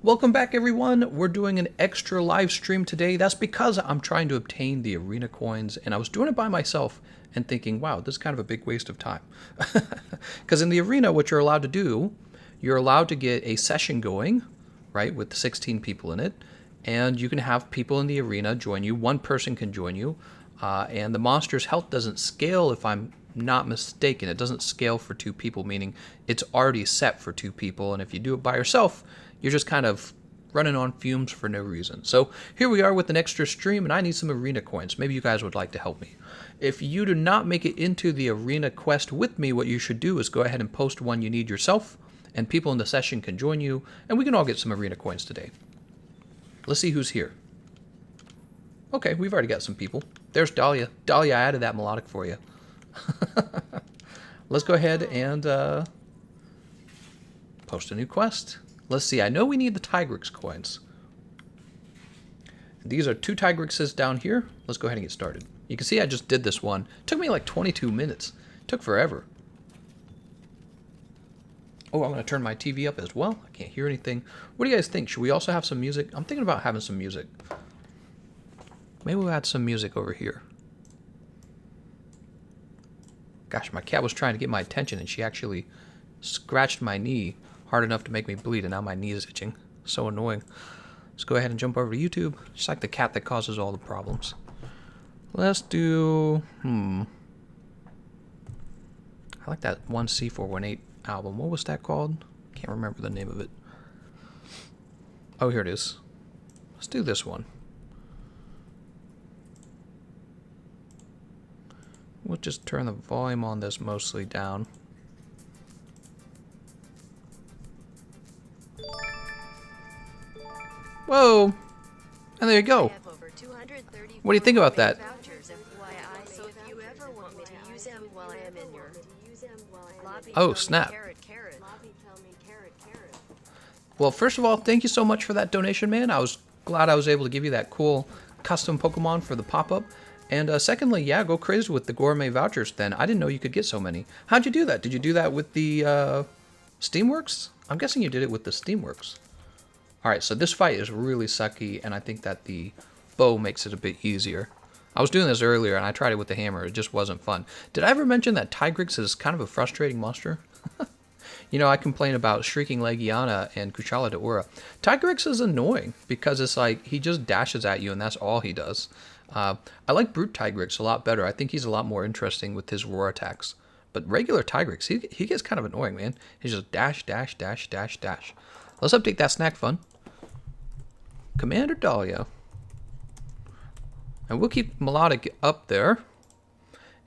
Welcome back, everyone. We're doing an extra live stream today. That's because I'm trying to obtain the arena coins, and I was doing it by myself and thinking, wow, this is kind of a big waste of time. Because in the arena, what you're allowed to do, you're allowed to get a session going, right, with 16 people in it, and you can have people in the arena join you. One person can join you, and the monster's health doesn't scale, if I'm not mistaken. It doesn't scale for 2 people, meaning it's already set for 2 people, and if you do it by yourself, you're just kind of running on fumes for no reason. So here we are with an extra stream, and I need some arena coins. Maybe you guys would like to help me. If you do not make it into the arena quest with me, what you should do is go ahead and post one you need yourself, and people in the session can join you, and we can all get some arena coins today. Let's see who's here. Okay, we've already got some people. There's Dahlia. Dahlia, I added that melodic for you. Let's go ahead and post a new quest. Let's see, I know we need the Tigrex coins. These are 2 Tigrexes down here. Let's go ahead and get started. You can see I just did this one. It took me like 22 minutes. It took forever. Oh, I'm going to turn my TV up as well. I can't hear anything. What do you guys think? Should we also have some music? I'm thinking about having some music. Maybe we'll add some music over here. Gosh, my cat was trying to get my attention and she actually scratched my knee hard enough to make me bleed, and now my knee is itching. So annoying. Let's go ahead and jump over to YouTube. Just like the cat that causes all the problems. Let's do... I like that 1C418 album. What was that called? Can't remember the name of it. Oh, here it is. Let's do this one. We'll just turn the volume on this mostly down. Whoa! And there you go. What do you think about that? Oh, snap. Well, first of all, thank you so much for that donation, man. I was glad I was able to give you that cool custom Pokemon for the pop-up. And secondly, yeah, go crazy with the gourmet vouchers then. I didn't know you could get so many. How'd you do that? Did you do that with the Steamworks? I'm guessing you did it with the Steamworks. Alright, so this fight is really sucky, and I think that the bow makes it a bit easier. I was doing this earlier, and I tried it with the hammer. It just wasn't fun. Did I ever mention that Tigrex is kind of a frustrating monster? You know, I complain about Shrieking Legiana and Kuchala de Ura. Tigrex is annoying, because it's like, he just dashes at you, and that's all he does. I like Brute Tigrex a lot better. I think he's a lot more interesting with his roar attacks. But regular Tigrex, he gets kind of annoying, man. He's just dash, dash, dash, dash, dash. Let's update that snack fun. Commander Dahlia. And we'll keep melodic up there.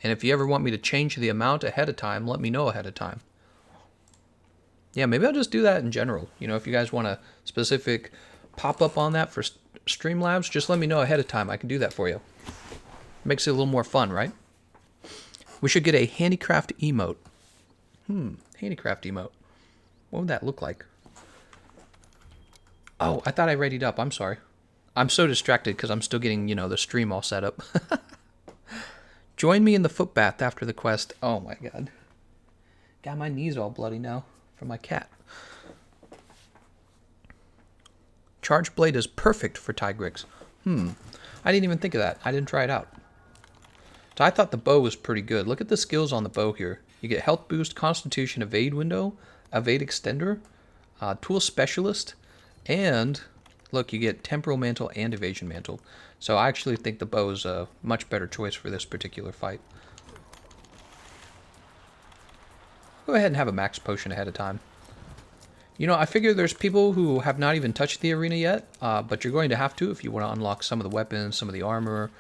And if you ever want me to change the amount ahead of time, let me know ahead of time. Yeah, maybe I'll just do that in general. You know, if you guys want a specific pop-up on that for Streamlabs, just let me know ahead of time. I can do that for you. Makes it a little more fun, right? We should get a handicraft emote. Handicraft emote. What would that look like? Oh, I thought I readied up. I'm sorry. I'm so distracted because I'm still getting, you know, the stream all set up. Join me in the foot bath after the quest. Oh my god. Got my knees all bloody now from my cat. Charge Blade is perfect for Tigrex. I didn't even think of that. I didn't try it out. So I thought the bow was pretty good. Look at the skills on the bow here. You get health boost, constitution, evade window, evade extender, tool specialist, and look, you get temporal mantle and evasion mantle. So I actually think the bow is a much better choice for this particular fight. Go ahead and have a max potion ahead of time. You know, I figure there's people who have not even touched the arena yet, but you're going to have to if you want to unlock some of the weapons, some of the armor.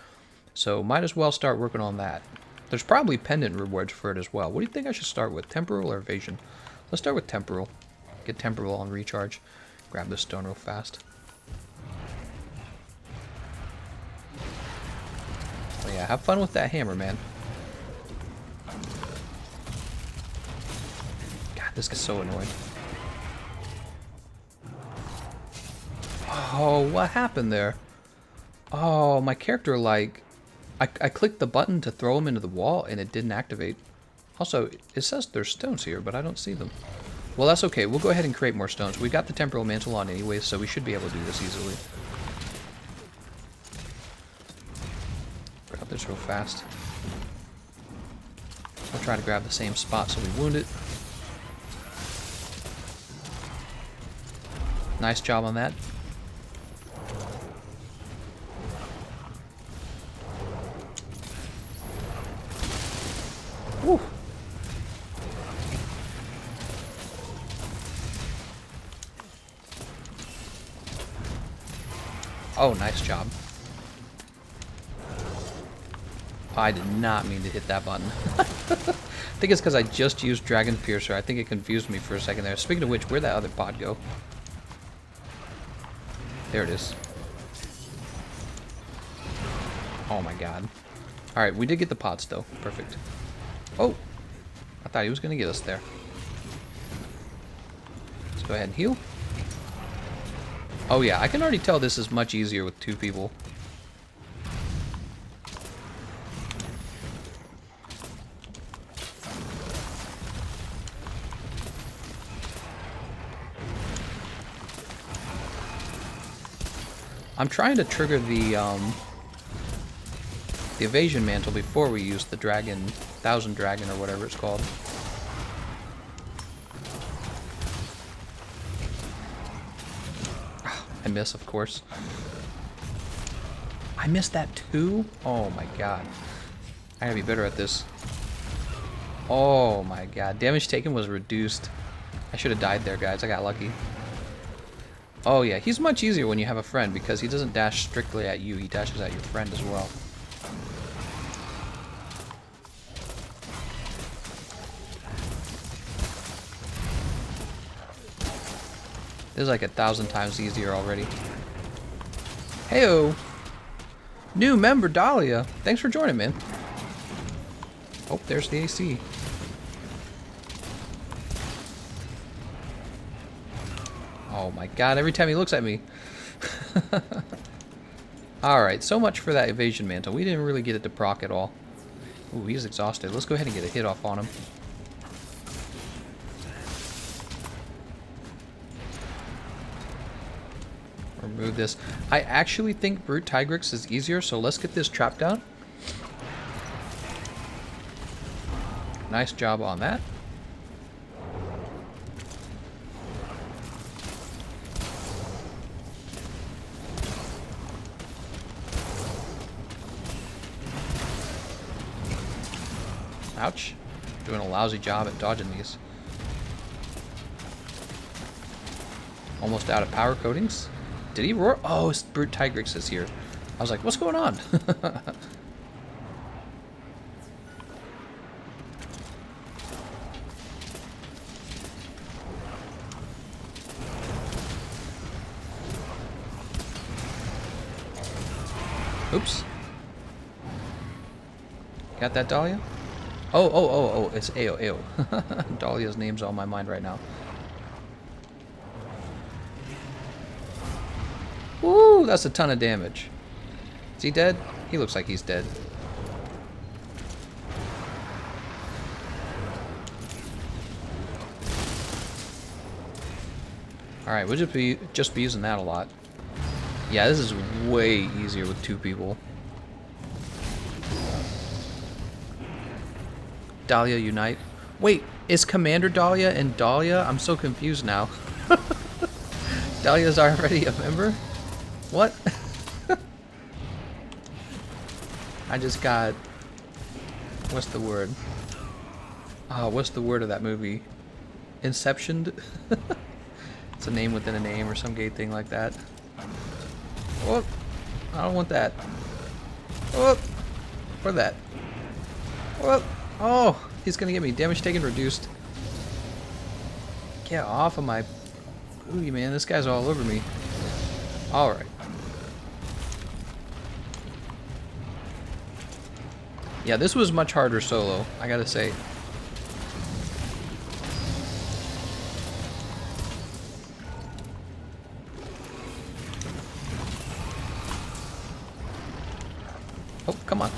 So might as well start working on that. There's probably pendant rewards for it as well. What do you think I should start with, temporal or evasion? Let's start with temporal. Get temporal on recharge. Grab this stone real fast. Oh yeah, have fun with that hammer, man. God, this gets so annoying. Oh, what happened there? Oh, my character, like... I clicked the button to throw him into the wall, and it didn't activate. Also, it says there's stones here, but I don't see them. Well, that's okay. We'll go ahead and create more stones. We got the Temporal Mantle on anyway, so we should be able to do this easily. Grab this real fast. We'll try to grab the same spot so we wound it. Nice job on that. Woo. Oh, nice job. I did not mean to hit that button. I think it's because I just used Dragon Piercer. I think it confused me for a second there. Speaking of which, where'd that other pod go? There it is. Oh my god. Alright, we did get the pods though. Perfect. Oh! I thought he was going to get us there. Let's go ahead and heal. Oh yeah, I can already tell this is much easier with 2 people. I'm trying to trigger the evasion mantle before we use the dragon, 1000 dragon or whatever it's called. I miss, of course. I missed that too? Oh my god. I gotta be better at this. Oh my god. Damage taken was reduced. I should have died there, guys. I got lucky. Oh yeah, he's much easier when you have a friend because he doesn't dash strictly at you. He dashes at your friend as well. This is like 1,000 times easier already. Heyo! New member, Dahlia. Thanks for joining, man. Oh, there's the AC. Oh my god, every time he looks at me. Alright, so much for that evasion mantle. We didn't really get it to proc at all. Ooh, he's exhausted. Let's go ahead and get a hit off on him. Remove this. I actually think Brute Tigrex is easier, so let's get this trap down. Nice job on that. Ouch. Doing a lousy job at dodging these. Almost out of power coatings. Did he roar? Oh, it's Brute Tigrex is here. I was like, what's going on? Oops. Got that, Dahlia? Oh, it's Ao. Dahlia's name's on my mind right now. Woo, that's a ton of damage. Is he dead? He looks like he's dead. Alright, we'll just be using that a lot. Yeah, this is way easier with 2 people. Dahlia unite. Wait, is Commander Dahlia and Dahlia? I'm so confused now. Dahlia's already a member? What? I just got... What's the word? What's the word of that movie? Inceptioned? It's a name within a name or some gay thing like that. Whoop. I don't want that. Whoop. Or that. Whoop. Oh, he's gonna get me. Damage taken reduced. Get off of my booty, man. This guy's all over me. Alright. Yeah, this was much harder solo, I gotta say. Oh, come on.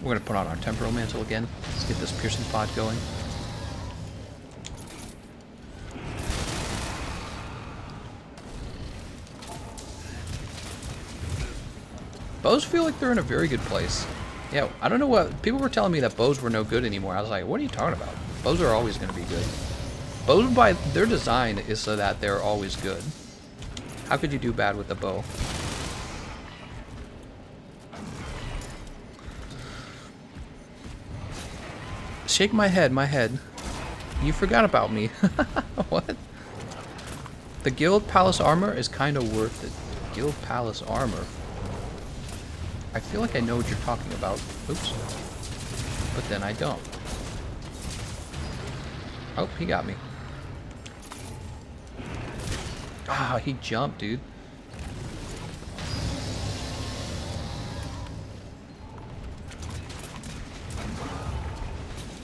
We're going to put on our Temporal Mantle again. Let's get this piercing pod going. Bows feel like they're in a very good place. Yeah, I don't know what... People were telling me that bows were no good anymore. I was like, what are you talking about? Bows are always going to be good. Bows, by their design, is so that they're always good. How could you do bad with the bow? Shake my head, my head. You forgot about me. What? The Guild Palace armor is kind of worth it. Guild Palace armor. I feel like I know what you're talking about. Oops. But then I don't. Oh, he got me. Ah, he jumped, dude.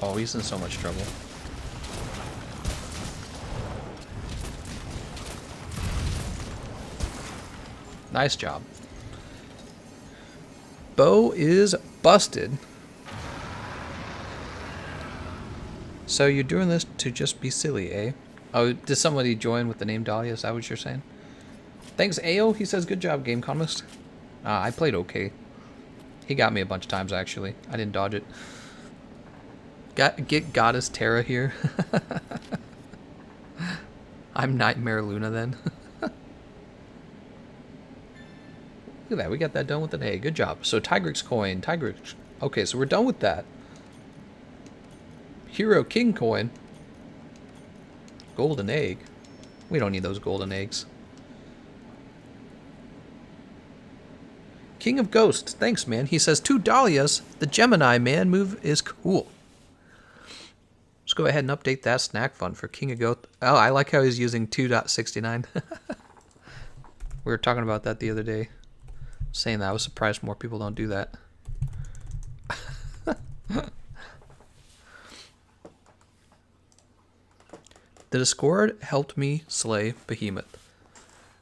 Oh, he's in so much trouble. Nice job. Bow is busted. So you're doing this to just be silly, eh? Oh, did somebody join with the name Dahlia? Is that what you're saying? Thanks, Ao. He says, good job, Gameconomist. I played okay. He got me a bunch of times, actually. I didn't dodge it. Get Goddess Terra here. I'm Nightmare Luna, then. Look at that. We got that done with an A. Good job. So, Tigrex coin. Tigrex. Okay, so we're done with that. Hero King coin. Golden egg. We don't need those golden eggs. King of Ghosts. Thanks, man. He says, 2 Dahlias. The Gemini man move is cool. Let's go ahead and update that snack fund for King of Ghosts. Oh, I like how he's using 2.69. We were talking about that the other day. Saying that I was surprised more people don't do that. The Discord helped me slay Behemoth.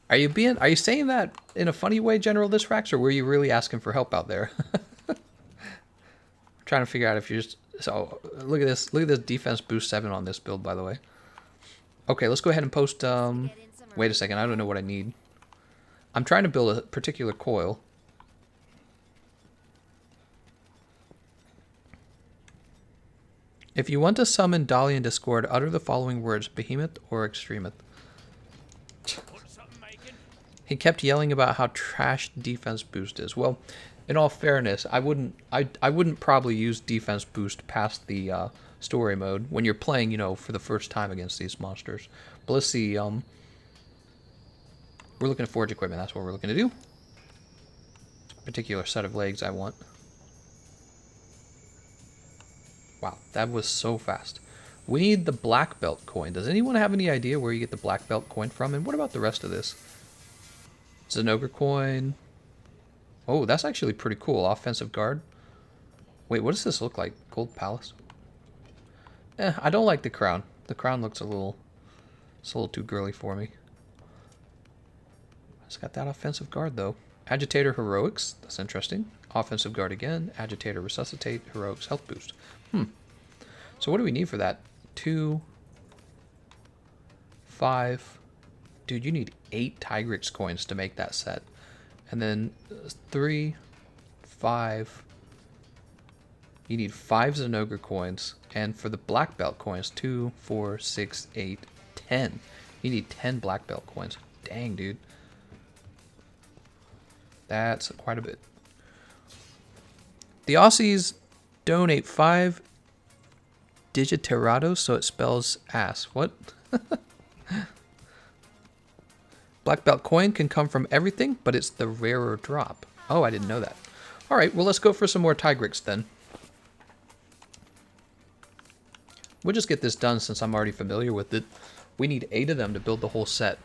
Are you saying that in a funny way, General Disrax, or were you really asking for help out there? I'm trying to figure out if you're just... So, look at this. Look at this defense boost 7 on this build, by the way. Okay, let's go ahead and post... Wait a second, I don't know what I need. I'm trying to build a particular coil. If you want to summon Dahlia in Discord, utter the following words, Behemoth or Extremeth. He kept yelling about how trash defense boost is. Well, in all fairness, I wouldn't probably use defense boost past the story mode when you're playing, you know, for the first time against these monsters. But let's see, we're looking at forge equipment. That's what we're looking to do. Particular set of legs I want. Wow, that was so fast. We need the black belt coin. Does anyone have any idea where you get the black belt coin from? And what about the rest of this? Zinogre coin. Oh, that's actually pretty cool. Offensive guard. Wait, what does this look like? Gold Palace? I don't like the crown. The crown looks it's a little too girly for me. It's got that offensive guard, though. Agitator Heroics. That's interesting. Offensive guard again. Agitator Resuscitate. Heroics health boost. So what do we need for that? 2, 5. Dude, you need 8 Tigrex coins to make that set. And then 3, 5. You need 5 Zinogre coins. And for the black belt coins, 2, 4, 6, 8, 10. You need 10 black belt coins. Dang, dude. That's quite a bit. The Aussies donate 5 Digiterados, so it spells ass. What? Black belt coin can come from everything, but it's the rarer drop. Oh, I didn't know that. Alright, well, let's go for some more Tigrex then. We'll just get this done since I'm already familiar with it. We need 8 of them to build the whole set.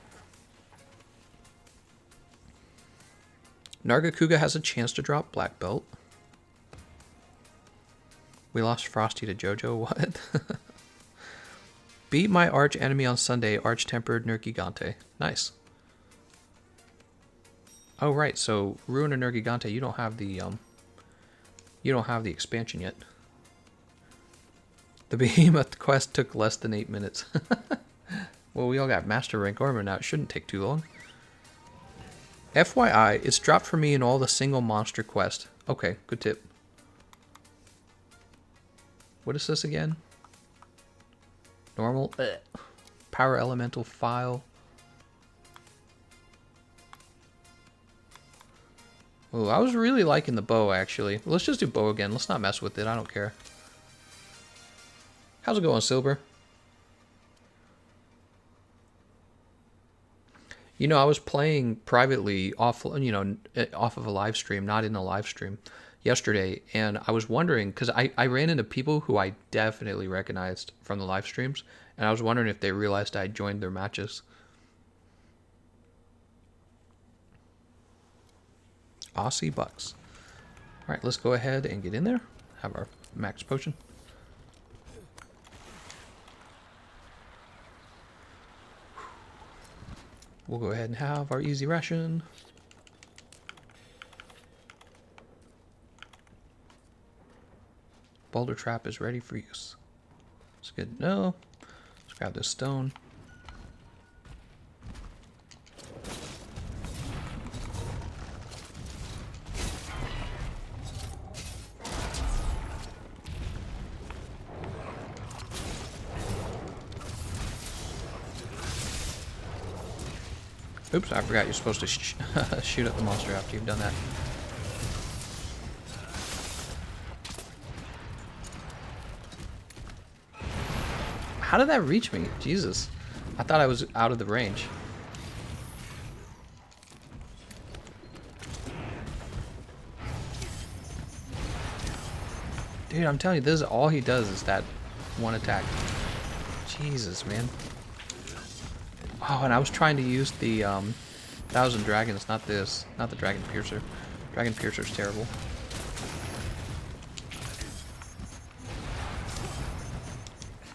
Nargacuga has a chance to drop black belt. We lost Frosty to Jojo, what? Beat my arch enemy on Sunday, Arch-Tempered Nergigante. Nice. Oh, right, so Ruin and Nergigante, you don't have the You don't have the expansion yet. The Behemoth quest took less than 8 minutes. Well, we all got Master Rank armor now. It shouldn't take too long. FYI, it's dropped for me in all the single monster quests. Okay, good tip. What is this again? Normal. Power elemental file. Oh, I was really liking the bow, actually. Let's just do bow again. Let's not mess with it. I don't care. How's it going, Silver? You know, I was playing privately off, you know, off of a live stream, not in a live stream, yesterday, and I was wondering, because I ran into people who I definitely recognized from the live streams, and I was wondering if they realized I joined their matches. Aussie bucks. All right, let's go ahead and get in there. Have our max potion. We'll go ahead and have our easy ration. Boulder trap is ready for use. It's good to know. Let's grab this stone. Oops, I forgot you're supposed to shoot at the monster after you've done that. How did that reach me? Jesus. I thought I was out of the range. Dude, I'm telling you, this is all he does is that one attack. Jesus, man. Oh, and I was trying to use the 1,000 Dragons, not this. Not the Dragon Piercer. Dragon Piercer's terrible.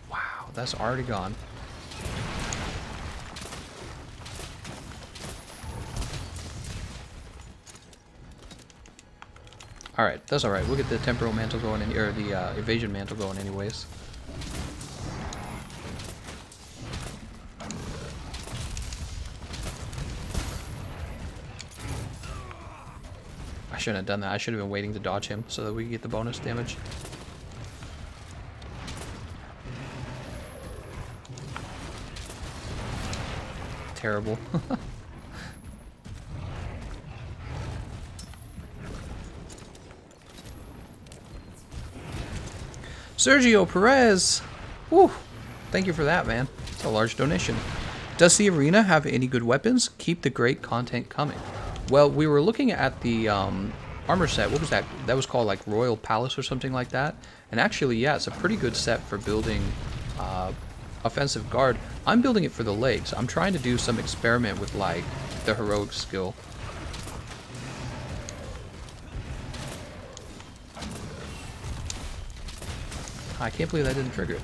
Wow, that's already gone. Alright, that's alright. We'll get the Temporal Mantle going, or the Evasion Mantle going anyways. I shouldn't have done that. I should have been waiting to dodge him so that we could get the bonus damage. Terrible. Sergio Perez! Woo! Thank you for that, man. It's a large donation. Does the arena have any good weapons? Keep the great content coming. Well, we were looking at the armor set. What was that? That was called like Royal Palace or something like that. And actually, yeah, it's a pretty good set for building offensive guard. I'm building it for the legs. I'm trying to do some experiment with like the heroic skill. I can't believe that didn't trigger it.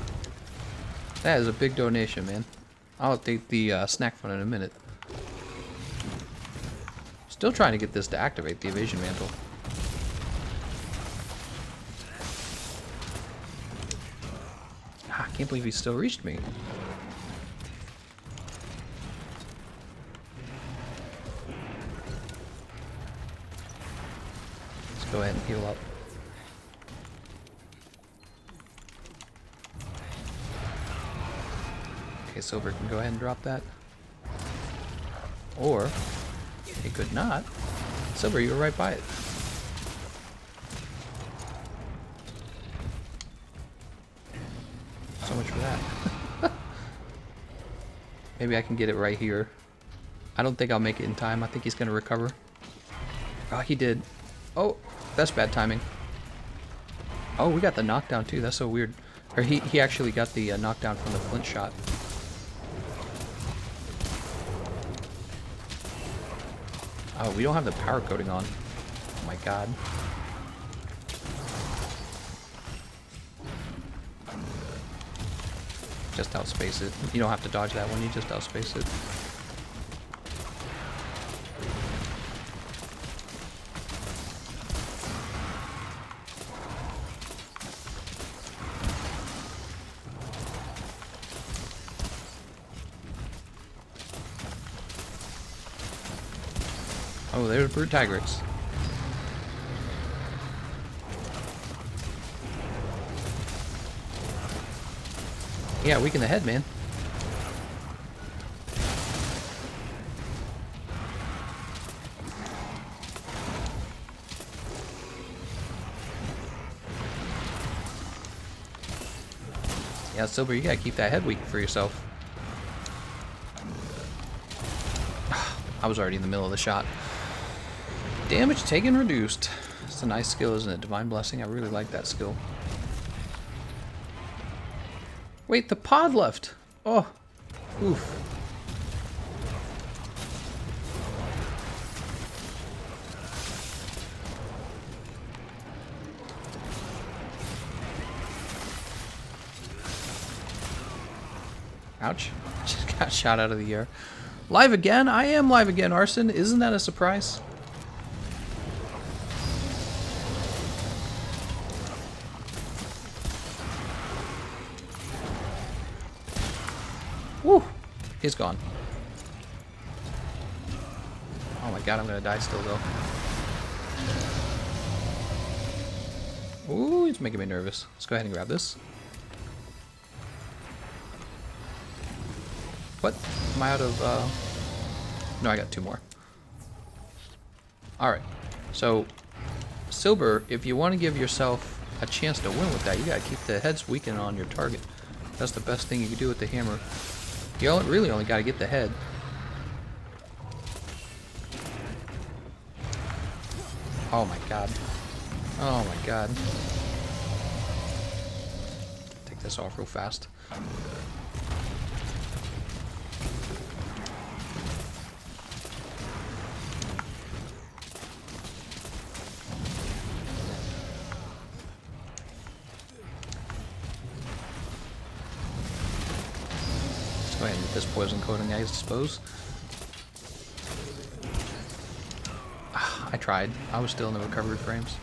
That is a big donation, man. I'll take the snack fund in a minute. Still trying to get this to activate the Evasion Mantle. I can't believe he still reached me. Let's go ahead and heal up. Okay, Silver can go ahead and drop that. Or he could not. Silver, you were right by it. So much for that. Maybe I can get it right here. I don't think I'll make it in time. I think he's going to recover. Oh, he did. Oh, that's bad timing. Oh, we got the knockdown too. That's so weird. Or he actually got the knockdown from the flint shot. Oh, we don't have the power coating on. Oh my god. Just outspace it. You don't have to dodge that one, you just outspace it. Oh, there's Brute Tigrex. Yeah, weaken the head, man. Yeah, Silver, you gotta keep that head weak for yourself. I was already in the middle of the shot. Damage taken reduced. It's a nice skill, isn't it? Divine Blessing. I really like that skill. Wait, the pod left. Oh, oof. Ouch. Just got shot out of the air. Live again? I am live again, Arson. Isn't that a surprise? Woo! He's gone. Oh my god, I'm gonna die still though. Ooh, he's making me nervous. Let's go ahead and grab this. What? Am I out of, No, I got 2 more. Alright. So, Silver, if you want to give yourself a chance to win with that, you gotta keep the heads weakened on your target. That's the best thing you can do with the hammer. You really only gotta get the head. Oh my god. Oh my god. Take this off real fast. Let's go ahead and get this poison coating, I suppose. I tried. I was still in the recovery frames.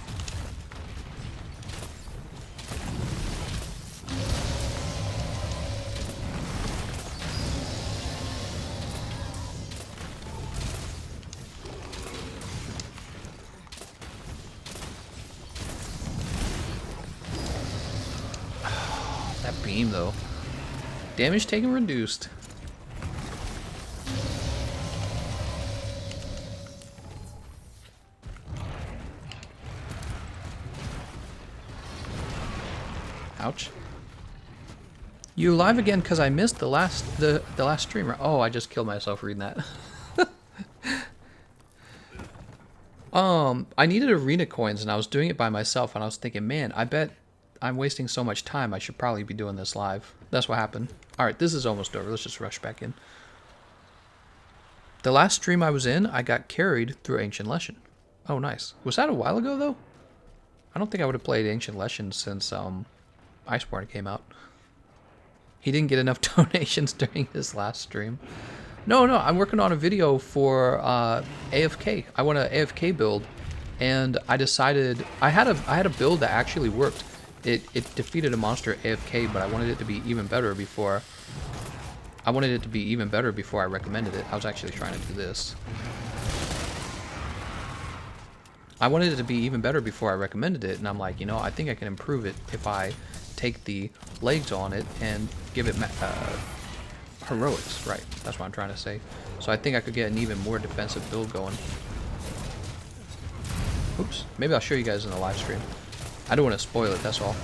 That beam, though. Damage taken reduced. Ouch. You live again because I missed the last streamer. Oh, I just killed myself reading that. I needed arena coins and I was doing it by myself and I was thinking, man, I bet I'm wasting so much time. I should probably be doing this live. That's what happened. All right, this is almost over. Let's just rush back in. The last stream I was in, I got carried through Ancient Lesson. Oh, nice. Was that a while ago though? I don't think I would have played Ancient Lesson since Iceborne came out. He didn't get enough donations during his last stream. No, I'm working on a video for AFK. I want an AFK build, and I decided I had a build that actually worked. It defeated a monster AFK, but I wanted it to be even better before. I recommended it. I was actually trying to do this. I wanted it to be even better before I recommended it, and I'm like, you know, I think I can improve it if I take the legs on it and give it heroics. Right, that's what I'm trying to say. So I think I could get an even more defensive build going. Oops, maybe I'll show you guys in the live stream. I don't want to spoil it, that's all.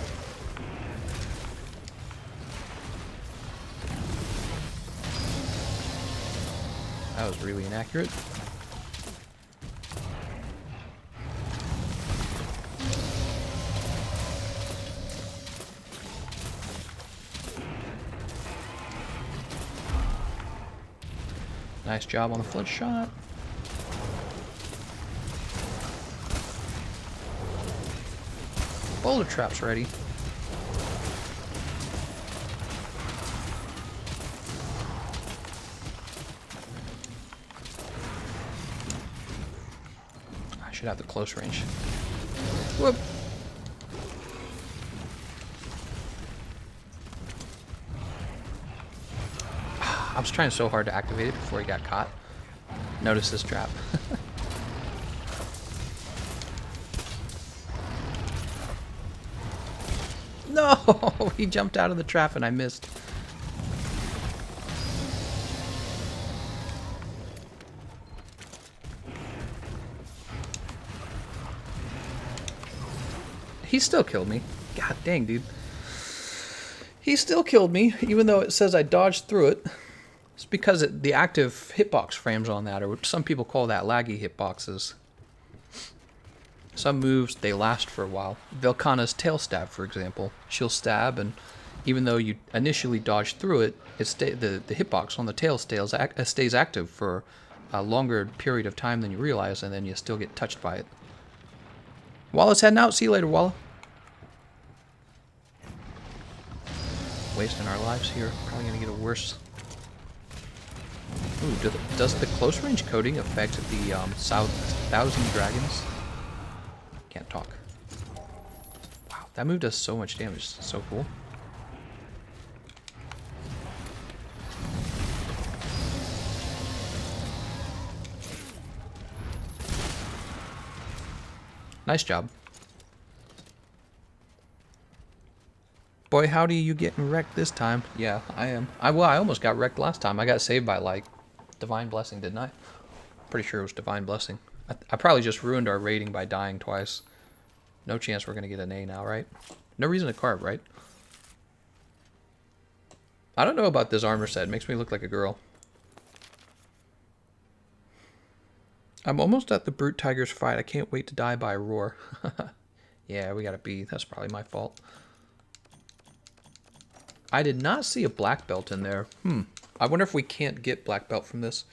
That was really inaccurate. Nice job on the flinch shot. Boulder trap's ready. I should have the close range. Whoop. I was trying so hard to activate it before he got caught. Notice this trap. No! He jumped out of the trap and I missed. He still killed me. God dang, dude. He still killed me, even though it says I dodged through it. It's because the active hitbox frames on that, or what some people call that laggy hitboxes. Some moves, they last for a while. Velkhana's tail stab, for example. She'll stab, and even though you initially dodge through it, the hitbox on the tail stays active for a longer period of time than you realize, and then you still get touched by it. Walla's heading out. See you later, Walla. Wasting our lives here. Probably gonna get a worse. Ooh, does the close range coating affect the Thousand Dragons? Can't talk. Wow, that move does so much damage. So cool. Nice job. Boy, howdy, you getting wrecked this time. Yeah, I am. I almost got wrecked last time. I got saved by, like, Divine Blessing, didn't I? Pretty sure it was Divine Blessing. I probably just ruined our rating by dying twice. No chance we're going to get an A now, right? No reason to carve, right? I don't know about this armor set. It makes me look like a girl. I'm almost at the Brute Tiger's fight. I can't wait to die by a roar. Yeah, we got a B. That's probably my fault. I did not see a black belt in there. I wonder if we can't get black belt from this.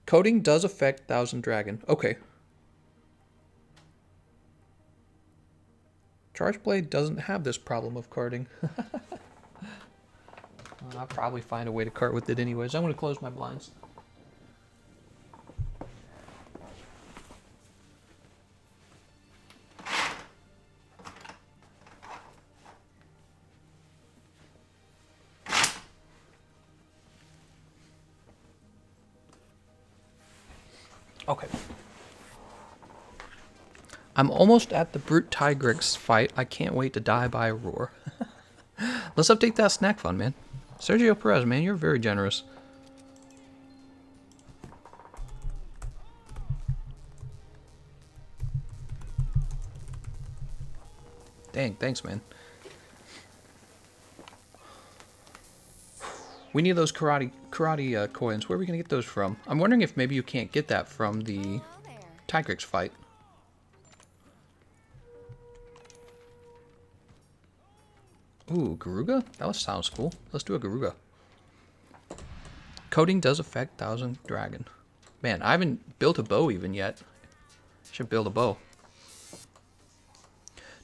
Coating does affect Thousand Dragon. Okay. Charge Blade doesn't have this problem of carting. I'll probably find a way to cart with it anyways. I'm going to close my blinds. Okay. I'm almost at the Brute Tigrex fight. I can't wait to die by a roar. Let's update that snack fund, man. Sergio Perez, man, you're very generous. Dang, thanks, man. We need those karate coins. Where are we going to get those from? I'm wondering if maybe you can't get that from the Tigrex fight. Ooh, Garuga? That sounds cool. Let's do a Garuga. Coating does affect Thousand Dragon. Man, I haven't built a bow even yet. Should build a bow.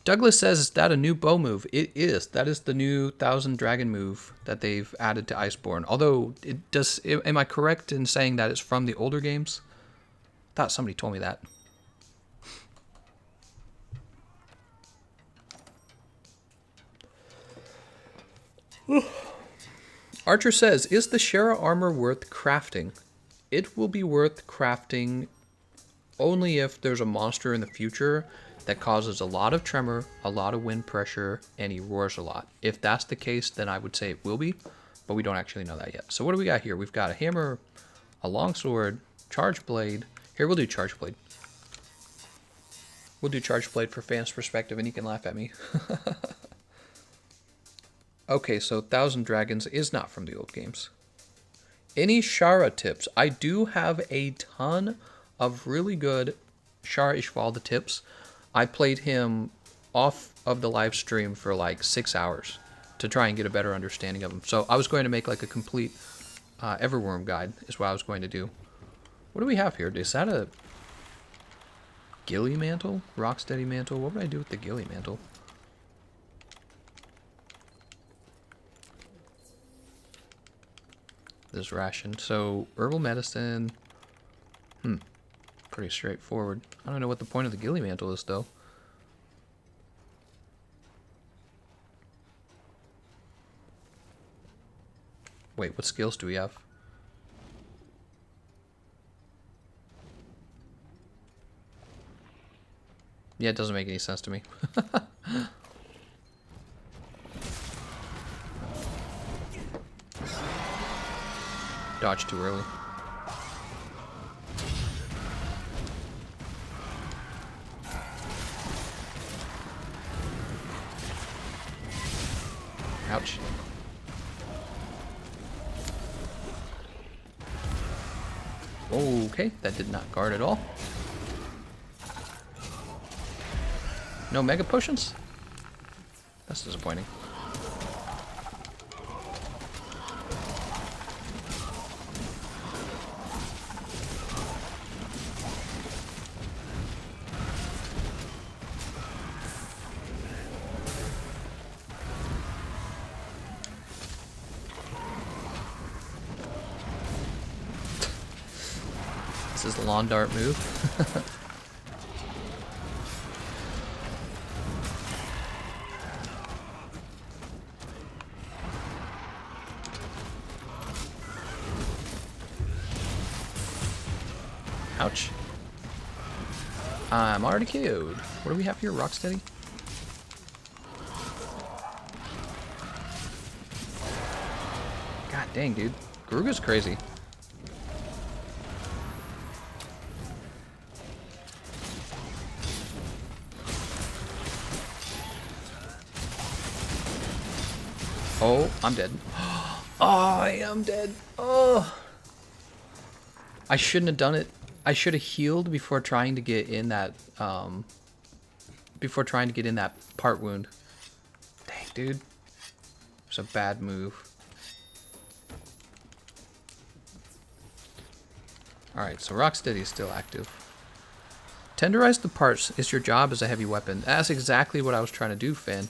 Douglas says, is that a new bow move? It is. That is the new Thousand Dragon move that they've added to Iceborne. Although, am I correct in saying that it's from the older games? I thought somebody told me that. Archer says, is the Shera armor worth crafting? It will be worth crafting only if there's a monster in the future that causes a lot of tremor, a lot of wind pressure, and he roars a lot. If that's the case, then I would say it will be, but we don't actually know that yet. So what do we got here? We've got a hammer, a longsword, charge blade. Here, we'll do charge blade. We'll do charge blade for fans' perspective, and you can laugh at me. Okay, so Thousand Dragons is not from the old games. Any Shara tips? I do have a ton of really good Shara Ishval tips. I played him off of the live stream for like 6 hours to try and get a better understanding of him. So I was going to make like a complete Everworm guide is what I was going to do. What do we have here? Is that a Ghillie Mantle? Rocksteady Mantle? What would I do with the Ghillie Mantle? This ration. So herbal medicine. Pretty straightforward. I don't know what the point of the Ghillie Mantle is, though. Wait, what skills do we have? Yeah, it doesn't make any sense to me. Dodge too early. Ouch. Okay, that did not guard at all. No mega potions? That's disappointing. This is the lawn dart move. Ouch. I'm already KO'd. What do we have here? Rocksteady? God dang, dude. Garuga's crazy. Oh, I'm dead. Oh, I am dead. Oh. I shouldn't have done it. I should have healed before trying to get in that part wound. Dang, dude. It's a bad move. Alright, so Rocksteady is still active. Tenderize the parts is your job as a heavy weapon. That's exactly what I was trying to do, Finn.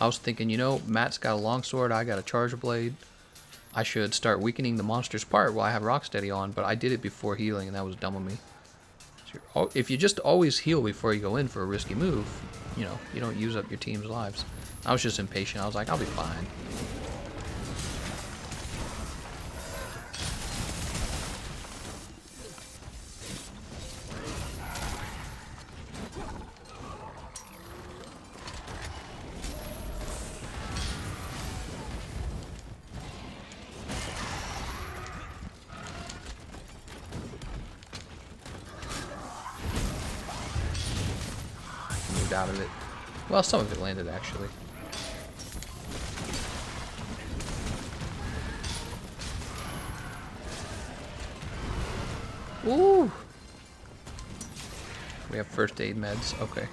I was thinking, you know, Matt's got a longsword, I got a charger blade. I should start weakening the monster's part while I have Rocksteady on, but I did it before healing, and that was dumb of me. So if you just always heal before you go in for a risky move, you know, you don't use up your team's lives. I was just impatient. I was like, I'll be fine. Out of it. Well, some of it landed actually. Ooh. We have first aid meds. Okay.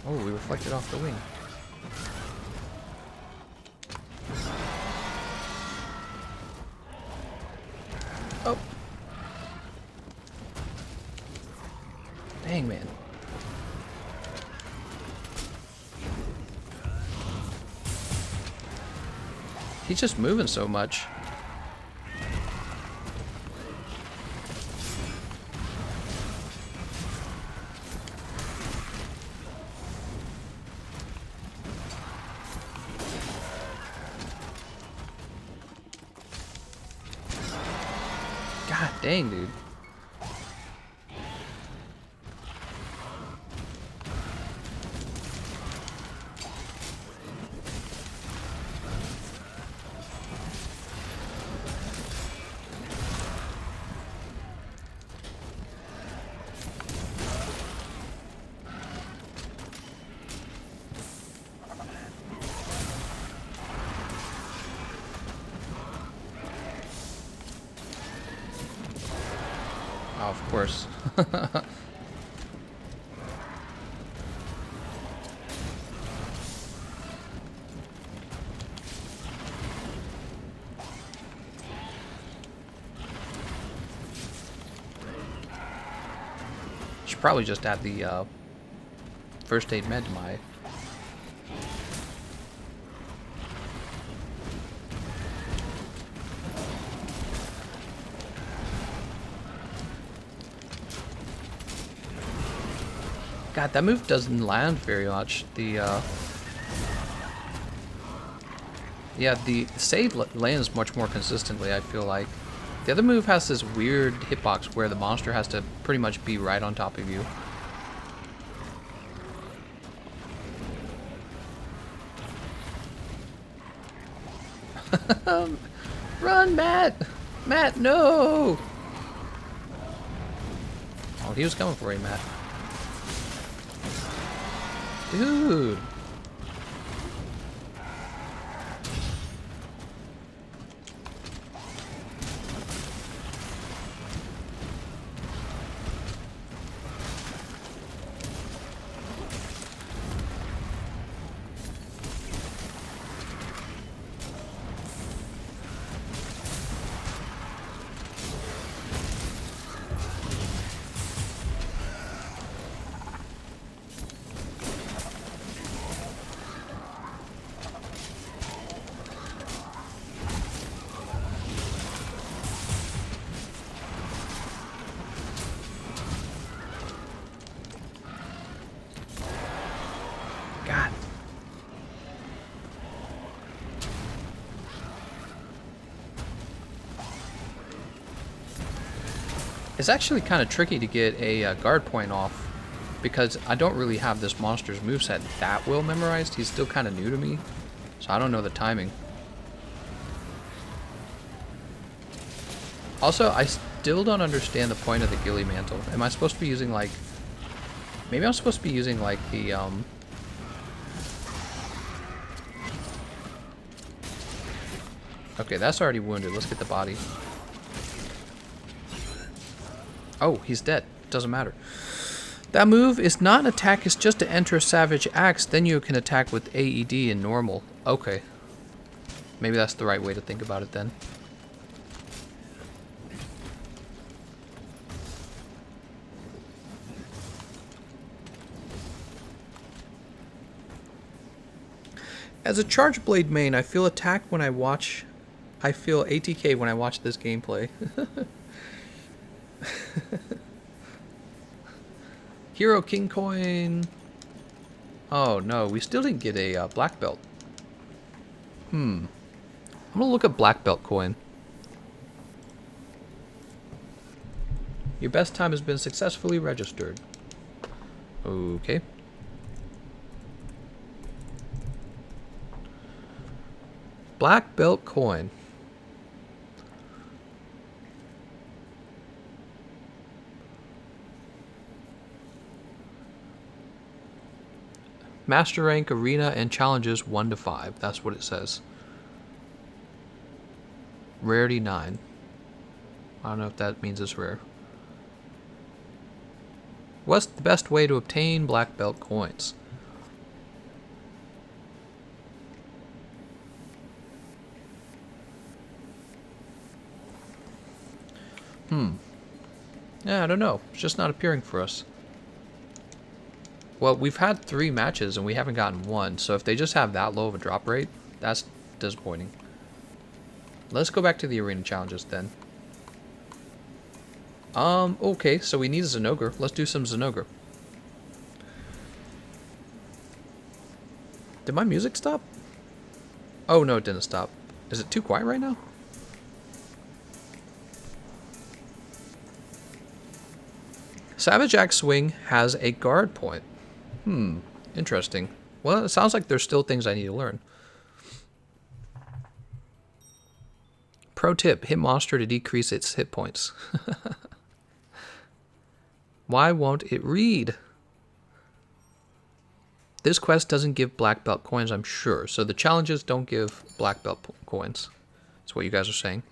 Oh, we reflected off the wing. Oh. Dang, man. He's just moving so much. God dang, dude. Oh, of course. Should probably just add the first aid med to my... God, that move doesn't land very much. The yeah, the save lands much more consistently, I feel like. The other move has this weird hitbox where the monster has to pretty much be right on top of you. Run, Matt! Matt, no! Oh, he was coming for you, Matt. Dude! God. It's actually kind of tricky to get a guard point off because I don't really have this monster's moveset that well memorized. He's still kind of new to me, so I don't know the timing. Also, I still don't understand the point of the ghillie mantle. Am I supposed to be using like... Maybe I'm supposed to be using like the... Okay, that's already wounded. Let's get the body. Oh, he's dead. Doesn't matter. That move is not an attack, it's just to enter a Savage Axe. Then you can attack with AED in normal. Okay. Maybe that's the right way to think about it then. As a Charge Blade main, I feel attacked when I watch... I feel ATK when I watch this gameplay. Hero King Coin. Oh no, we still didn't get a black belt. I'm gonna look at black belt coin. Your best time has been successfully registered. Okay. Black belt coin. Master rank, arena, and challenges 1 to 5. That's what it says. Rarity 9. I don't know if that means it's rare. What's the best way to obtain black belt coins? Yeah, I don't know. It's just not appearing for us. Well, we've had 3 matches and we haven't gotten 1, so if they just have that low of a drop rate, that's disappointing. Let's go back to the arena challenges then. Okay, so we need a Zinogre. Let's do some Zinogre. Did my music stop? Oh no, it didn't stop. Is it too quiet right now? Savage Axe Swing has a guard point. Interesting. Well, it sounds like there's still things I need to learn. Pro tip, hit monster to decrease its hit points. Why won't it read? This quest doesn't give black belt coins, I'm sure. So the challenges don't give black belt coins. That's what you guys are saying.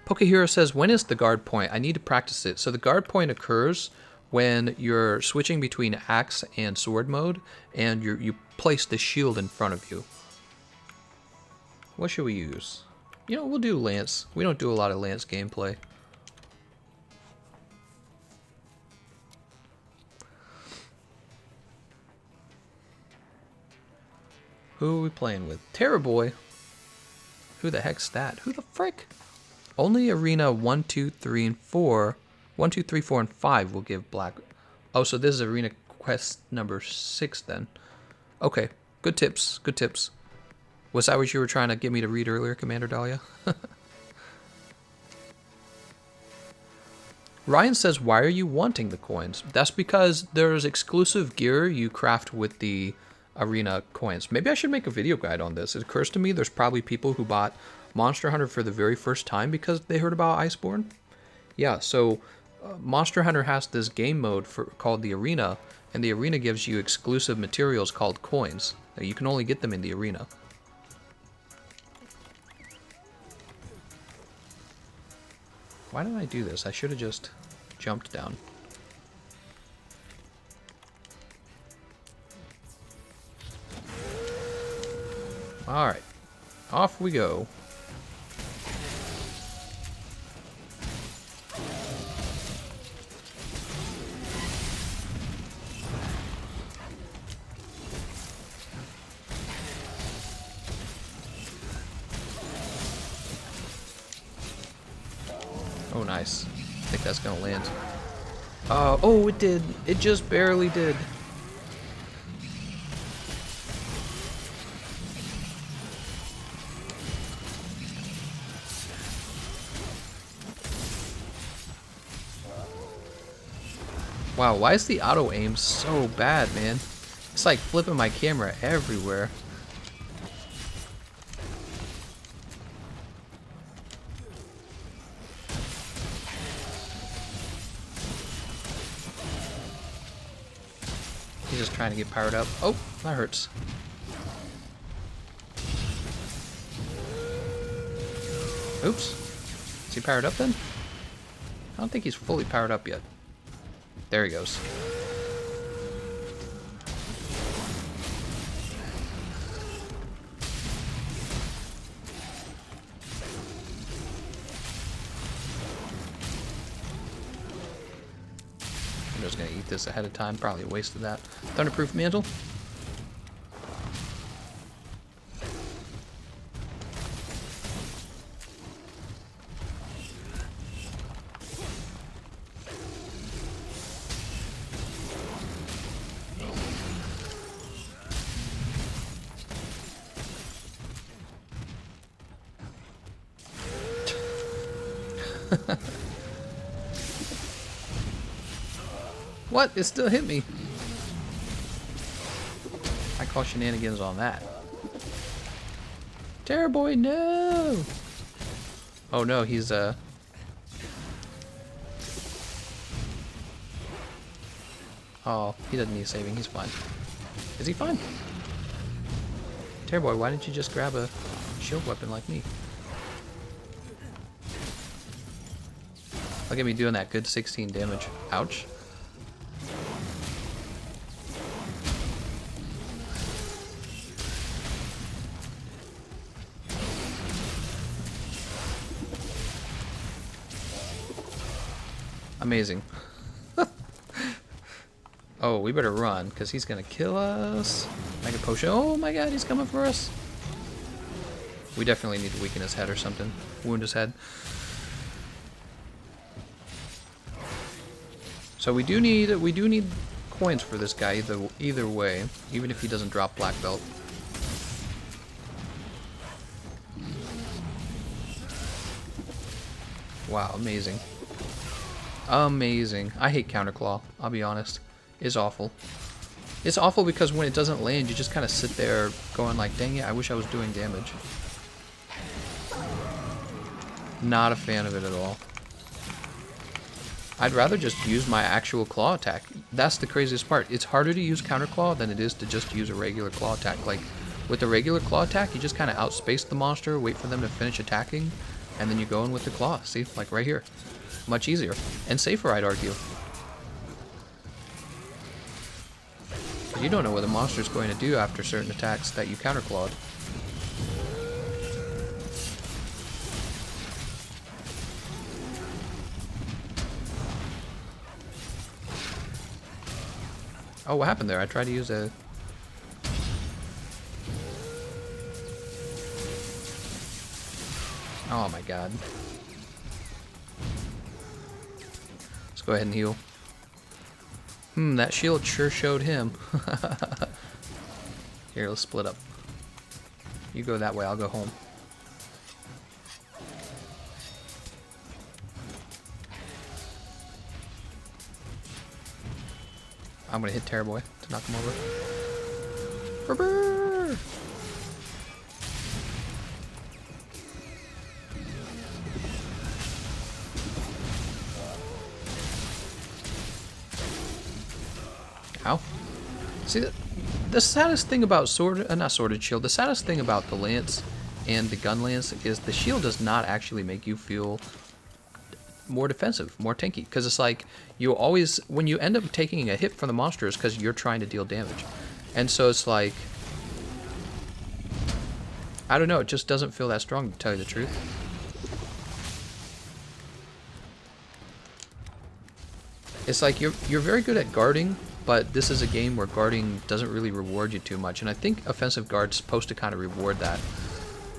Pokehero says, when is the guard point? I need to practice it. So the guard point occurs when you're switching between axe and sword mode, and you place the shield in front of you. What should we use? You know, we'll do Lance. We don't do a lot of Lance gameplay. Who are we playing with? Terror Boy. Who the heck's that? Who the frick? Only arena 1, 2, 3, and 4. 1, 2, 3, 4, and 5 will give black. Oh, so this is arena quest number 6 then. Okay, good tips. Good tips. Was that what you were trying to get me to read earlier, Commander Dahlia? Ryan says, why are you wanting the coins? That's because there's exclusive gear you craft with the arena coins. Maybe I should make a video guide on this. It occurs to me there's probably people who bought Monster Hunter for the very first time because they heard about Iceborne. Yeah, so Monster Hunter has this game mode called the Arena, and the Arena gives you exclusive materials called coins. Now, you can only get them in the Arena. Why did I do this? I should have just jumped down. Alright, off we go. Oh, nice. I think that's gonna land. Oh, it did. It just barely did. Wow, why is the auto aim so bad, man? It's like flipping my camera everywhere. He's just trying to get powered up. Oh, that hurts. Oops. Is he powered up then? I don't think he's fully powered up yet. There he goes. I'm just gonna eat this ahead of time. Probably wasted that. Thunderproof mantle. What? It still hit me. I call shenanigans on that. Terror boy, no! Oh no, he's oh, he doesn't need saving, he's fine. Is he fine? Terror boy, why didn't you just grab a shield weapon like me? Look at me doing that good 16 damage. Ouch. Amazing. Oh, we better run, because he's going to kill us. Mega potion. Oh my god, he's coming for us. We definitely need to weaken his head or something. Wound his head. So we do need coins for this guy either way, even if he doesn't drop black belt. Wow, amazing. Amazing. I hate counterclaw, I'll be honest. It's awful. It's awful because when it doesn't land, you just kind of sit there going like, dang it, I wish I was doing damage. Not a fan of it at all. I'd rather just use my actual claw attack. That's the craziest part. It's harder to use counterclaw than it is to just use a regular claw attack. Like, with the regular claw attack, you just kind of outspace the monster, wait for them to finish attacking, and then you go in with the claw. See? Like right here. Much easier. And safer, I'd argue. But you don't know what the monster's going to do after certain attacks that you counterclawed. Oh, what happened there? I tried to use a... Oh my god. Let's go ahead and heal. That shield sure showed him. Here, let's split up. You go that way, I'll go home. I'm gonna hit Terrorboy to knock him over. Brr-brr! Ow. See, the saddest thing about not Sword and Shield, the saddest thing about the Lance and the Gunlance is the shield does not actually make you feel more defensive, more tanky. Because it's like, you always, when you end up taking a hit from the monster, it's because you're trying to deal damage. And so it's like, I don't know, it just doesn't feel that strong, to tell you the truth. It's like, you're very good at guarding, but this is a game where guarding doesn't really reward you too much. And I think offensive guard's supposed to kind of reward that.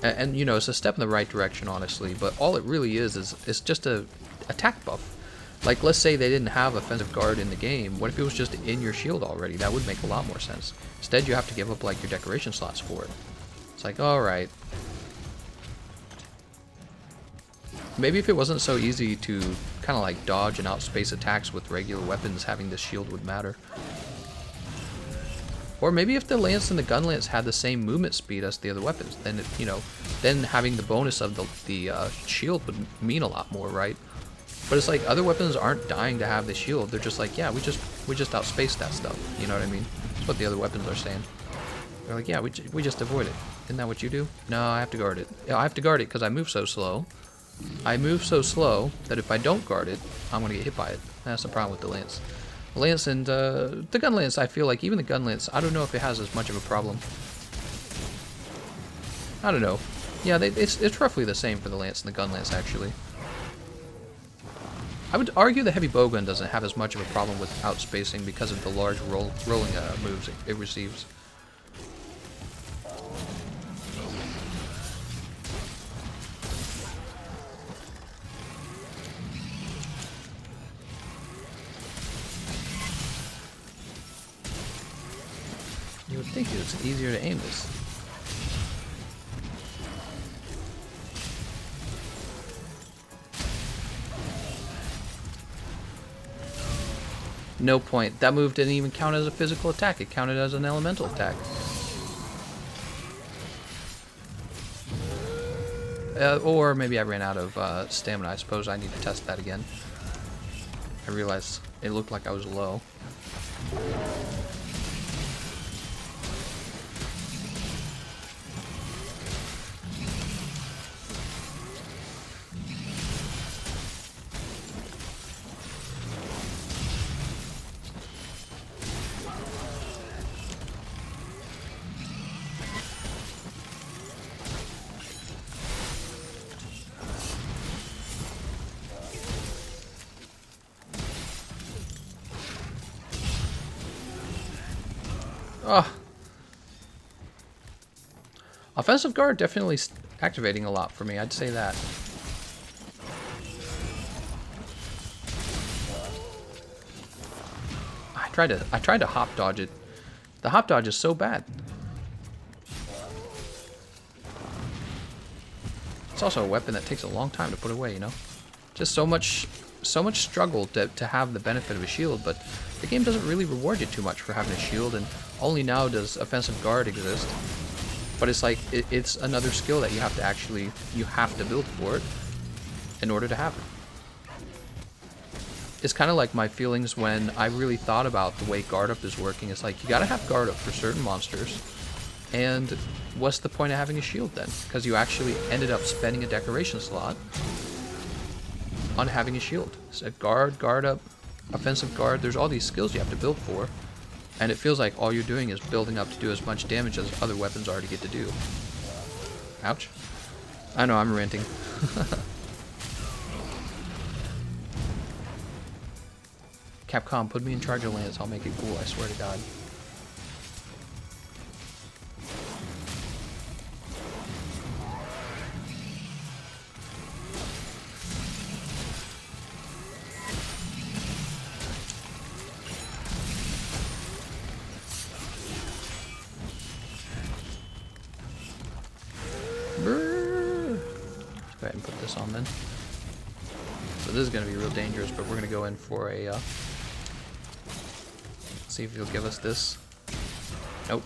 And you know, it's a step in the right direction, honestly, but all it really is it's just a attack buff. Like, let's say they didn't have offensive guard in the game. What if it was just in your shield already? That would make a lot more sense. Instead, you have to give up, like, your decoration slots for it. It's like, alright. Maybe if it wasn't so easy to kind of, like, dodge and outspace attacks with regular weapons, having this shield would matter. Or maybe if the Lance and the Gunlance had the same movement speed as the other weapons, then, you know, then having the bonus of the shield would mean a lot more, right? But it's like, other weapons aren't dying to have the shield. They're just like, yeah, we just outspaced that stuff. You know what I mean? That's what the other weapons are saying. They're like, yeah, we just avoid it. Isn't that what you do? No, I have to guard it. Yeah, I have to guard it because I move so slow. I move so slow that if I don't guard it, I'm going to get hit by it. That's the problem with the Lance. The Lance and the Gunlance, I feel like even the Gunlance, I don't know if it has as much of a problem. I don't know. Yeah, it's roughly the same for the Lance and the Gunlance, actually. I would argue the heavy bowgun doesn't have as much of a problem with outspacing because of the large rolling moves it receives. You would think it was easier to aim this. No point. That move didn't even count as a physical attack. It counted as an elemental attack. Or maybe I ran out of stamina. I suppose I need to test that again. I realized it looked like I was low. Oh. Offensive guard definitely activating a lot for me, I'd say that. I tried to hop dodge it. The hop dodge is so bad. It's also a weapon that takes a long time to put away, you know? Just so much struggle to have the benefit of a shield, but the game doesn't really reward you too much for having a shield, and only now does offensive guard exist. But it's like, it's another skill that you have to build for it in order to have it. It's kind of like my feelings when I really thought about the way guard up is working. It's like, you gotta have guard up for certain monsters, and what's the point of having a shield then? Because you actually ended up spending a decoration slot on having a shield. So guard up, offensive guard, there's all these skills you have to build for, and it feels like all you're doing is building up to do as much damage as other weapons already get to do. Ouch. I know, I'm ranting. Capcom, put me in charge of Lance, I'll make it cool, I swear to God. Go ahead and put this on then. So this is going to be real dangerous, but we're going to go in for a... see if he'll give us this. Nope.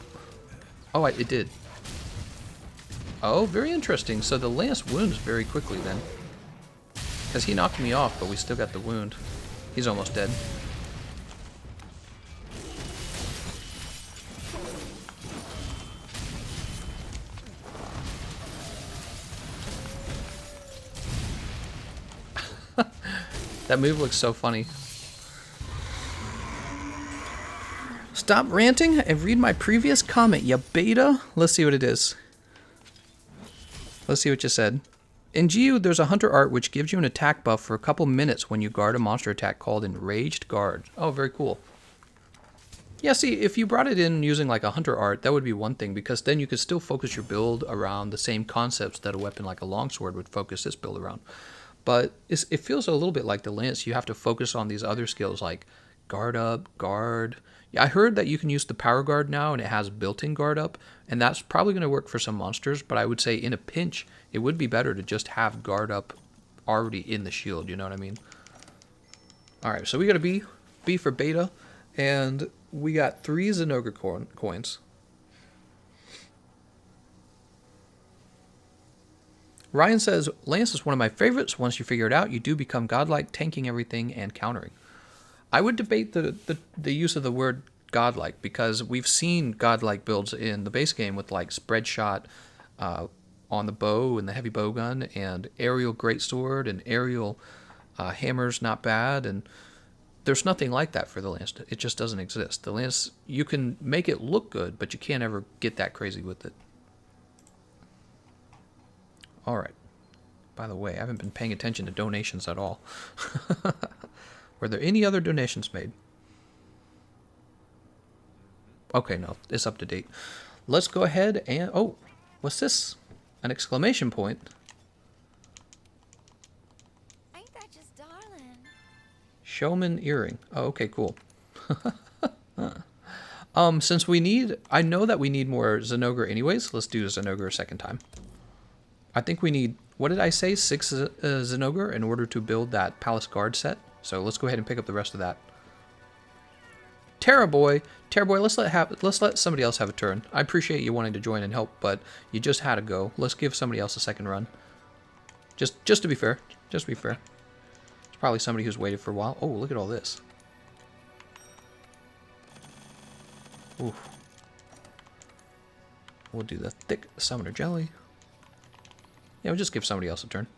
Oh, it did. Oh, very interesting. So the lance wounds very quickly then. Because he knocked me off, but we still got the wound. He's almost dead. That move looks so funny. Stop ranting and read my previous comment, ya beta. Let's see what it is. Let's see what you said. In GU, there's a hunter art which gives you an attack buff for a couple minutes when you guard a monster attack called Enraged Guard. Oh, very cool. Yeah, see, if you brought it in using like a hunter art, that would be one thing, because then you could still focus your build around the same concepts that a weapon like a longsword would focus this build around. But it feels a little bit like the lance. You have to focus on these other skills like guard up, guard. Yeah, I heard that you can use the power guard now and it has built-in guard up, and that's probably going to work for some monsters, but I would say in a pinch, it would be better to just have guard up already in the shield, you know what I mean? Alright, so we got a B for beta, and we got 3 Zinogre coins. Ryan says, Lance is one of my favorites. Once you figure it out, you do become godlike, tanking everything and countering. I would debate the use of the word godlike, because we've seen godlike builds in the base game with like spread shot on the bow and the heavy bowgun, and aerial greatsword and aerial hammers not bad, and there's nothing like that for the lance. It just doesn't exist. The lance, you can make it look good, but you can't ever get that crazy with it. Alright. By the way, I haven't been paying attention to donations at all. Were there any other donations made? Okay, no. It's up to date. Let's go ahead and... Oh! What's this? An exclamation point. Ain't that just darling? Showman earring. Oh, okay, cool. Since we need... I know that we need more Zinogre anyways. Let's do Zinogre a second time. I think we need, what did I say, 6 Zinogre in order to build that Palace Guard set. So let's go ahead and pick up the rest of that. Terraboy, let's let somebody else have a turn. I appreciate you wanting to join and help, but you just had to go. Let's give somebody else a second run. Just to be fair. Just to be fair. It's probably somebody who's waited for a while. Oh, look at all this. Ooh. We'll do the thick summoner jelly. Yeah, we'll just give somebody else a turn.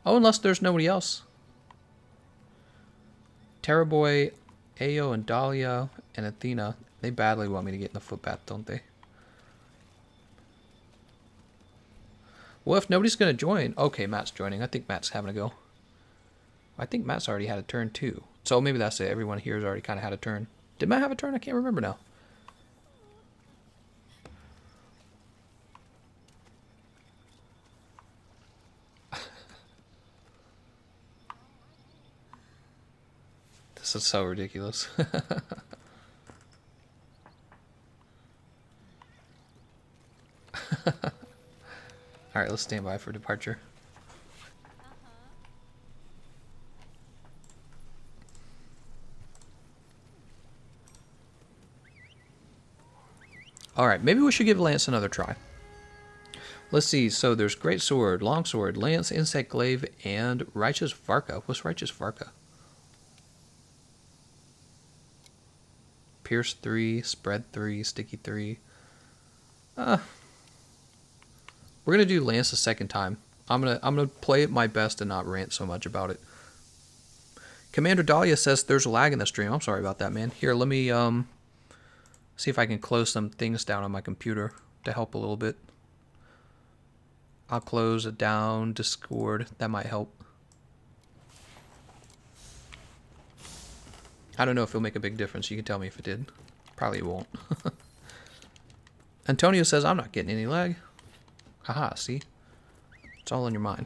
Oh, unless there's nobody else. Terraboy, Ayo, and Dahlia, and Athena, they badly want me to get in the footpath, don't they? Well, if nobody's going to join... Okay, Matt's joining. I think Matt's having a go. I think Matt's already had a turn, too. So maybe that's it. Everyone here has already kind of had a turn. Did Matt have a turn? I can't remember now. This is so ridiculous. Alright, let's stand by for departure. Alright, maybe we should give Lance another try. Let's see, so there's Great Sword, Longsword, Lance, Insect Glaive, and Righteous Varka. What's Righteous Varka? Pierce 3, Spread 3, Sticky 3. We're gonna do Lance a second time. I'm gonna play it my best and not rant so much about it. Commander Dahlia says there's a lag in the stream. I'm sorry about that, man. Here, let me see if I can close some things down on my computer to help a little bit. I'll close it down, Discord. That might help. I don't know if it'll make a big difference. You can tell me if it did. Probably it won't. Antonio says, I'm not getting any lag. Haha, see? It's all in your mind.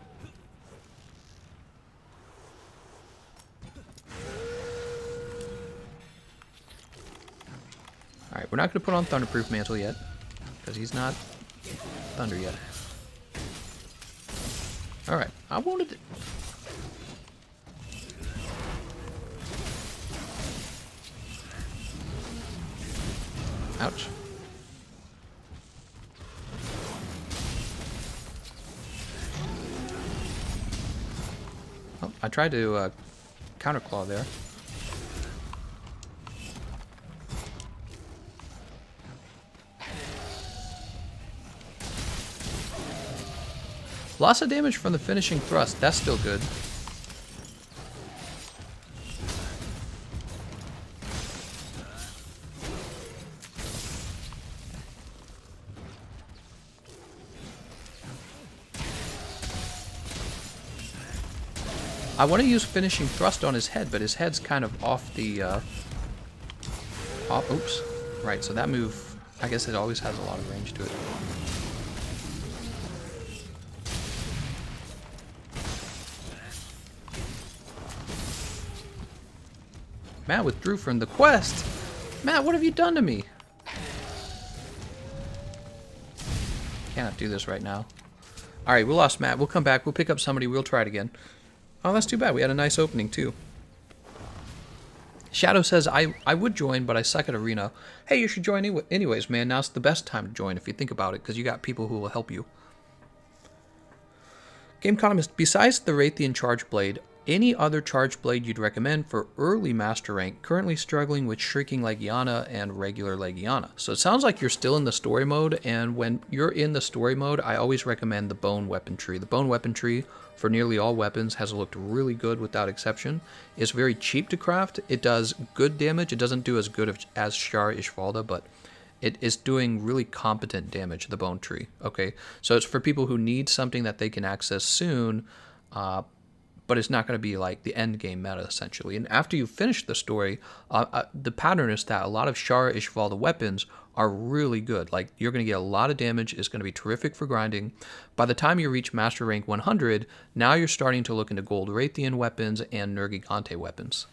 Alright, we're not going to put on Thunderproof Mantle yet. Because he's not Thunder yet. Alright, I wanted it. Ouch. Oh, I tried to counterclaw there. Lots of damage from the finishing thrust. That's still good. I want to use finishing thrust on his head, but his head's kind of off the... oops. Right, so that move, I guess it always has a lot of range to it. Matt withdrew from the quest. Matt, what have you done to me? Cannot do this right now. Alright, we lost Matt. We'll come back. We'll pick up somebody. We'll try it again. Oh, that's too bad. We had a nice opening, too. Shadow says, I would join, but I suck at Arena. Hey, you should join anyways, man. Now's the best time to join if you think about it, because you got people who will help you. Gameconomist, besides the Raytheon Charge Blade, any other Charge Blade you'd recommend for early Master Rank, currently struggling with Shrieking Legiana and regular Legiana? So it sounds like you're still in the story mode, and when you're in the story mode, I always recommend the Bone Weapon Tree. The Bone Weapon Tree, for nearly all weapons, has looked really good without exception. It's very cheap to craft. It does good damage. It doesn't do as good as Shara Ishvalda, but it is doing really competent damage, the Bone Tree. Okay, so it's for people who need something that they can access soon, but it's not going to be like the end game meta, essentially. And after you finish the story, the pattern is that a lot of Shara Ishvalda weapons are really good. Like, you're going to get a lot of damage. It's going to be terrific for grinding. By the time you reach Master Rank 100, now you're starting to look into Gold Raytheon weapons and Nargacuga weapons.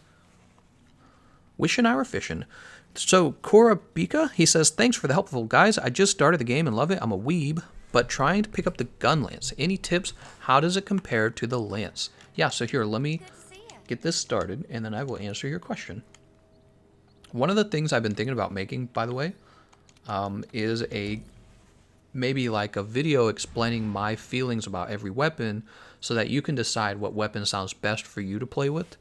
Wishin' I were fishin'. So, Cora Bika, he says, thanks for the helpful guys. I just started the game and love it. I'm a weeb, but trying to pick up the Gunlance. Any tips? How does it compare to the Lance? Yeah, so here, let me get this started, and then I will answer your question. One of the things I've been thinking about making, by the way, is maybe like a video explaining my feelings about every weapon so that you can decide what weapon sounds best for you to play with.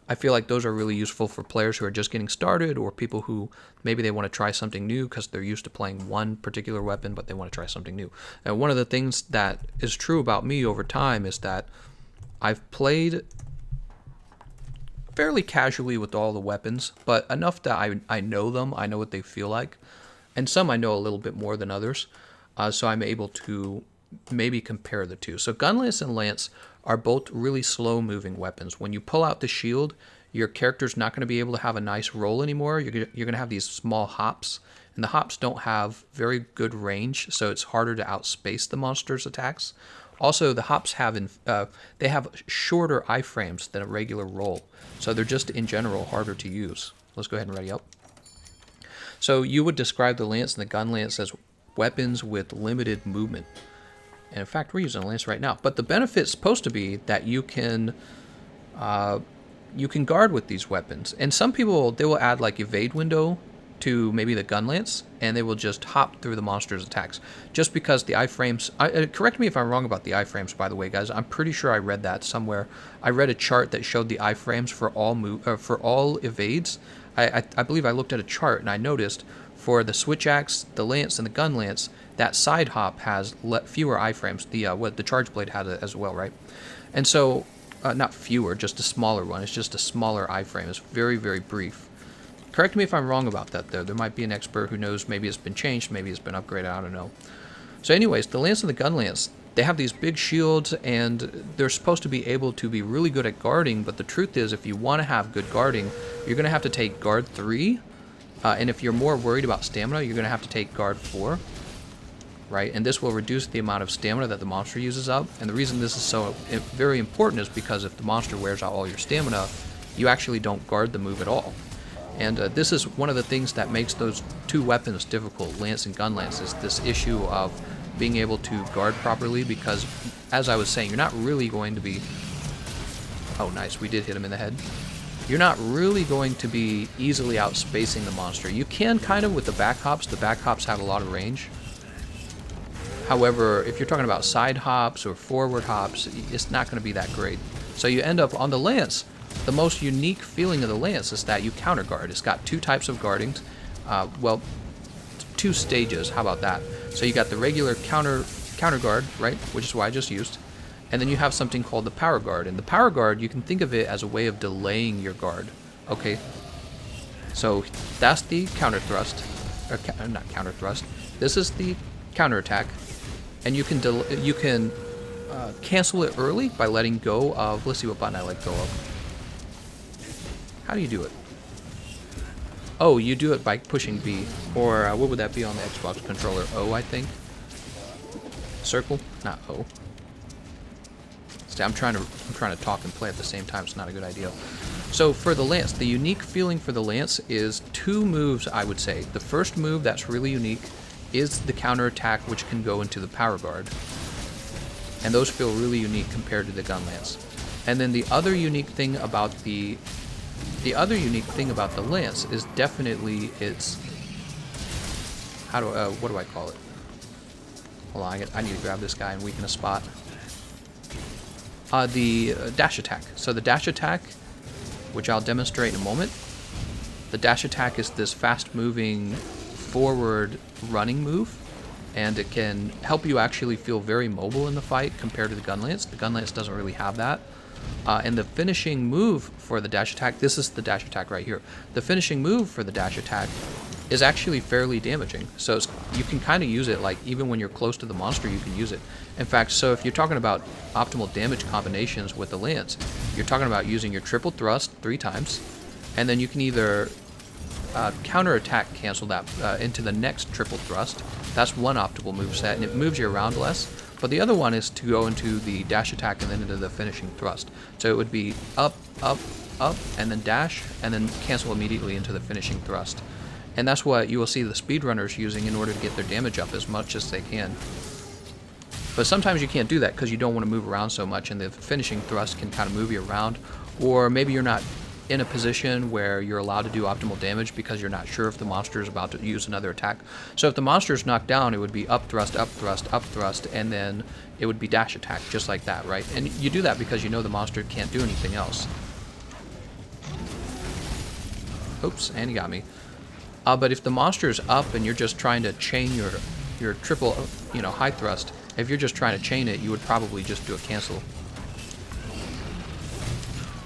I feel like those are really useful for players who are just getting started, or people who maybe they want to try something new because they're used to playing one particular weapon, but they want to try something new. And one of the things that is true about me over time is that I've played fairly casually with all the weapons, but enough that I know them, I know what they feel like, and some I know a little bit more than others, so I'm able to maybe compare the two. So Gunlance and Lance are both really slow-moving weapons. When you pull out the shield, your character's not going to be able to have a nice roll anymore. You're going to have these small hops, and the hops don't have very good range, so it's harder to outspace the monster's attacks. Also, the hops have they have shorter iframes than a regular roll, so they're just in general harder to use. Let's go ahead and ready up. So you would describe the Lance and the Gunlance as weapons with limited movement. And in fact, we're using a Lance right now. But the benefit's supposed to be that you can guard with these weapons. And some people, they will add like evade window to maybe the Gunlance, and they will just hop through the monster's attacks. Just because the iframes... correct me if I'm wrong about the iframes, by the way, guys. I'm pretty sure I read that somewhere. I read a chart that showed the iframes for all evades. I believe I looked at a chart, and I noticed for the Switch Axe, the Lance, and the Gunlance, that side hop has fewer iframes. The Charge Blade had it as well, right? And so, not fewer, just a smaller one. It's just a smaller iframe. It's very, very brief. Correct me if I'm wrong about that, though. There might be an expert who knows. Maybe it's been changed. Maybe it's been upgraded. I don't know. So anyways, the Lance and the Gunlance, they have these big shields, and they're supposed to be able to be really good at guarding, but the truth is, if you want to have good guarding, you're going to have to take Guard 3, and if you're more worried about stamina, you're going to have to take Guard 4, right? And this will reduce the amount of stamina that the monster uses up, and the reason this is so very important is because if the monster wears out all your stamina, you actually don't guard the move at all. And this is one of the things that makes those two weapons difficult, Lance and Gunlance, is this issue of being able to guard properly, because as I was saying, you're not really going to be... Oh, nice, we did hit him in the head. You're not really going to be easily outspacing the monster. You can kind of with the back hops. The back hops have a lot of range. However, if you're talking about side hops or forward hops, it's not going to be that great. So you end up on the lance. The most unique feeling of the lance is that you counter guard. It's got two types of guardings. Well, two stages. How about that? So you got the regular counter guard, right? Which is what I just used. And then you have something called the power guard. And the power guard, you can think of it as a way of delaying your guard. Okay. So that's the counter thrust. Or not counter thrust. This is the counter attack. And you can cancel it early by letting go of... Let's see what button I let go of. How do you do it? Oh, you do it by pushing B. Or what would that be on the Xbox controller? O, I think. Circle? Not O. See, I'm trying to talk and play at the same time. It's not a good idea. So for the lance, the unique feeling for the lance is two moves, I would say. The first move that's really unique is the counter attack, which can go into the power guard. And those feel really unique compared to the Gunlance. And then the other unique thing about the lance is definitely its... what do I call it? Hold on, I need to grab this guy and weaken a spot. The dash attack. So the dash attack, which I'll demonstrate in a moment. The dash attack is this fast-moving, forward running move, and it can help you actually feel very mobile in the fight compared to the Gunlance. The Gunlance doesn't really have that. And the finishing move for the dash attack, this is the dash attack right here. The finishing move for the dash attack is actually fairly damaging. So you can kind of use it, like even when you're close to the monster, you can use it. In fact, so if you're talking about optimal damage combinations with the lance, you're talking about using your triple thrust 3 times, and then you can either counter attack cancel that into the next triple thrust. That's one optimal move set, and it moves you around less. But the other one is to go into the dash attack and then into the finishing thrust. So it would be up, up, up, and then dash, and then cancel immediately into the finishing thrust. And that's what you will see the speedrunners using in order to get their damage up as much as they can. But sometimes you can't do that because you don't want to move around so much, and the finishing thrust can kind of move you around. Or maybe you're not in a position where you're allowed to do optimal damage because you're not sure if the monster is about to use another attack. So if the monster is knocked down, it would be up thrust, up thrust, up thrust, and then it would be dash attack, just like that, right? And you do that because you know the monster can't do anything else. Oops, and he got me. But if the monster is up and you're just trying to chain your triple, high thrust, if you're just trying to chain it, you would probably just do a cancel.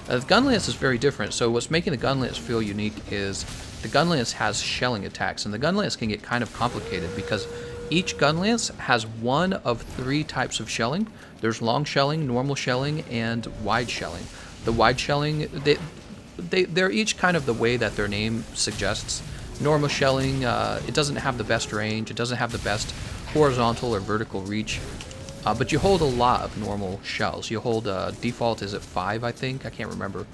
The Gunlance is very different. So what's making the Gunlance feel unique is the Gunlance has shelling attacks, and the Gunlance can get kind of complicated because each Gunlance has one of 3 types of shelling. There's long shelling, normal shelling, and wide shelling. The wide shelling, they're each kind of the way that their name suggests. Normal shelling, it doesn't have the best range, it doesn't have the best horizontal or vertical reach. But you hold a lot of normal shells. You hold default, is it 5, I think? I can't remember.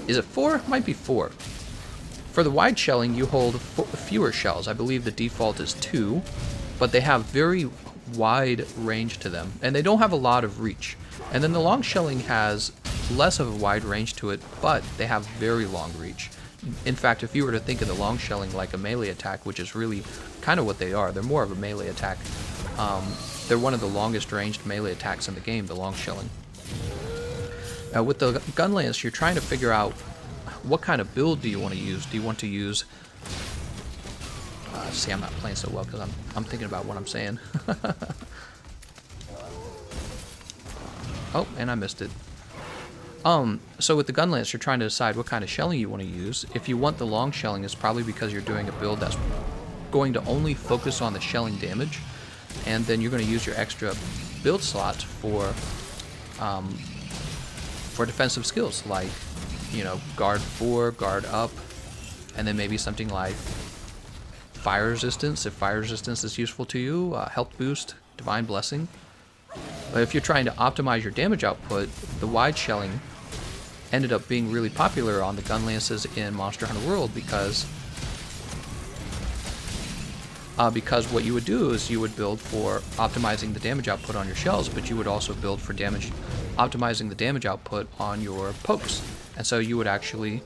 Is it 4? It might be 4. For the wide shelling, you hold fewer shells. I believe the default is 2, but they have very wide range to them, and they don't have a lot of reach. And then the long shelling has less of a wide range to it, but they have very long reach. In fact, if you were to think of the long shelling like a melee attack, which is really kind of what they are, they're more of a melee attack. They're one of the longest ranged melee attacks in the game, the long shelling. With the Gunlance, you're trying to figure out what kind of build do you want to use. Do you want to use... see, I'm not playing so well because I'm thinking about what I'm saying. Oh, and I missed it. So with the Gunlance, you're trying to decide what kind of shelling you want to use. If you want the long shelling, it's probably because you're doing a build that's going to only focus on the shelling damage. And then you're going to use your extra build slot for defensive skills, like, guard 4, guard up, and then maybe something like fire resistance, if fire resistance is useful to you, health boost, divine blessing. But if you're trying to optimize your damage output, the wide shelling ended up being really popular on the Gunlances in Monster Hunter World because because what you would do is you would build for optimizing the damage output on your shells, but you would also build for optimizing the damage output on your pokes. And so you would actually,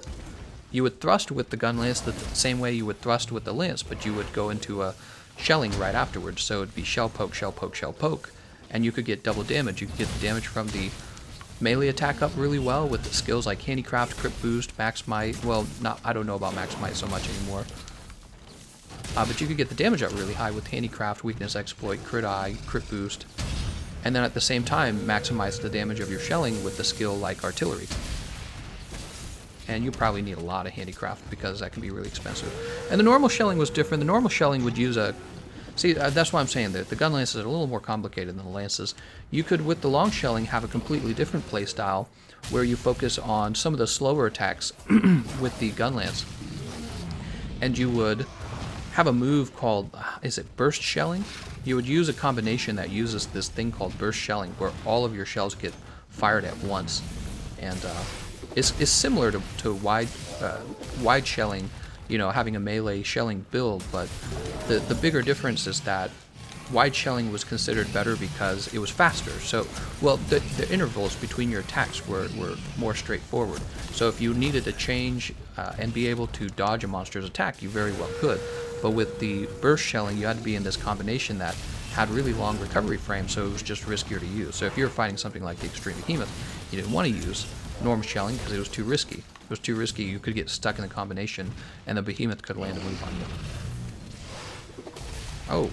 you would thrust with the Gunlance the same way you would thrust with the lance, but you would go into a shelling right afterwards. So it'd be shell poke, shell poke, shell poke, and you could get double damage. You could get the damage from the melee attack up really well with the skills like Handicraft, Crit Boost, Max Might. Well, I don't know about Max Might so much anymore. But you could get the damage up really high with Handicraft, Weakness Exploit, Crit Eye, Crit Boost, and then at the same time maximize the damage of your shelling with the skill like Artillery. And you probably need a lot of Handicraft because that can be really expensive. And the normal shelling was different. The normal shelling would use a... See, that's why I'm saying that the gun lances are a little more complicated than the lances. You could, with the long shelling, have a completely different playstyle where you focus on some of the slower attacks with the gun lance. And you would have a move called, is it burst shelling? You would use a combination that uses this thing called burst shelling, where all of your shells get fired at once, and it's similar to wide shelling, you know, having a melee shelling build, but the bigger difference is that wide shelling was considered better because it was faster. So, well, the intervals between your attacks were more straightforward. So if you needed to change and be able to dodge a monster's attack, you very well could. But with the burst shelling, you had to be in this combination that had really long recovery frames, so it was just riskier to use. So if you were fighting something like the Extreme Behemoth, you didn't want to use normal shelling because it was too risky. It was too risky, you could get stuck in the combination, and the Behemoth could land a move on you. Oh.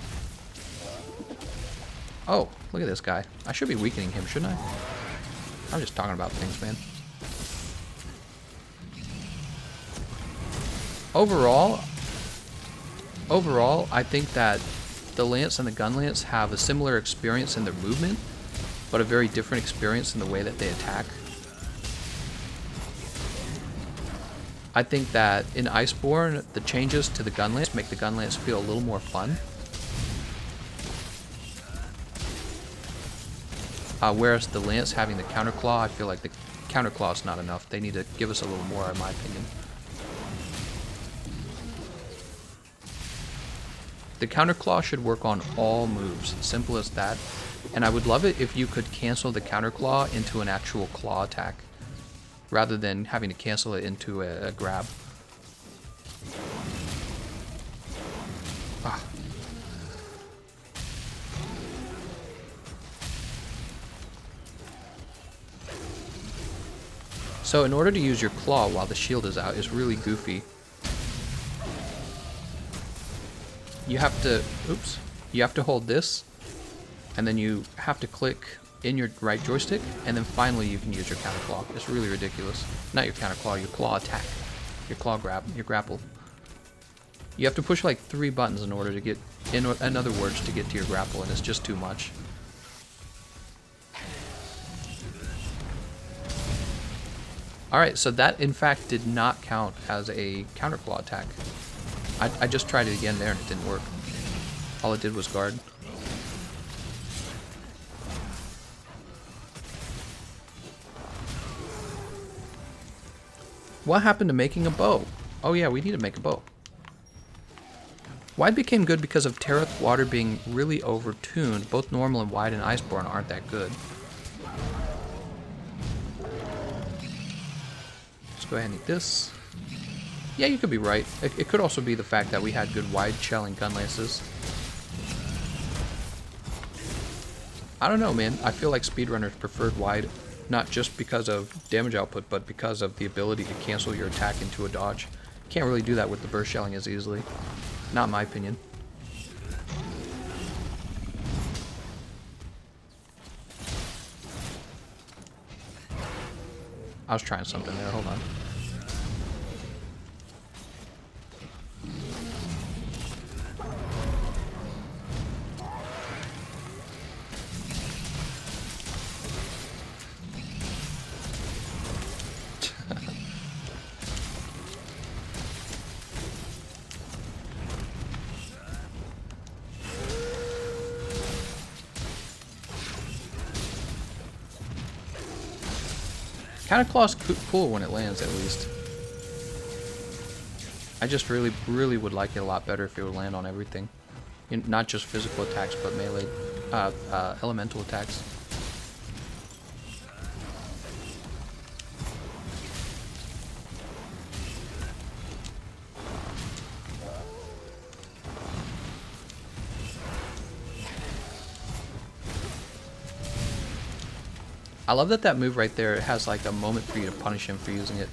Oh, look at this guy. I should be weakening him, shouldn't I? I'm just talking about things, man. Overall, I think that the Lance and the Gun Lance have a similar experience in their movement, but a very different experience in the way that they attack. I think that in Iceborne, the changes to the Gun Lance make the Gun Lance feel a little more fun. Whereas the Lance having the Counterclaw, I feel like the Counterclaw is not enough. They need to give us a little more, in my opinion. The Counterclaw should work on all moves, simple as that. And I would love it if you could cancel the Counterclaw into an actual claw attack, rather than having to cancel it into a grab. Ah. So in order to use your claw while the shield is out is really goofy. You have to, oops, you have to hold this, and then you have to click in your right joystick, and then finally you can use your counterclaw. It's really ridiculous. Not your counterclaw, your claw attack. Your claw grab, your grapple. You have to push like 3 buttons in order to get, in other words, to get to your grapple, and it's just too much. Alright, so that in fact did not count as a counterclaw attack. I just tried it again there and it didn't work. All it did was guard. What happened to making a bow? Oh yeah, we need to make a bow. Wide became good because of Terrath Water being really overtuned. Both normal and wide and Iceborne aren't that good. Let's go ahead and eat this. Yeah, you could be right. It could also be the fact that we had good wide shelling gun lances. I don't know, man. I feel like speedrunners preferred wide, not just because of damage output, but because of the ability to cancel your attack into a dodge. Can't really do that with the burst shelling as easily. Not in my opinion. I was trying something there, hold on. Counterclaw's cool when it lands, at least. I just really would like it a lot better if it would land on everything. Not just physical attacks, but melee, elemental attacks. I love that that move right there has like a moment for you to punish him for using it.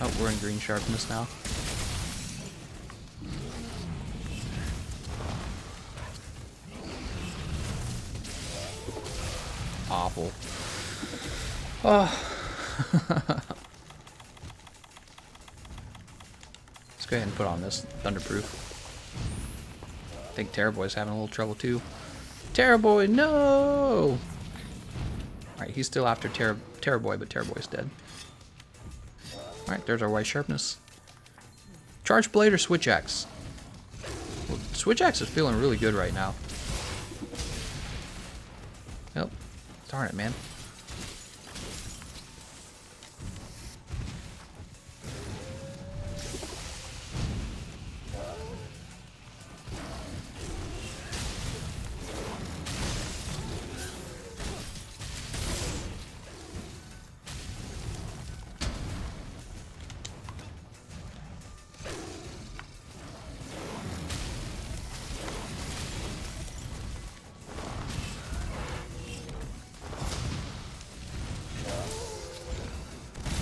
Oh, we're in green sharpness now. Awful. Oh. Let's go ahead and put on this Thunderproof. I think Terrorboy's having a little trouble too. Terrorboy, no! Alright, he's still after Terrorboy, but Terrorboy's dead. Alright, there's our white sharpness. Charge blade or switch axe? Well, switch axe is feeling really good right now. Oh, darn it, man.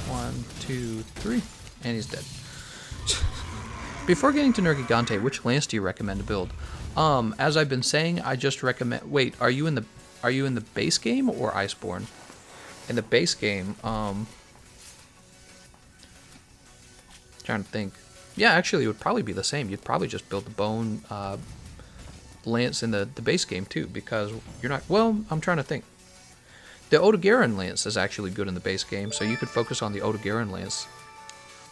One, two, three, and he's dead. Before getting to Nargacuga, which lance do you recommend to build? As I've been saying, I just recommend. Wait, are you in the base game or Iceborne? In the base game, trying to think. Yeah, actually, it would probably be the same. You'd probably just build the bone lance in the base game too, because you're not. Well, I'm trying to think. The Otogaran lance is actually good in the base game, so you could focus on the Otogaran lance.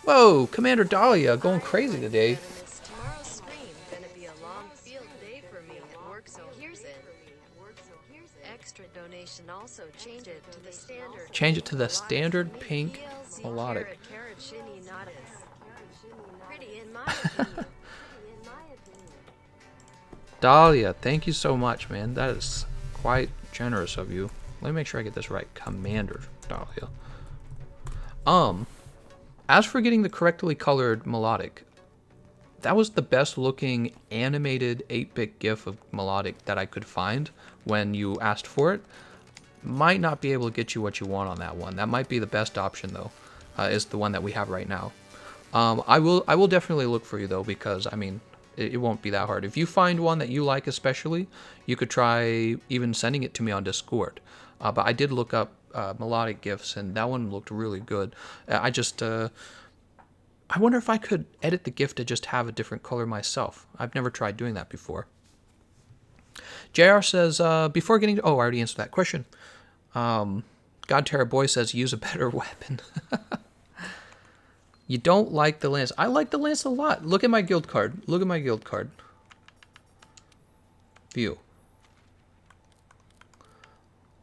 Whoa, Commander Dahlia going crazy today. Tomorrow's stream gonna be a long field day for me at work, so here's it. Extra donation also change it to the standard. Change it to the standard pink BLZ melodic. carat, shiny nadas. Pretty in my opinion. Dahlia, thank you so much, man. That is quite generous of you. Let me make sure I get this right. Commander Dahlia. As for getting the correctly colored melodic, that was the best looking animated 8-bit GIF of melodic that I could find when you asked for it. Might not be able to get you what you want on that one. That might be the best option though, is the one that we have right now. I will definitely look for you though, because I mean, it won't be that hard. If you find one that you like especially, you could try even sending it to me on Discord. But I did look up melodic GIFs, and that one looked really good. I wonder if I could edit the GIF to just have a different color myself. I've never tried doing that before. JR says, before getting to... Oh, I already answered that question. God Terror Boy says, use a better weapon. You don't like the lance. I like the lance a lot. Look at my guild card. Look at my guild card. View.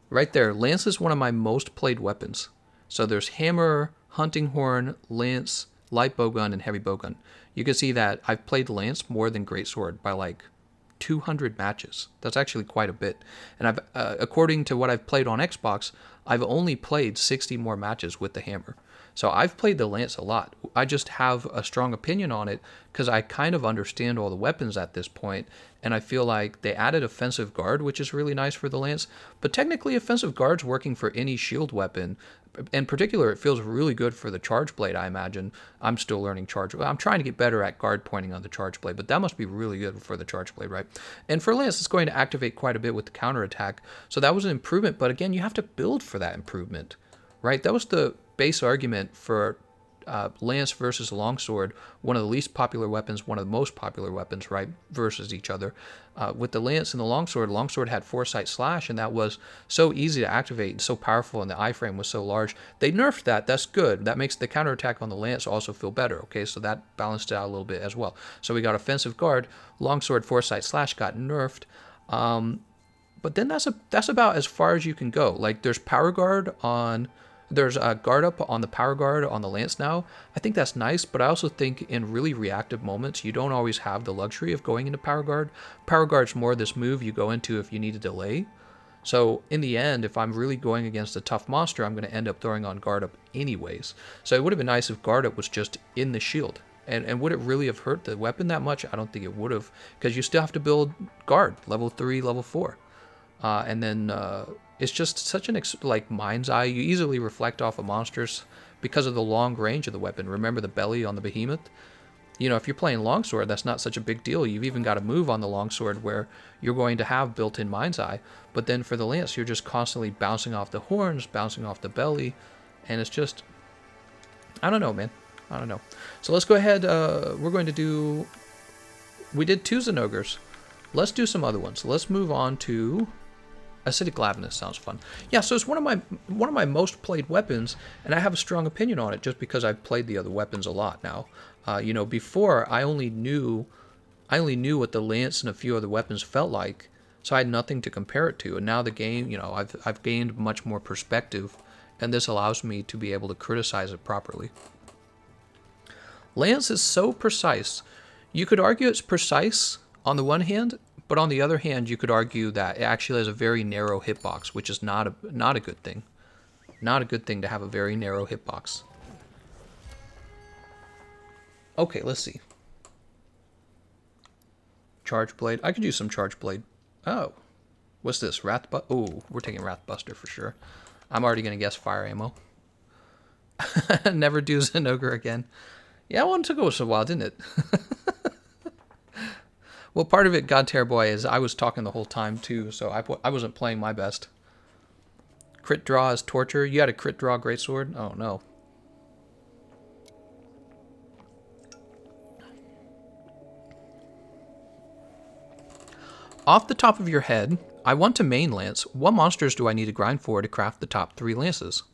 Right there, lance is one of my most played weapons. So there's hammer, hunting horn, lance, light bowgun, and heavy bowgun. You can see that I've played lance more than greatsword by like 200 matches. That's actually quite a bit. And I've, according to what I've played on Xbox, I've only played 60 more matches with the hammer. So I've played the lance a lot. I just have a strong opinion on it because I kind of understand all the weapons at this point, and I feel like they added offensive guard, which is really nice for the lance, but technically offensive guard's working for any shield weapon. In particular, it feels really good for the charge blade, I imagine. I'm still learning charge. I'm trying to get better at guard pointing on the charge blade, but that must be really good for the charge blade, right? And for lance, it's going to activate quite a bit with the counterattack, so that was an improvement, but again, you have to build for that improvement, right? That was the base argument for lance versus longsword, one of the least popular weapons, one of the most popular weapons, right, versus each other. With the lance and the longsword had foresight slash, and that was so easy to activate and so powerful, and the iframe was so large. They nerfed that. That's good. That makes the counterattack on the lance also feel better. Okay, so that balanced it out a little bit as well. So we got offensive guard, longsword, foresight slash got nerfed. But then that's about as far as you can go. Like there's power guard on. There's a guard up on the power guard on the lance now. I think that's nice, but I also think in really reactive moments, you don't always have the luxury of going into power guard. Power guard's more this move you go into if you need a delay. So in the end, if I'm really going against a tough monster, I'm going to end up throwing on guard up anyways. So it would have been nice if guard up was just in the shield. And would it really have hurt the weapon that much? I don't think it would have, because you still have to build guard, level 3, level 4. And then it's just such an like mind's eye. You easily reflect off of monsters because of the long range of the weapon. Remember the belly on the behemoth? You know, if you're playing longsword, that's not such a big deal. You've even got a move on the longsword where you're going to have built-in mind's eye. But then for the lance, you're just constantly bouncing off the horns, bouncing off the belly, and it's just, I don't know, man. I don't know. So let's go ahead. We're going to do. We did 2 Zinogres. Let's do some other ones. Let's move on to. Acidic Glavinus sounds fun. Yeah, so it's one of my most played weapons, and I have a strong opinion on it just because I've played the other weapons a lot now. You know, before I only knew what the lance and a few other weapons felt like, so I had nothing to compare it to. And now the game, you know, I've gained much more perspective, and this allows me to be able to criticize it properly. Lance is so precise. You could argue it's precise on the one hand, but on the other hand, you could argue that it actually has a very narrow hitbox, which is not a good thing. Not a good thing to have a very narrow hitbox. Okay, let's see. Charge Blade. I could use some Charge Blade. Oh. What's this? Oh, we're taking Wrathbuster for sure. I'm already going to guess fire ammo. Never do Zinogre again. Yeah, well, it took us a while, didn't it? Well, part of it, God Terror Boy, is I was talking the whole time too, so I wasn't playing my best. Crit draw is torture. You had a crit draw greatsword? Oh no. Off the top of your head, I want to main lance. What monsters do I need to grind for to craft the top 3 lances?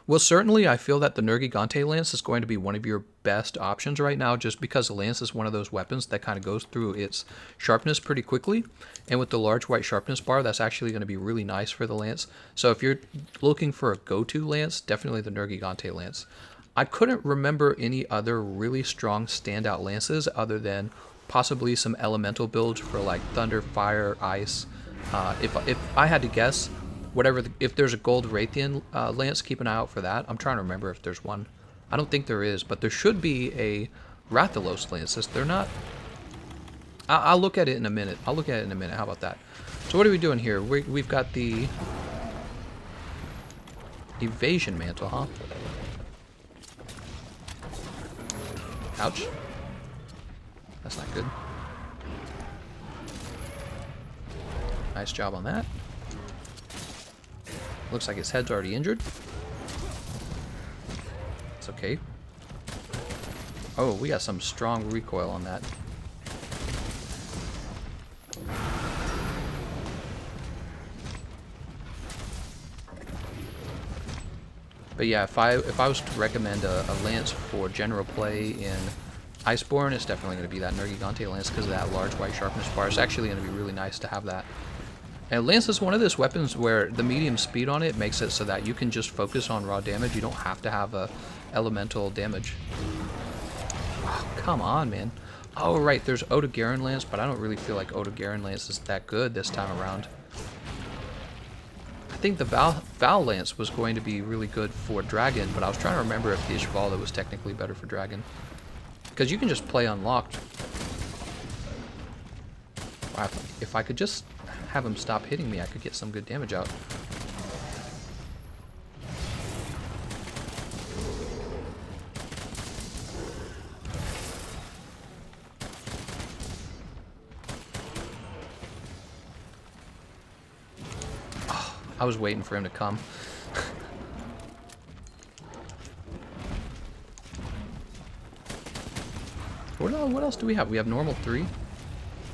Well, certainly I feel that the Nargacuga lance is going to be one of your best options right now, just because the lance is one of those weapons that kind of goes through its sharpness pretty quickly. And with the large white sharpness bar, that's actually going to be really nice for the lance. So if you're looking for a go-to lance, definitely the Nargacuga lance. I couldn't remember any other really strong standout lances other than possibly some elemental builds for like thunder, fire, ice. If I had to guess, if there's a gold Raytheon lance, keep an eye out for that. I'm trying to remember if there's one. I don't think there is, but there should be a Rathalos lance. They're not. I'll look at it in a minute. How about that? So what are we doing here? We've got the evasion mantle, huh? Ouch. That's not good. Nice job on that. Looks like his head's already injured. It's okay. Oh, we got some strong recoil on that. But yeah, if I was to recommend a lance for general play in Iceborne, it's definitely going to be that Nargacuga lance because of that large white sharpness bar. It's actually going to be really nice to have that. And lance is one of those weapons where the medium speed on it makes it so that you can just focus on raw damage. You don't have to have a elemental damage. Oh, come on, man. Oh, right, there's Oda-Garen lance, but I don't really feel like Oda-Garen lance is that good this time around. I think the Val lance was going to be really good for Dragon, but I was trying to remember if the Ishvala was technically better for Dragon. Because you can just play unlocked. Wow, if I could just have him stop hitting me, I could get some good damage out. Oh, I was waiting for him to come. What else do we have? We have normal 3. What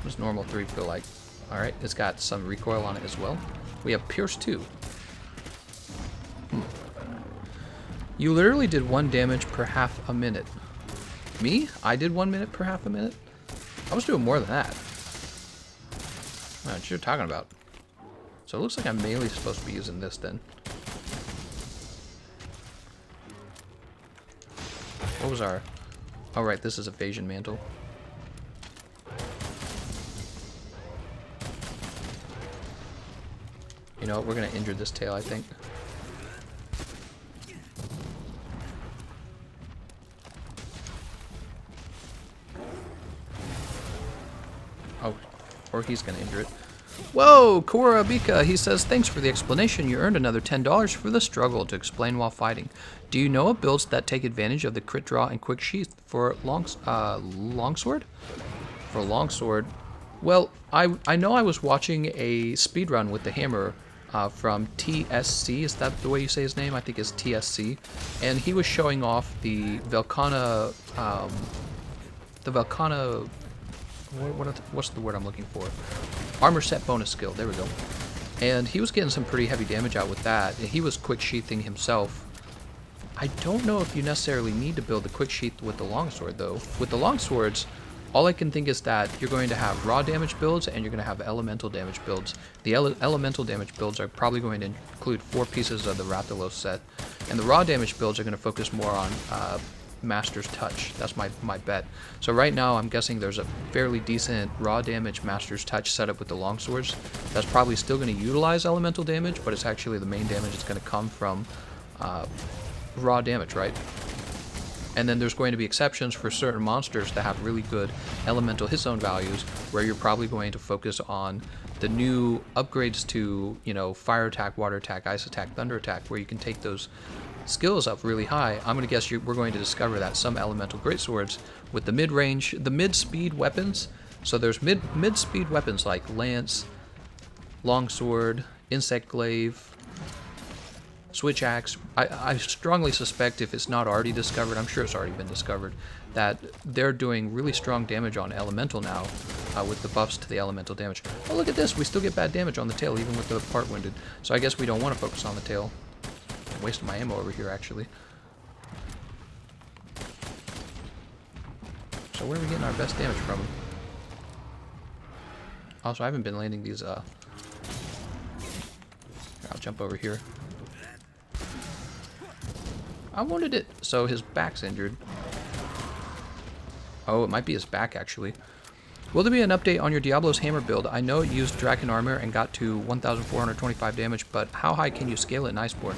does normal 3 feel like? Alright, it's got some recoil on it as well. We have Pierce 2. You literally did 1 damage per half a minute. Me? I did 1 minute per half a minute? I was doing more than that. What you're talking about. So it looks like I'm mainly supposed to be using this then. What was our... Oh right, this is Evasion Mantle. You know what, we're gonna injure this tail, I think. Oh, or he's gonna injure it. Whoa, Korabika, he says, thanks for the explanation. You earned another $10 for the struggle to explain while fighting. Do you know of builds that take advantage of the crit draw and quick sheath for longsword? For longsword, well, I know I was watching a speedrun with the hammer from TSC. Is that the way you say his name? I think it's TSC. And he was showing off the Velkana, what's the word I'm looking for? Armor set bonus skill, there we go. And he was getting some pretty heavy damage out with that. He was quick sheathing himself. I don't know if you necessarily need to build the quick sheath with the longsword though. With the longswords, all I can think is that you're going to have raw damage builds and you're going to have elemental damage builds. The elemental damage builds are probably going to include 4 pieces of the Rathalos set. And the raw damage builds are going to focus more on Master's Touch. That's my bet. So right now I'm guessing there's a fairly decent raw damage Master's Touch setup with the longswords. That's probably still going to utilize elemental damage, but it's actually the main damage that's going to come from raw damage, right? And then there's going to be exceptions for certain monsters that have really good elemental hit zone values, where you're probably going to focus on the new upgrades to, you know, fire attack, water attack, ice attack, thunder attack, where you can take those skills up really high. I'm going to guess we're going to discover that some elemental greatswords with the mid-range, the mid-speed weapons. So there's mid-speed weapons like lance, longsword, insect glaive, switch axe. I strongly suspect, if it's not already discovered, I'm sure it's already been discovered, that they're doing really strong damage on elemental now with the buffs to the elemental damage. Oh, look at this, we still get bad damage on the tail even with the part winded. So I guess we don't want to focus on the tail. I'm wasting my ammo over here actually. So where are we getting our best damage from? Also, I haven't been landing these I'll jump over here. I wanted it. So his back's injured. Oh, it might be his back actually. Will there be an update on your Diablo's hammer build? I know it used Draken armor and got to 1,425 damage, but how high can you scale it in Iceborne?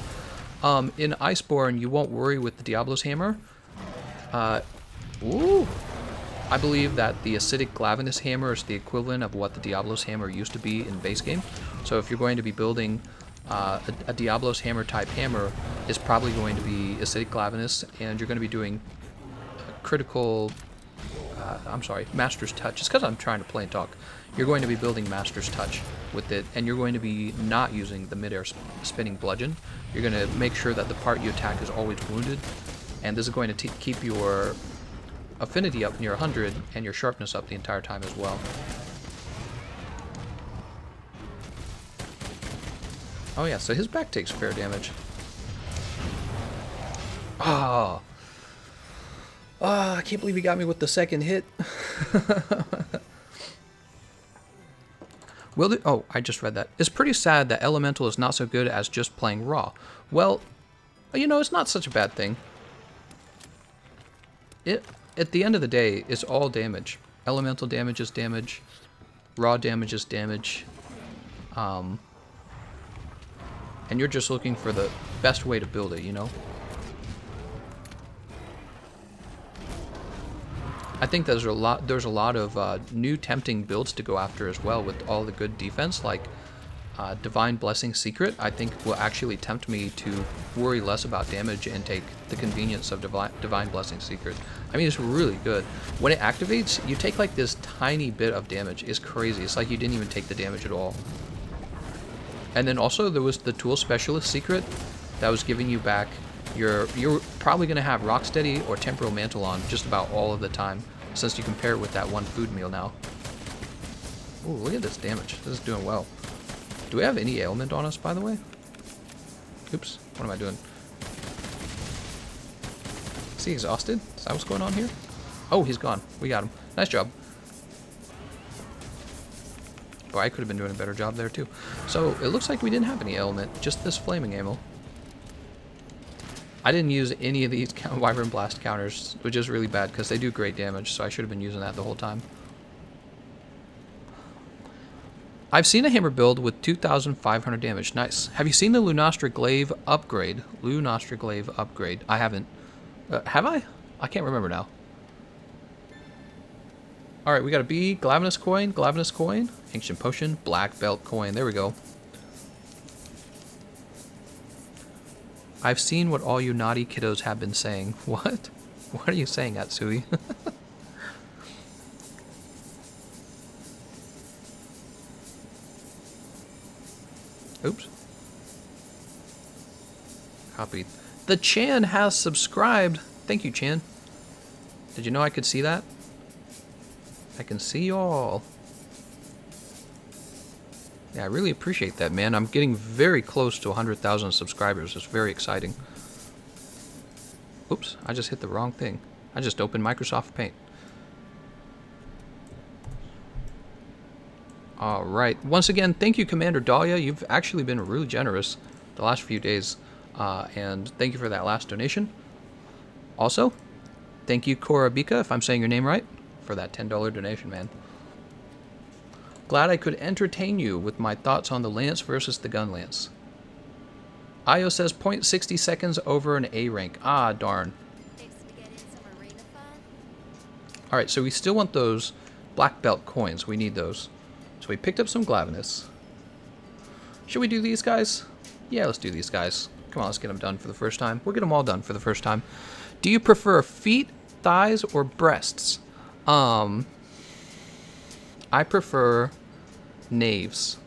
In Iceborne, you won't worry with the Diablo's hammer. I believe that the acidic Glavinus hammer is the equivalent of what the Diablo's hammer used to be in base game. So if you're going to be building a Diablo's hammer type hammer, is probably going to be acidic Glavinus, and you're going to be doing critical, Master's Touch. It's because I'm trying to play and talk. You're going to be building Master's Touch with it, and you're going to be not using the mid-air spinning bludgeon. You're going to make sure that the part you attack is always wounded, and this is going to keep your affinity up near 100 and your sharpness up the entire time as well. Oh yeah, so his back takes fair damage. Oh, I can't believe he got me with the second hit. Oh, I just read that. It's pretty sad that Elemental is not so good as just playing raw. Well, you know, it's not such a bad thing. At the end of the day, it's all damage. Elemental damage is damage. Raw damage is damage. And you're just looking for the best way to build it, you know? I think there's a lot of new tempting builds to go after as well with all the good defense, like Divine Blessing Secret. I think will actually tempt me to worry less about damage and take the convenience of Divine Blessing Secret. I mean, it's really good. When it activates, you take like this tiny bit of damage. It's crazy. It's like you didn't even take the damage at all. And then also there was the Tool Specialist Secret that was giving you back you're probably going to have Rocksteady or Temporal Mantle on just about all of the time. since you compare it with that one food meal now. Ooh, look at this damage. This is doing well. Do we have any ailment on us, by the way? Oops, what am I doing? Is he exhausted? Is that what's going on here? Oh, he's gone. We got him. Nice job. Boy, I could have been doing a better job there, too. So, it looks like we didn't have any ailment, just this flaming ammo. I didn't use any of these Wyvern Blast counters, which is really bad, because they do great damage, so I should have been using that the whole time. I've seen a hammer build with 2,500 damage. Nice. Have you seen the Lunastra Glaive upgrade? Lunastra Glaive upgrade. I haven't. Have I? I can't remember now. Alright, we got a B, Glavinus coin, Ancient Potion, Black Belt coin. There we go. I've seen what all you naughty kiddos have been saying. What? What are you saying, Atsui? Oops. Copied. The Chan has subscribed. Thank you, Chan. Did you know I could see that? I can see y'all. Yeah, I really appreciate that, man. I'm getting very close to 100,000 subscribers. It's very exciting. Oops, I just hit the wrong thing. I just opened Microsoft Paint. Alright, once again, thank you, Commander Dahlia. You've actually been really generous the last few days. And thank you for that last donation. Also, thank you, Korabika, if I'm saying your name right, for that $10 donation, man. Glad I could entertain you with my thoughts on the Lance versus the Gunlance. Io says 0.60 seconds over an A rank. Ah, darn. Alright, so we still want those black belt coins. We need those. So we picked up some Glavinus. Should we do these guys? Yeah, let's do these guys. Come on, let's get them done for the first time. We'll get them all done for the first time. Do you prefer feet, thighs, or breasts? I prefer knaves.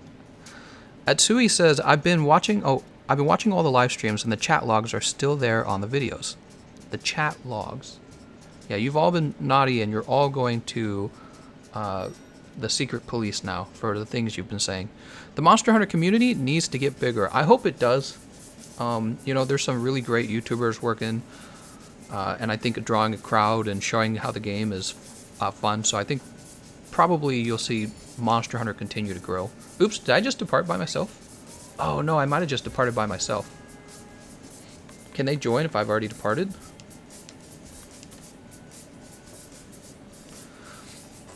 Atsui says, I've been watching all the live streams and the chat logs are still there on the videos. The chat logs. Yeah, you've all been naughty and you're all going to the secret police now for the things you've been saying. The Monster Hunter community needs to get bigger. I hope it does. You know, there's some really great YouTubers working, and I think drawing a crowd and showing how the game is fun. So I think probably you'll see Monster Hunter continue to grow. Oops, did I just depart by myself? Oh no, I might have just departed by myself. Can they join if I've already departed?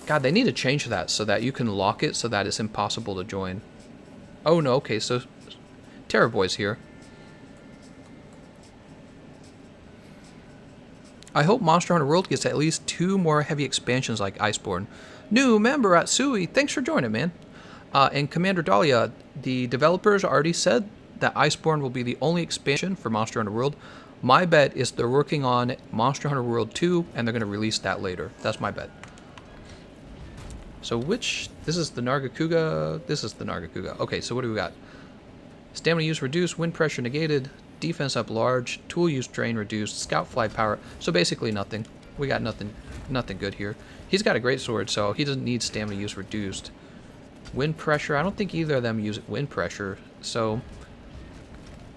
God, they need to change that so that you can lock it so that it's impossible to join. Oh no, okay, so Terror Boy's here. I hope Monster Hunter World gets at least 2 more heavy expansions like Iceborne. New member Atsui, thanks for joining, man. And Commander Dahlia, the developers already said that Iceborne will be the only expansion for Monster Hunter World. My bet is they're working on Monster Hunter World 2, and they're going to release that later. That's my bet. So this is the Nargacuga, this is the Nargacuga. Okay, so what do we got? Stamina use reduced, wind pressure negated, defense up large, tool use drain reduced, scout fly power. So basically nothing. We got nothing good here. He's got a great sword, so he doesn't need stamina use reduced. Wind pressure, I don't think either of them use wind pressure. So,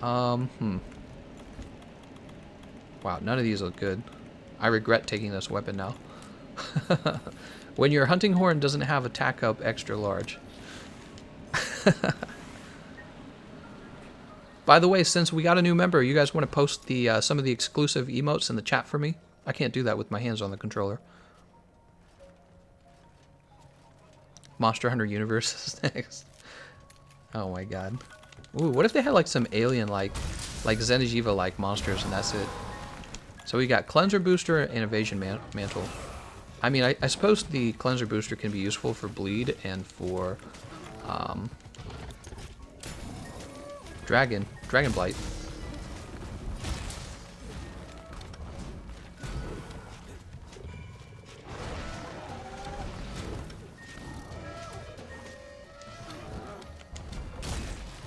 wow, none of these look good. I regret taking this weapon now. When your hunting horn doesn't have attack up extra large. By the way, since we got a new member, you guys want to post the some of the exclusive emotes in the chat for me? I can't do that with my hands on the controller. Monster Hunter Universe is next. Oh my god. Ooh, what if they had like some alien-like, like Xeno'jiiva-like monsters and that's it? So we got Cleanser Booster and Evasion Mantle. I mean, I suppose the Cleanser Booster can be useful for Bleed and for Dragon Blight.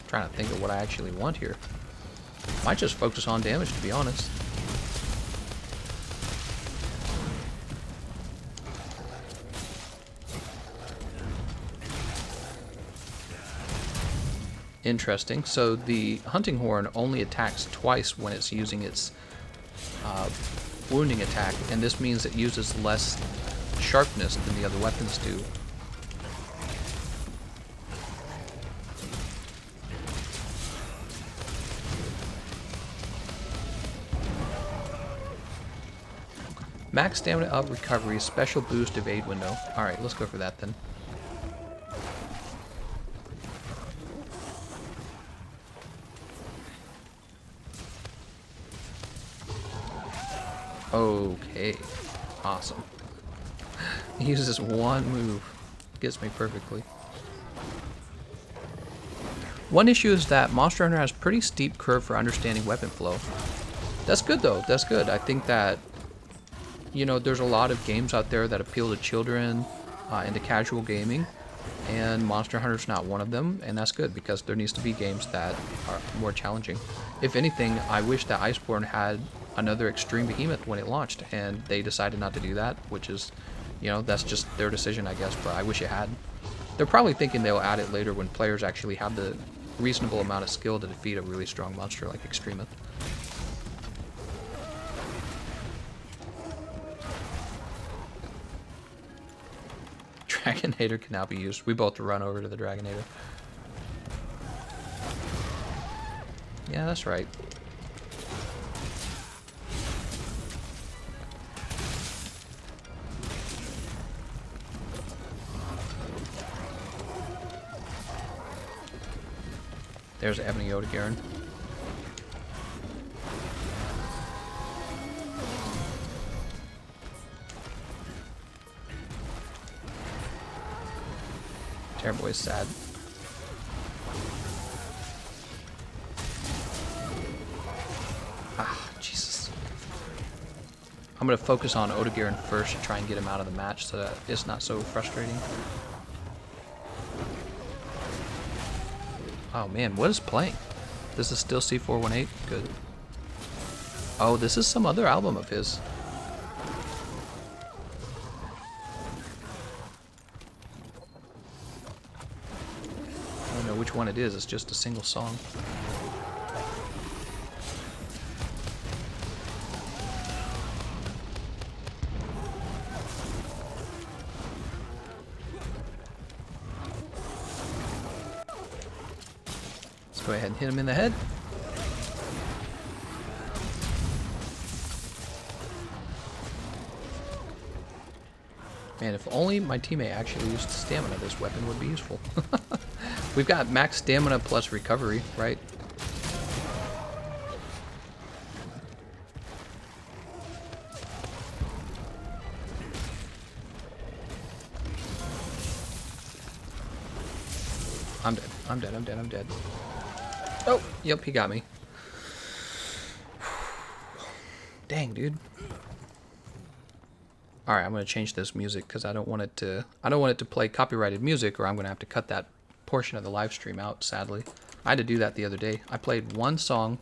Trying to think of what I actually want here. Might just focus on damage, to be honest. Interesting. So the hunting horn only attacks twice when it's using its wounding attack, and this means it uses less sharpness than the other weapons do. Max stamina up, recovery, special boost, evade window. Alright, let's go for that then. Okay, awesome. He uses one move. Gets me perfectly. One issue is that Monster Hunter has pretty steep curve for understanding weapon flow. That's good though, that's good. I think that, you know, there's a lot of games out there that appeal to children and to casual gaming, and Monster Hunter's not one of them, and that's good because there needs to be games that are more challenging. If anything, I wish that Iceborne had another extreme behemoth when it launched, and they decided not to do that, which is, you know, that's just their decision, I guess, but I wish it had. They're probably thinking they'll add it later when players actually have the reasonable amount of skill to defeat a really strong monster like Extremoth. Dragonator can now be used. We both run over to the Dragonator. Yeah, that's right. There's Ebony Odegarin. Terrorboy's sad. Ah, Jesus. I'm gonna focus on Odegarin first to try and get him out of the match so that it's not so frustrating. Oh man, what is playing? This is still C418? Good. Oh, this is some other album of his. I don't know which one it is, it's just a single song. Go ahead and hit him in the head. Man, if only my teammate actually used stamina, this weapon would be useful. We've got max stamina plus recovery, right? I'm dead. I'm dead. I'm dead. I'm dead. Oh, yep, he got me. Dang, dude. All right, I'm gonna change this music because I don't want it to play copyrighted music, or I'm gonna have to cut that portion of the live stream out. Sadly, I had to do that the other day. I played one song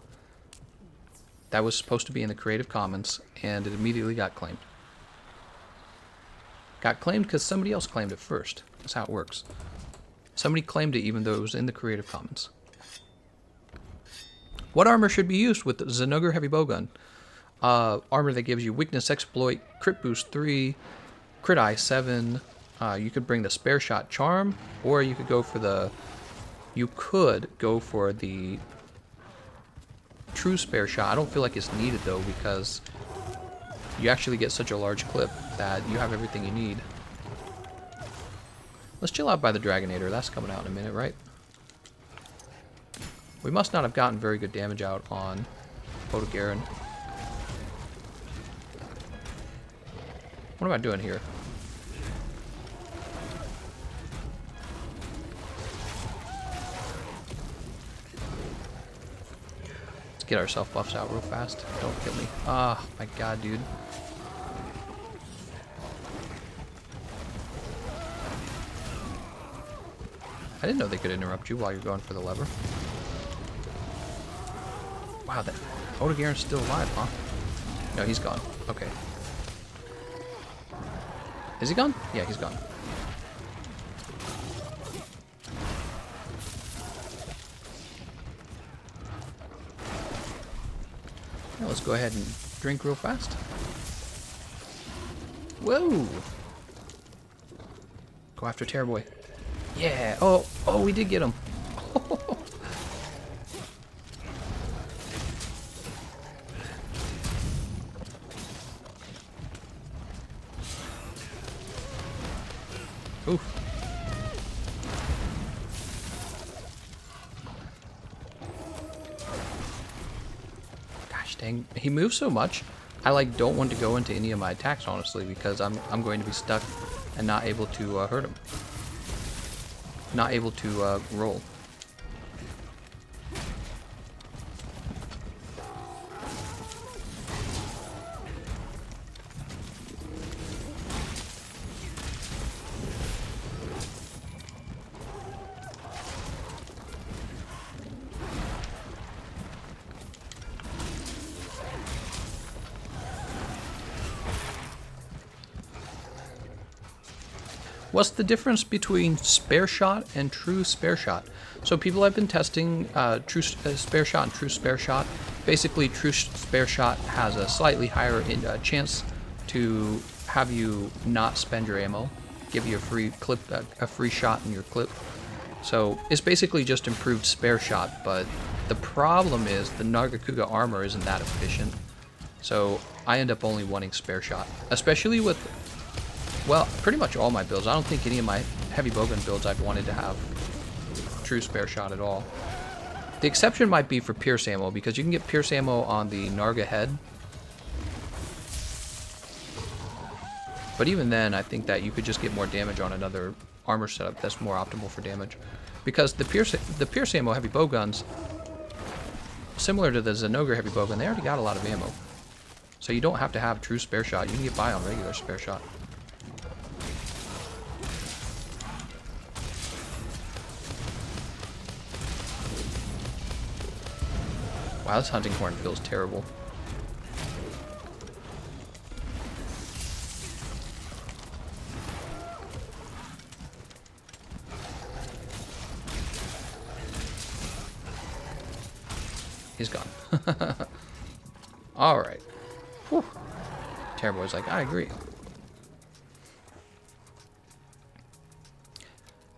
that was supposed to be in the Creative Commons, and it immediately got claimed. Got claimed because somebody else claimed it first. That's how it works. Somebody claimed it even though it was in the Creative Commons. What armor should be used with the Zinogre heavy bowgun? Armor that gives you weakness exploit, crit boost 3, crit eye 7. You could bring the spare shot charm, or you could go for the true spare shot. I don't feel like it's needed though, because you actually get such a large clip that you have everything you need. Let's chill out by the Dragonator. That's coming out in a minute, right? We must not have gotten very good damage out on Odegarin. What am I doing here? Let's get our self buffs out real fast. Don't kill me. Ah, my god, dude. I didn't know they could interrupt you while you're going for the lever. Wow, that Odegarin's still alive, huh? No, he's gone. Okay. Is he gone? Yeah, he's gone. let's go ahead and drink real fast. Whoa! Go after Terrorboy. Yeah! Oh, we did get him. Oof. Gosh dang, he moves so much. I like don't want to go into any of my attacks honestly because I'm going to be stuck and not able to hurt him. Not able to roll. What's the difference between spare shot and true spare shot? So people have been testing true spare shot and true spare shot. Basically, true spare shot has a slightly higher chance to have you not spend your ammo, give you a free clip, a free shot in your clip. So it's basically just improved spare shot, but the problem is the Nargacuga armor isn't that efficient. So I end up only wanting spare shot, especially with, well, pretty much all my builds. I don't think any of my heavy bowgun builds I've wanted to have true spare shot at all. The exception might be for pierce ammo, because you can get pierce ammo on the Narga head. But even then, I think that you could just get more damage on another armor setup that's more optimal for damage. Because the pierce ammo heavy bowguns, similar to the Zinogre heavy bowgun, they already got a lot of ammo. So you don't have to have true spare shot. You can get by on regular spare shot. Wow, this hunting horn feels terrible. He's gone. Alright. Terrorboy's like, I agree.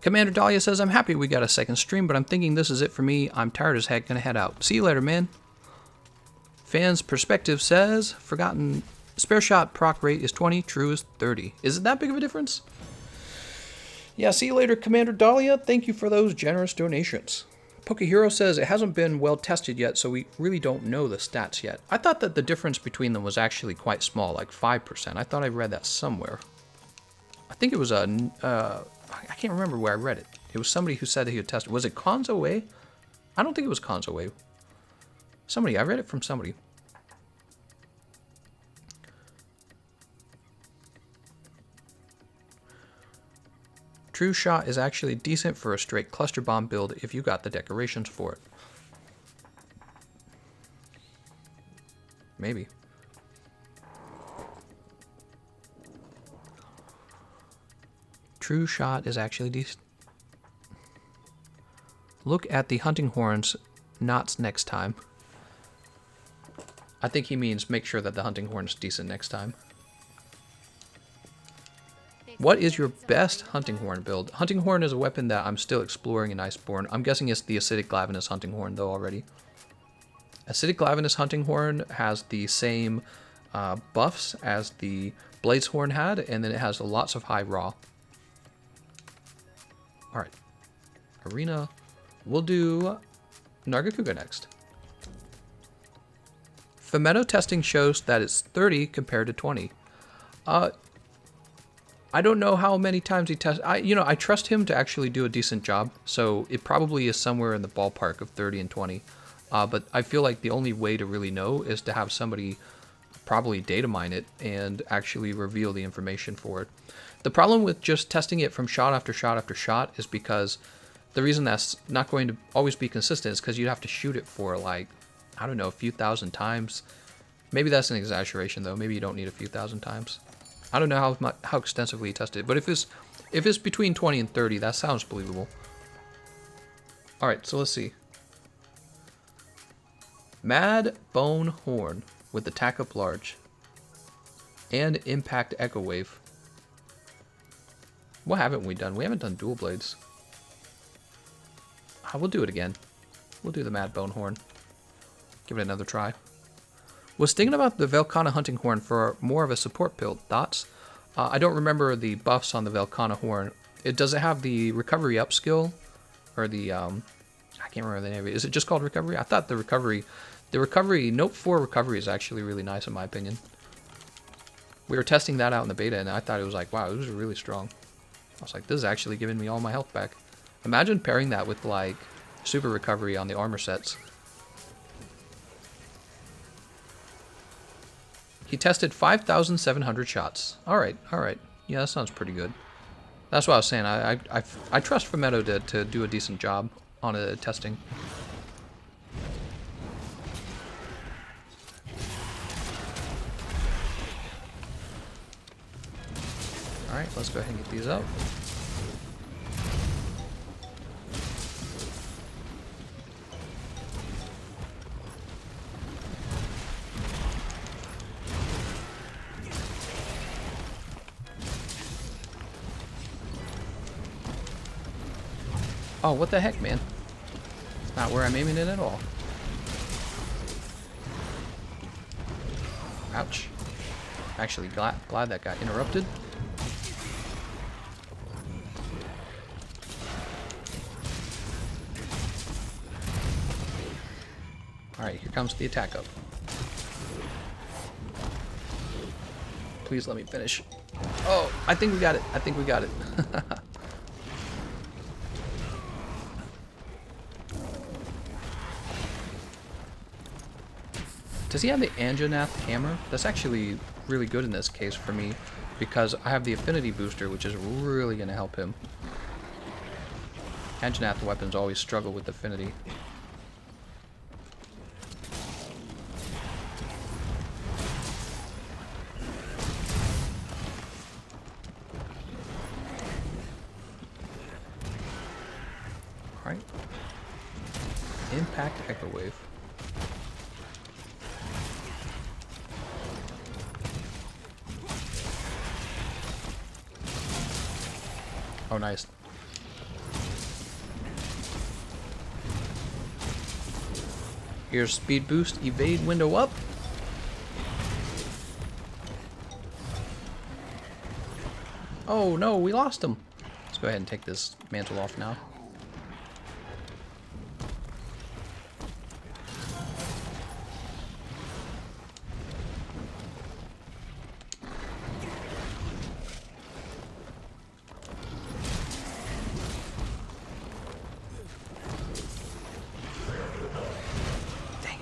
Commander Dahlia says, I'm happy we got a second stream, but I'm thinking this is it for me. I'm tired as heck, gonna head out. See you later, man. Fans Perspective says, forgotten spare shot proc rate is 20, true is 30. Is it that big of a difference? Yeah, see you later, Commander Dahlia. Thank you for those generous donations. Pokehero says, it hasn't been well tested yet, so we really don't know the stats yet. I thought that the difference between them was actually quite small, like 5%. I thought I read that somewhere. I think it was a, I can't remember where I read it. It was somebody who said that he had tested. Was it Konzo Way? I don't think it was Konzo Way. Somebody, I read it from somebody. True shot is actually decent for a straight cluster bomb build if you got the decorations for it. Maybe. True shot is actually decent. Look at the hunting horns knots next time. I think he means make sure that the hunting horn is decent next time. What is your best hunting horn build? Hunting horn is a weapon that I'm still exploring in Iceborne. I'm guessing it's the acidic Glavinus hunting horn though already. Acidic Glavinus hunting horn has the same buffs as the Blaze horn had, and then it has lots of high raw. Alright. Arena. We'll do Nargacuga next. Fumetto testing shows that it's 30 compared to 20. I don't know how many times he tests. I trust him to actually do a decent job, so it probably is somewhere in the ballpark of 30 and 20. But I feel like the only way to really know is to have somebody probably data mine it and actually reveal the information for it. The problem with just testing it from shot after shot after shot is because the reason that's not going to always be consistent is because you'd have to shoot it for, like, I don't know, a few thousand times. Maybe that's an exaggeration though. Maybe you don't need a few thousand times. I don't know how extensively you tested it, but if it's between 20 and 30, that sounds believable. All right, so let's see. Mad Bone Horn. with attack up large and impact echo wave. What haven't we done? We haven't done dual blades. We'll do it again. We'll do the Mad Bone Horn. Give it another try. Was thinking about the Velkhana Hunting Horn for more of a support build. Thoughts? I don't remember the buffs on the Velkhana Horn. Does it have the recovery up skill? Or the, I can't remember the name of it. Is it just called recovery? I thought the recovery, Note 4 recovery is actually really nice in my opinion. We were testing that out in the beta and I thought it was like, wow, it was really strong. I was like, this is actually giving me all my health back. Imagine pairing that with like super recovery on the armor sets. He tested 5,700 shots. Alright, alright. Yeah, that sounds pretty good. That's what I was saying. I trust Fumetto to do a decent job on testing. Alright, let's go ahead and get these up. Oh, what the heck, man? It's not where I'm aiming it at all. Ouch. Actually, glad that got interrupted. Alright, here comes the attack up. Please let me finish. Oh, I think we got it. I think we got it. Does he have the Anjanath hammer? That's actually really good in this case for me because I have the affinity booster, which is really going to help him. Anjanath weapons always struggle with affinity. Alright. Impact Echo Wave. Oh, nice. Here's speed boost, evade window up. Oh no, we lost him. Let's go ahead and take this mantle off now.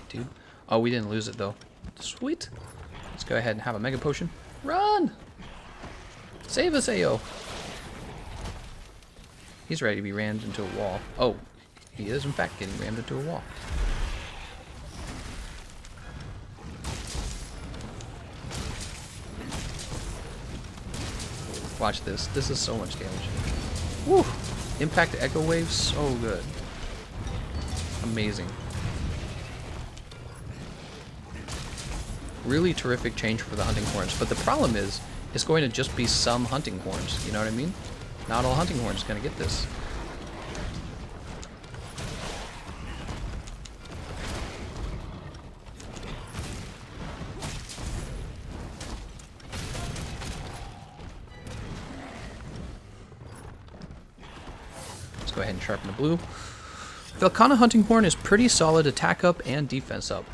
Dude. Oh, we didn't lose it though. Sweet. Let's go ahead and have a mega potion. Run! Save us, AO. He's ready to be rammed into a wall. Oh, he is in fact getting rammed into a wall. Watch this. This is so much damage. Woo! Impact Echo Wave, so good. Amazing. Really terrific change for the hunting horns, but the problem is it's going to just be some hunting horns, you know what I mean? Not all hunting horns are going to get this. Let's go ahead and sharpen the blue. Velkhana Hunting Horn is pretty solid attack up and defense up.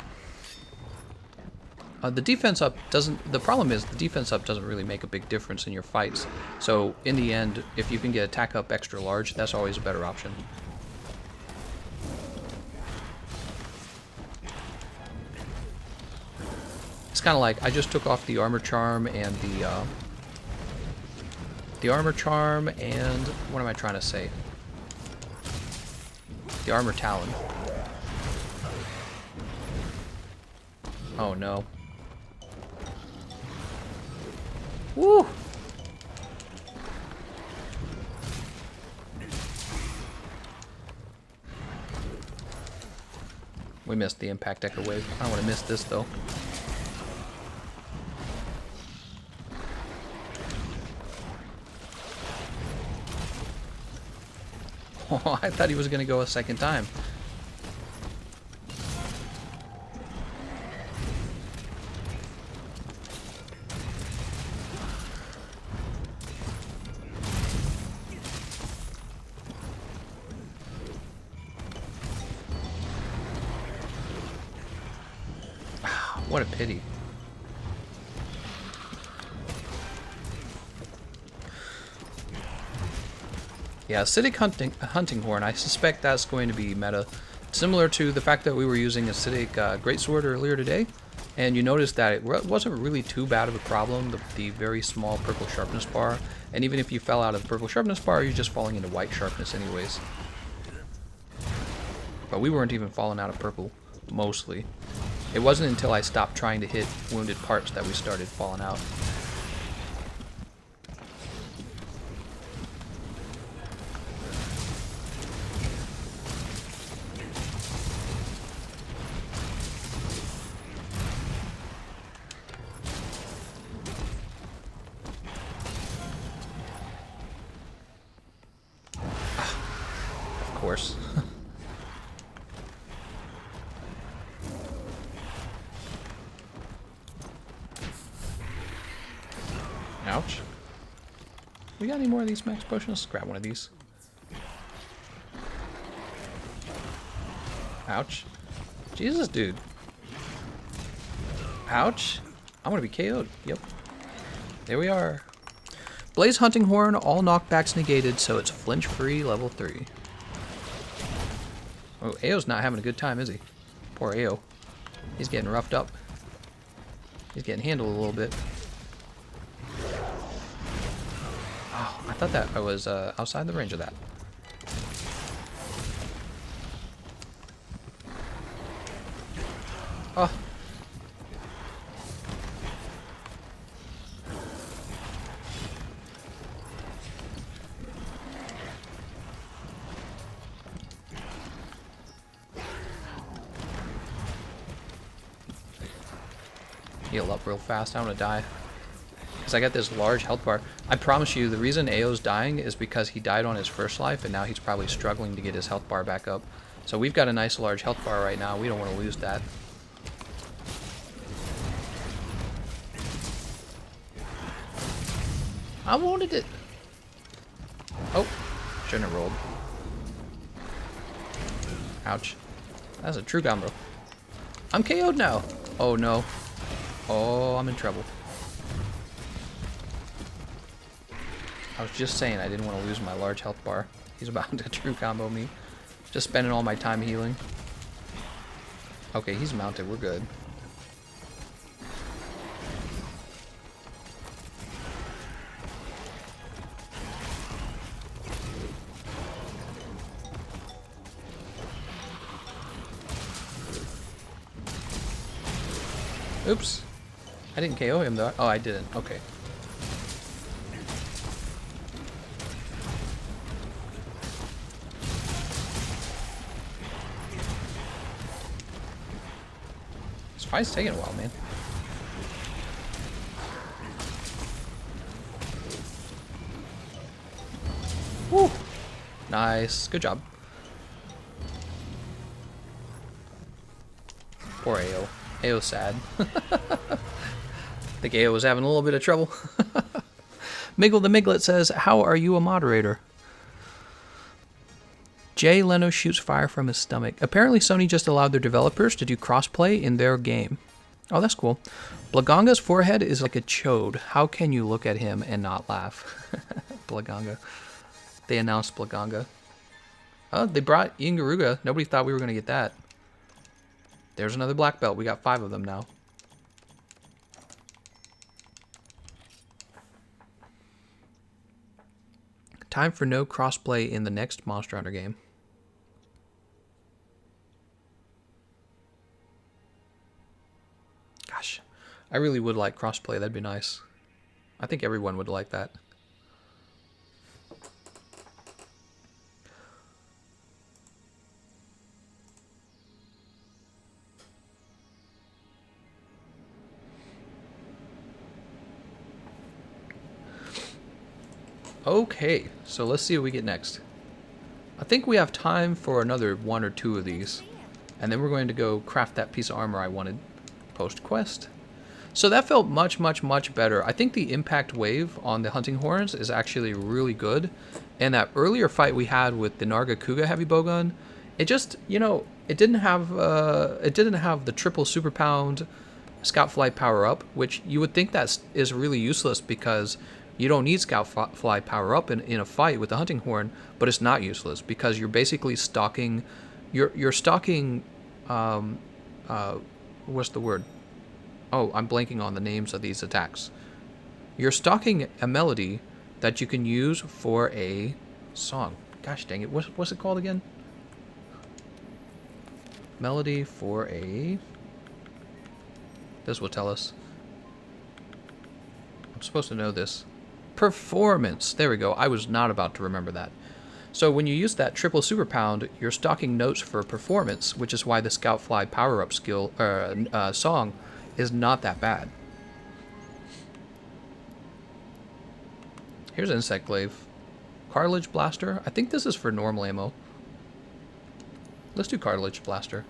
The defense up doesn't, the problem is the defense up doesn't really make a big difference in your fights. So in the end, if you can get attack up extra large, that's always a better option. It's kind of like, I just took off the armor charm and the armor charm and, what am I trying to say? The armor talon. Oh no. Woo! We missed the impact echo wave. I don't want to miss this though. Oh, I thought he was going to go a second time. What a pity. Yeah, acidic hunting horn. I suspect that's going to be meta, similar to the fact that we were using acidic greatsword earlier today, and you noticed that it wasn't really too bad of a problem. The very small purple sharpness bar, and even if you fell out of the purple sharpness bar, you're just falling into white sharpness anyways. But we weren't even falling out of purple, mostly. It wasn't until I stopped trying to hit wounded parts that we started falling out. Of course. Ouch. We got any more of these max potions? Let's grab one of these. Ouch. Jesus, dude. Ouch. I'm gonna be KO'd. Yep. There we are. Blaze Hunting Horn, all knockbacks negated, so it's flinch-free level 3. Oh, Ao's not having a good time, is he? Poor Ao. He's getting roughed up. He's getting handled a little bit. Oh, I thought that I was outside the range of that. Oh. Heal up real fast. I'm gonna die. Because I got this large health bar. I promise you, the reason Ao's dying is because he died on his first life, and now he's probably struggling to get his health bar back up. So we've got a nice large health bar right now. We don't want to lose that. I wanted it. Oh, shouldn't have rolled. Ouch. That's a true combo. I'm KO'd now. Oh no. Oh, I'm in trouble. I was just saying I didn't want to lose my large health bar. He's about to true combo me. Just spending all my time healing. Okay, he's mounted. We're good. Oops. I didn't KO him though. Oh, I didn't. Okay. This fight's taking a while, man. Woo! Nice. Good job. Poor Ao. Ao's sad. I think Ao was having a little bit of trouble. Miggle the Miglet says, how are you a moderator? Jay Leno shoots fire from his stomach. Apparently Sony just allowed their developers to do crossplay in their game. Oh, that's cool. Blagonga's forehead is like a chode. How can you look at him and not laugh? Blagonga. They announced Blagonga. Oh, they brought Ingaruga. Nobody thought we were going to get that. There's another black belt. We got 5 of them now. Time for no crossplay in the next Monster Hunter game. Gosh, I really would like crossplay. That'd be nice. I think everyone would like that. Okay, so let's see what we get next. I think we have time for another 1 or 2 of these. And then we're going to go craft that piece of armor I wanted post-quest. So that felt much, much, much better. I think the impact wave on the hunting horns is actually really good. And that earlier fight we had with the Nargacuga heavy bowgun, it just, you know, it didn't have the triple super pound scout fly power up, which you would think that is really useless because you don't need scout fly power up in a fight with the hunting horn, but it's not useless because you're basically stalking, you're stalking, what's the word? Oh, I'm blanking on the names of these attacks. You're stalking a melody that you can use for a song. Gosh dang it, what's it called again? Melody for a... This will tell us. I'm supposed to know this. Performance. There we go. I was not about to remember that. So when you use that triple super pound, you're stocking notes for performance, which is why the Scout Fly power-up skill song is not that bad. Here's an insect glaive. Cartilage blaster. I think this is for normal ammo. Let's do cartilage blaster.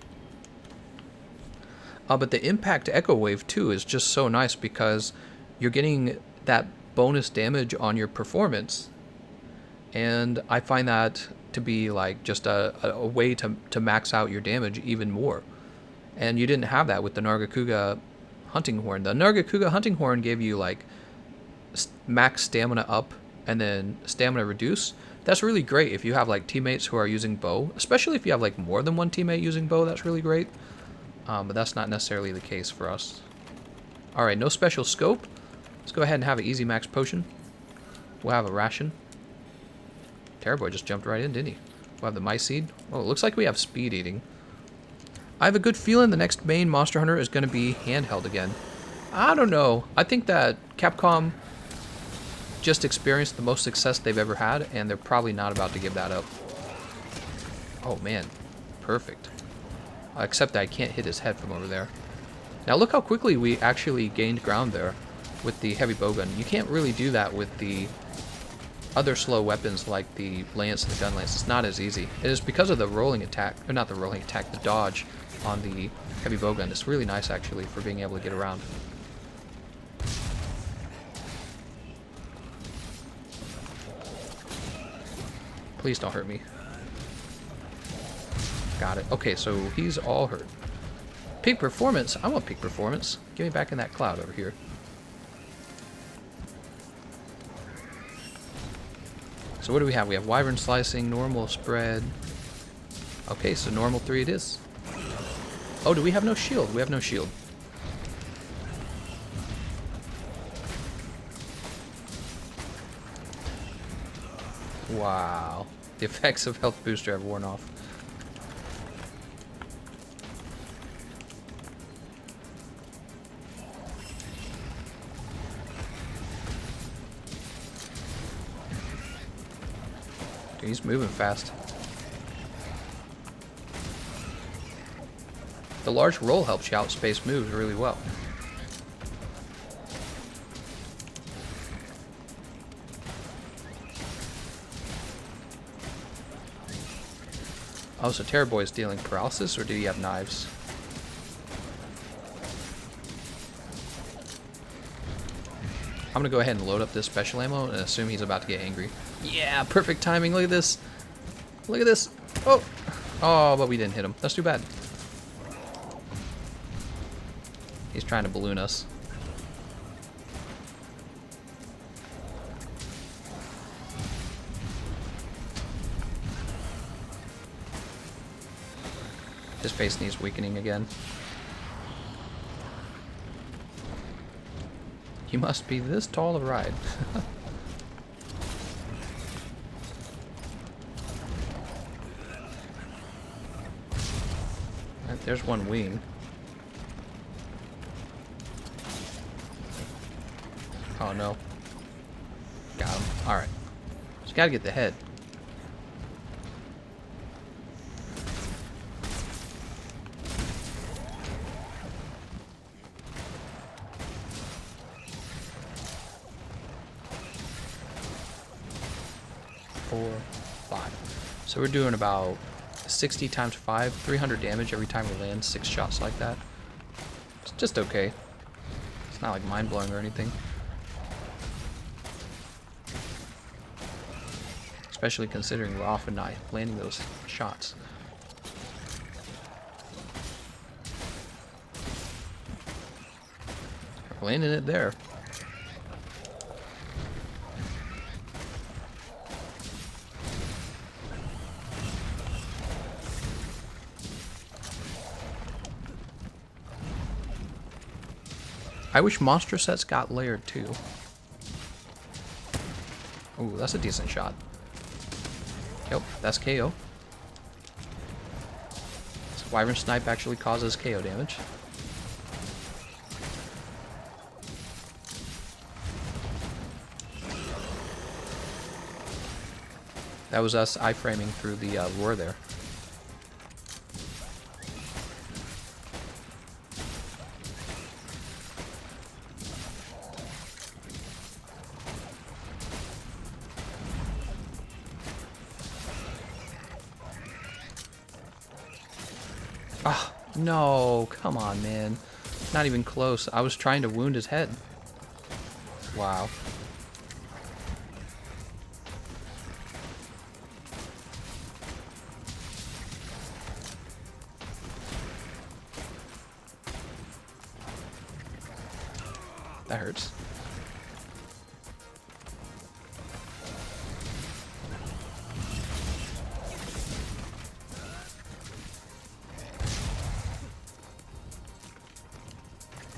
But the impact echo wave too is just so nice because you're getting that bonus damage on your performance, and I find that to be like just a way to max out your damage even more. And you didn't have that with the Nargacuga hunting horn. The Nargacuga hunting horn gave you like max stamina up and then stamina reduce. That's really great if you have like teammates who are using bow, especially if you have like more than one teammate using bow. That's really great. But that's not necessarily the case for us. Alright, no special scope. Let's go ahead and have an easy max potion. We'll have a ration. Terrorboy just jumped right in, didn't he? We'll have the mice seed. Oh, it looks like we have speed eating. I have a good feeling the next main Monster Hunter is going to be handheld again. I don't know. I think that Capcom just experienced the most success they've ever had, and they're probably not about to give that up. Oh man, perfect. Except that I can't hit his head from over there. Now look how quickly we actually gained ground there with the heavy bowgun. You can't really do that with the other slow weapons like the lance and the gunlance. It's not as easy. It is because of the rolling attack, or not the rolling attack, the dodge on the heavy bowgun. It's really nice actually for being able to get around. Please don't hurt me. Got it. Okay, so he's all hurt. Peak performance. I want peak performance. Get me back in that cloud over here. So what do we have? We have wyvern slicing, normal spread. Okay, so normal 3 it is. Oh, do we have no shield? We have no shield. Wow. The effects of health booster have worn off. Dude, he's moving fast. The large roll helps you outspace moves really well. Oh, so Terrorboy is dealing paralysis, or do you have knives? I'm gonna go ahead and load up this special ammo and assume he's about to get angry. Yeah, perfect timing. Look at this. Look at this. Oh, oh, but we didn't hit him. That's too bad. He's trying to balloon us. His face needs weakening again. You must be this tall a ride. Right, there's one wing. Oh no. Got him. Alright. Just gotta get the head. 5. So we're doing about 60 times 5, 300 damage every time we land 6 shots like that. It's just okay. It's not like mind-blowing or anything. Especially considering we're often not landing those shots. We're landing it there. I wish monster sets got layered too. Ooh, that's a decent shot. Yep, that's KO. So Wyvern Snipe actually causes KO damage. That was us iframing through the lure there. Ah, oh, no, come on, man. Not even close. I was trying to wound his head. Wow. That hurts.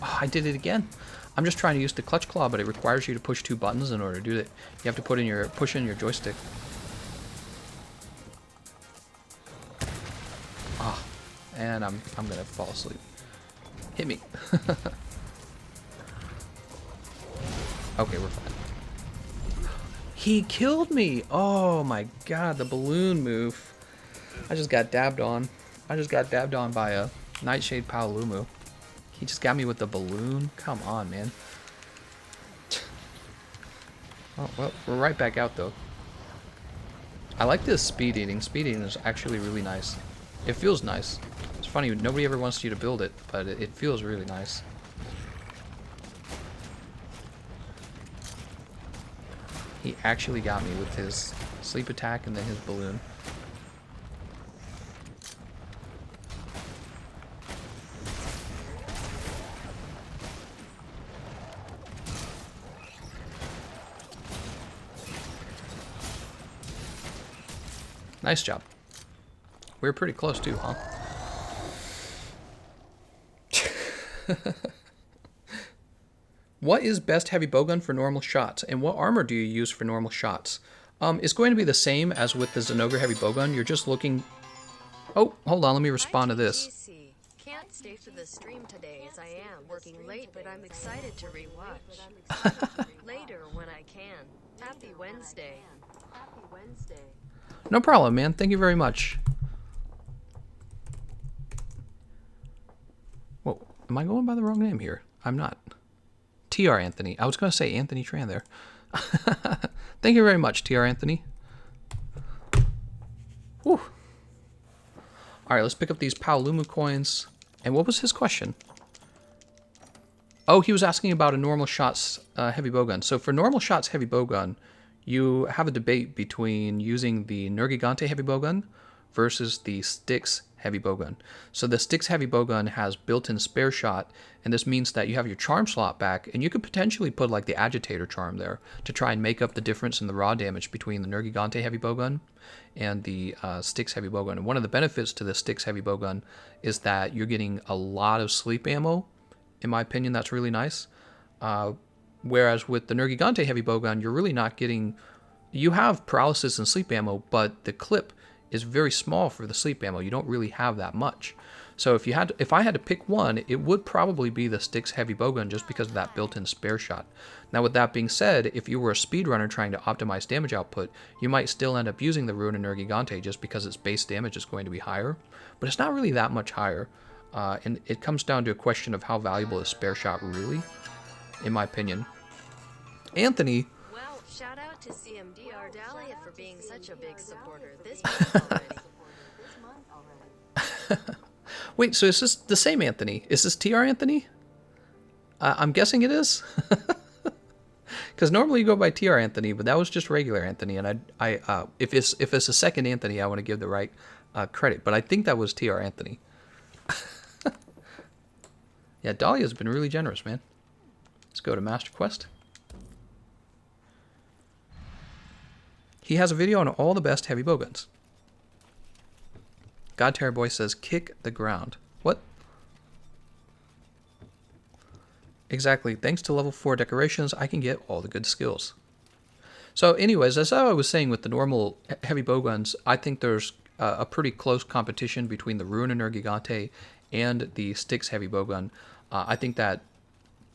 Oh, I did it again. I'm just trying to use the clutch claw, but it requires you to push 2 buttons in order to do it. You have to push in your joystick. Ah, and I'm gonna fall asleep. Hit me. Okay, we're fine. He killed me! Oh my god, the balloon move. I just got dabbed on. I just got dabbed on by a Nightshade Paolumu. He just got me with the balloon? Come on, man. Oh, well, we're right back out, though. I like this speed eating. Speed eating is actually really nice. It feels nice. It's funny, nobody ever wants you to build it, but it feels really nice. He actually got me with his sleep attack and then his balloon. Nice job. We were pretty close too, huh? What is best heavy bowgun for normal shots, and what armor do you use for normal shots? It's going to be the same as with the Zinogre heavy bowgun. You're just looking... Oh, hold on, let me respond to this. Can't stay for the stream today as I am working late, but I'm excited to rewatch. Later when I can. Happy Wednesday. Happy Wednesday. No problem, man. Thank you very much. Whoa, am I going by the wrong name here? I'm not. TR Anthony. I was going to say Anthony Tran there. Thank you very much, TR Anthony. Whew. Alright, let's pick up these Paolumu coins. And what was his question? Oh, he was asking about a normal shots heavy bowgun. So for normal shots heavy bowgun, you have a debate between using the Nargacuga heavy bowgun versus the Styx heavy bowgun. So the Styx heavy bowgun has built-in spare shot, and this means that you have your charm slot back, and you could potentially put like the agitator charm there to try and make up the difference in the raw damage between the Nargacuga heavy bowgun and the Styx heavy bowgun. And one of the benefits to the Styx heavy bowgun is that you're getting a lot of sleep ammo. In my opinion, that's really nice. Whereas with the Nargacuga heavy bowgun, you're really not getting... You have paralysis and sleep ammo, but the clip is very small for the sleep ammo. You don't really have that much. So if I had to pick one, it would probably be the Styx heavy bowgun just because of that built-in spare shot. Now with that being said, if you were a speedrunner trying to optimize damage output, you might still end up using the Ruin and Nargacuga just because its base damage is going to be higher. But it's not really that much higher. And it comes down to a question of how valuable is spare shot really, in my opinion. Anthony. Well, shout out to CMDR Dahlia for being such a big supporter this month already. Wait, so is this the same Anthony? Is this TR Anthony? I'm guessing it is. Because normally you go by TR Anthony, but that was just regular Anthony. And if it's a second Anthony, I want to give the right credit. But I think that was TR Anthony. Yeah, Dahlia's been really generous, man. Let's go to Master Quest. He has a video on all the best heavy bowguns. God Terror Boy says, kick the ground. What? Exactly. Thanks to level 4 decorations, I can get all the good skills. So anyways, as I was saying with the normal heavy bowguns, I think there's a pretty close competition between the Ruin and Gigante and the Styx heavy bowgun. I think that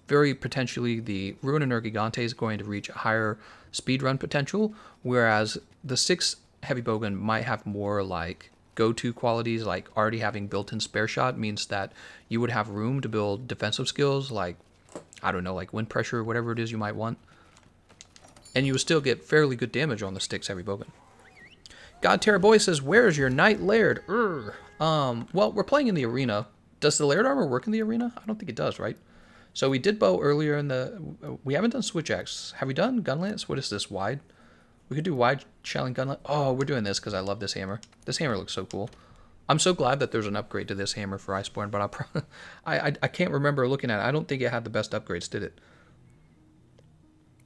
very potentially the Ruin and Gigante is going to reach a higher speedrun potential, whereas the Styx heavy bowgun might have more like go-to qualities, like already having built-in spare shot means that you would have room to build defensive skills like, I don't know, like wind pressure or whatever it is you might want. And you would still get fairly good damage on the Styx heavy bowgun. God Terror Boy says, where's your Knight Laird? Well, we're playing in the arena. Does the Laird armor work in the arena? I don't think it does, right? So we did bow earlier in the... We haven't done Switch Axe. Have we done Gunlance? What is this, wide? We could do wide shelling Gunlance. Oh, we're doing this because I love this hammer. This hammer looks so cool. I'm so glad that there's an upgrade to this hammer for Iceborne, but I can't remember looking at it. I don't think it had the best upgrades, did it?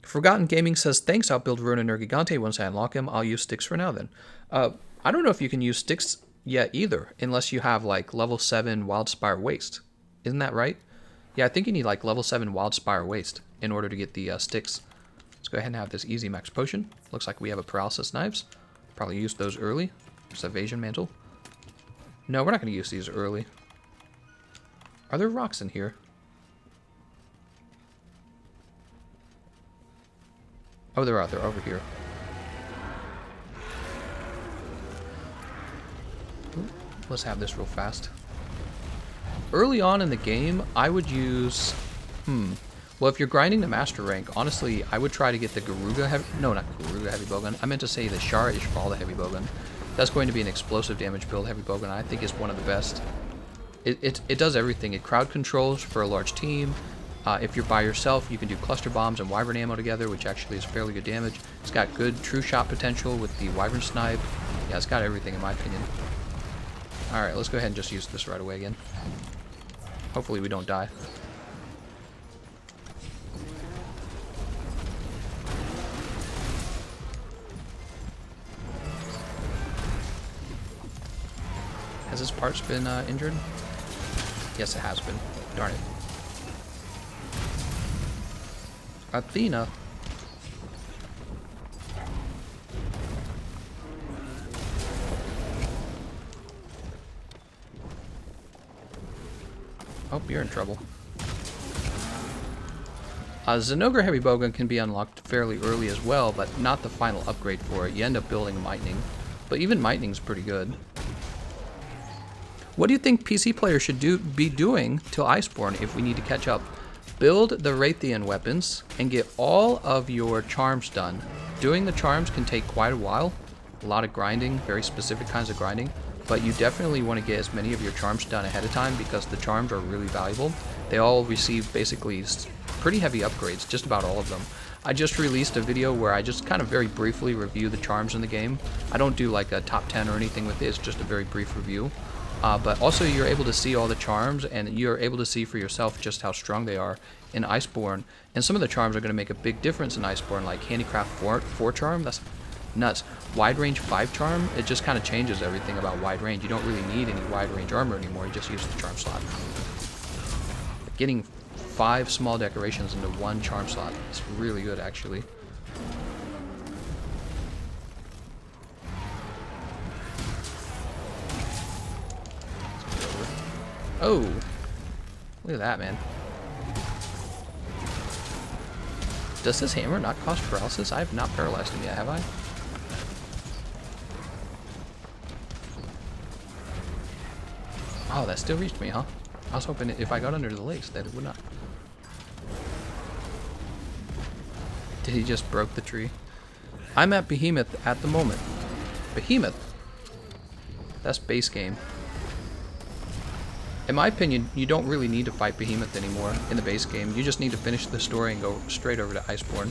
Forgotten Gaming says, thanks, I'll build Ruin and Gigante once I unlock him. I'll use Styx for now then. I don't know if you can use Styx yet either, unless you have like level 7 Wildspire Waste. Isn't that right? Yeah, I think you need like level 7 Wildspire Waste in order to get the Styx. Let's go ahead and have this easy max potion. Looks like we have a Paralysis Knives. Probably use those early. There's Evasion Mantle. No, we're not going to use these early. Are there rocks in here? Oh, they're out there, over here. Ooh, let's have this real fast. Early on in the game, I would use... Well, if you're grinding the master rank, honestly, I would try to get the Garuga heavy... No, not Garuga heavy bowgun. I meant to say the Shara Ishbal heavy bowgun. That's going to be an explosive damage build heavy bowgun. I think it's one of the best. It does everything. It crowd controls for a large team. If you're by yourself, you can do cluster bombs and wyvern ammo together, which actually is fairly good damage. It's got good true shot potential with the wyvern snipe. Yeah, it's got everything in my opinion. Alright, let's go ahead and just use this right away again. Hopefully we don't die. Has his parts been injured? Yes, it has been. Darn it. Athena. Oh, you're in trouble. Zinogre heavy bowgun can be unlocked fairly early as well, but not the final upgrade for it. You end up building Lightning, but even Lightning's pretty good. What do you think PC players should be doing till Iceborne if we need to catch up? Build the Raytheon weapons and get all of your charms done. Doing the charms can take quite a while. A lot of grinding, very specific kinds of grinding. But you definitely want to get as many of your charms done ahead of time because the charms are really valuable. They all receive basically pretty heavy upgrades, just about all of them. I just released a video where I just kind of very briefly review the charms in the game. I don't do like a top 10 or anything with it, it's just a very brief review. But also you're able to see all the charms and you're able to see for yourself just how strong they are in Iceborne. And some of the charms are going to make a big difference in Iceborne, like Handicraft 4 charm, that's nuts. Wide range 5 charm, it just kind of changes everything about wide range. You don't really need any wide range armor anymore, you just use the charm slot. Getting 5 small decorations into 1 charm slot is really good actually. Oh, look at that, man. Does this hammer not cost paralysis? I have not paralyzed him yet, have I? Oh, that still reached me, huh? I was hoping if I got under the lakes that it would not. Did he just broke the tree? I'm at Behemoth at the moment. Behemoth? That's base game. In my opinion, you don't really need to fight Behemoth anymore in the base game. You just need to finish the story and go straight over to Iceborne.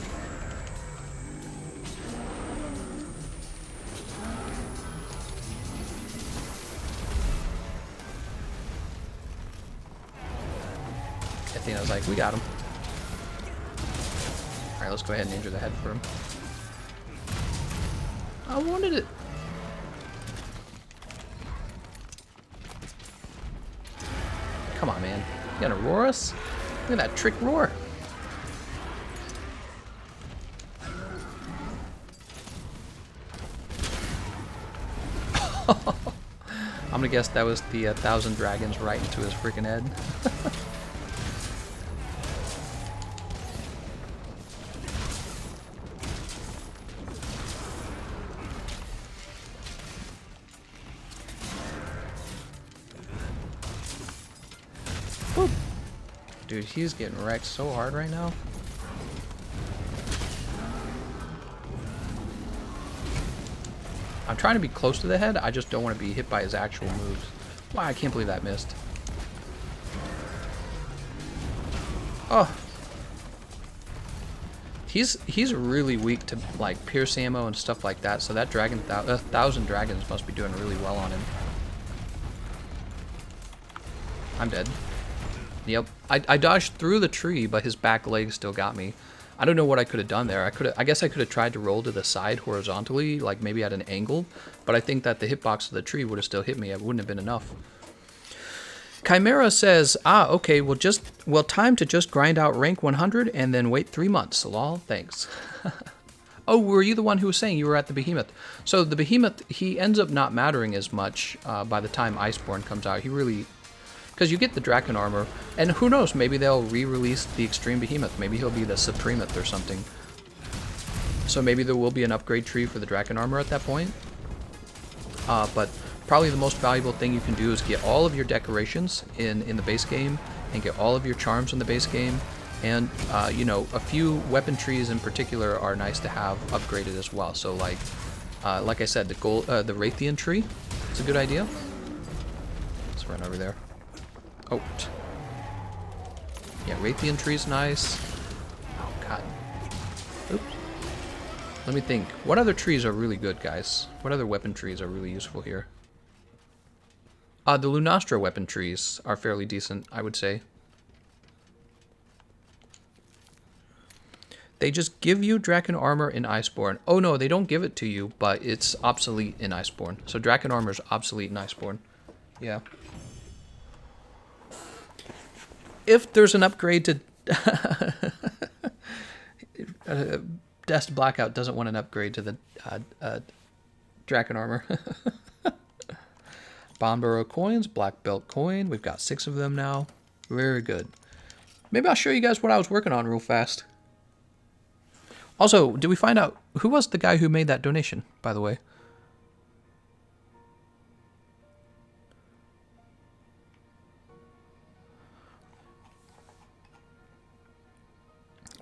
Athena's like, we got him. Alright, let's go ahead and injure the head for him. I wanted it. Come on, man. You gonna roar us? Look at that trick roar. I'm gonna guess that was the 1,000 dragons right into his freaking head. Dude, he's getting wrecked so hard right now. I'm trying to be close to the head. I just don't want to be hit by his actual moves. Wow, I can't believe that missed. Oh. He's really weak to like pierce ammo and stuff like that. So that dragon, 1,000 dragons must be doing really well on him. I'm dead. Yep, I dodged through the tree, but his back leg still got me. I don't know what I could have done there. I guess I could have tried to roll to the side horizontally, like maybe at an angle, but I think that the hitbox of the tree would have still hit me. It wouldn't have been enough. Chimera says, okay, well, time to just grind out rank 100 and then wait 3 months. Lol, thanks. Oh, were you the one who was saying you were at the Behemoth? So the Behemoth, he ends up not mattering as much by the time Iceborne comes out. He really... Because you get the Draken armor, and who knows, maybe they'll re-release the Extreme Behemoth. Maybe he'll be the Supremeth or something. So maybe there will be an upgrade tree for the Draken armor at that point. But probably the most valuable thing you can do is get all of your decorations in the base game, and get all of your charms in the base game, and you know, a few weapon trees in particular are nice to have upgraded as well. So like I said, the Raytheon tree, it's a good idea. Let's run over there. Oh. Yeah, Raytheon tree's nice. Oh, God. Oops. Let me think. What other trees are really good, guys? What other weapon trees are really useful here? The Lunastra weapon trees are fairly decent, I would say. They just give you Draken armor in Iceborne. Oh, no, they don't give it to you, but it's obsolete in Iceborne. So Draken armor is obsolete in Iceborne. Yeah. If there's an upgrade to... Dest Blackout doesn't want an upgrade to the Draken armor. Bondborough coins, Black Belt coin. We've got 6 of them now. Very good. Maybe I'll show you guys what I was working on real fast. Also, did we find out who was the guy who made that donation, by the way?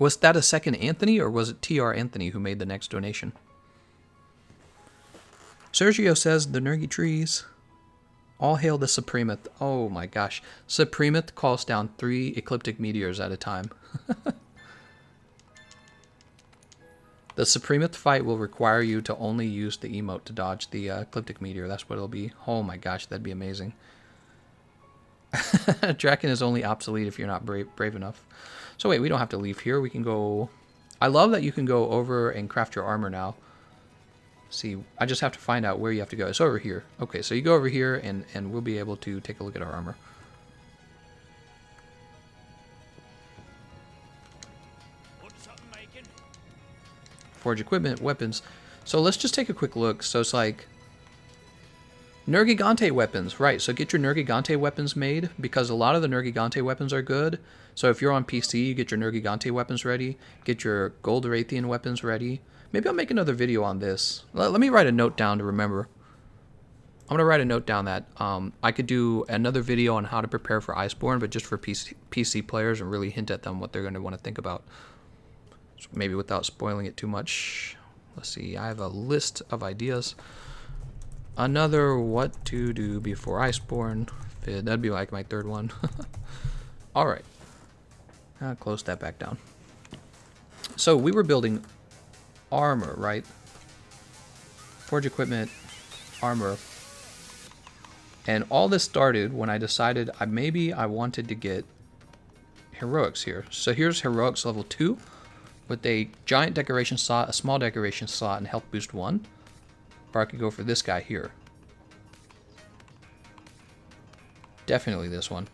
Was that a second Anthony, or was it TR Anthony who made the next donation? Sergio says, the Nergy trees. All hail the Supremeth. Oh my gosh. Supremeth calls down 3 ecliptic meteors at a time. The Supremeth fight will require you to only use the emote to dodge the ecliptic meteor. That's what it'll be. Oh my gosh, that'd be amazing. Draken is only obsolete if you're not brave enough. So wait, we don't have to leave here. We can go... I love that you can go over and craft your armor now. See, I just have to find out where you have to go. It's over here. Okay, so you go over here and we'll be able to take a look at our armor. Forge equipment, weapons. So let's just take a quick look. So it's like... Nergigante weapons, right, so get your Nergigante weapons made, because a lot of the Nergigante weapons are good. So if you're on PC, you get your Nergigante weapons ready, get your Gold Arathian weapons ready. Maybe I'll make another video on this. Let me write a note down to remember. I'm going to write a note down that I could do another video on how to prepare for Iceborne, but just for PC players, and really hint at them what they're going to want to think about. So maybe without spoiling it too much. Let's see, I have a list of ideas. Another what to do before Iceborne. That'd be like my third one. Alright. I'll close that back down. So we were building armor, right? Forge equipment, armor. And all this started when I decided maybe I wanted to get heroics here. So here's heroics level 2 with a giant decoration slot, a small decoration slot, and health boost 1. Or I could go for this guy here. Definitely this one.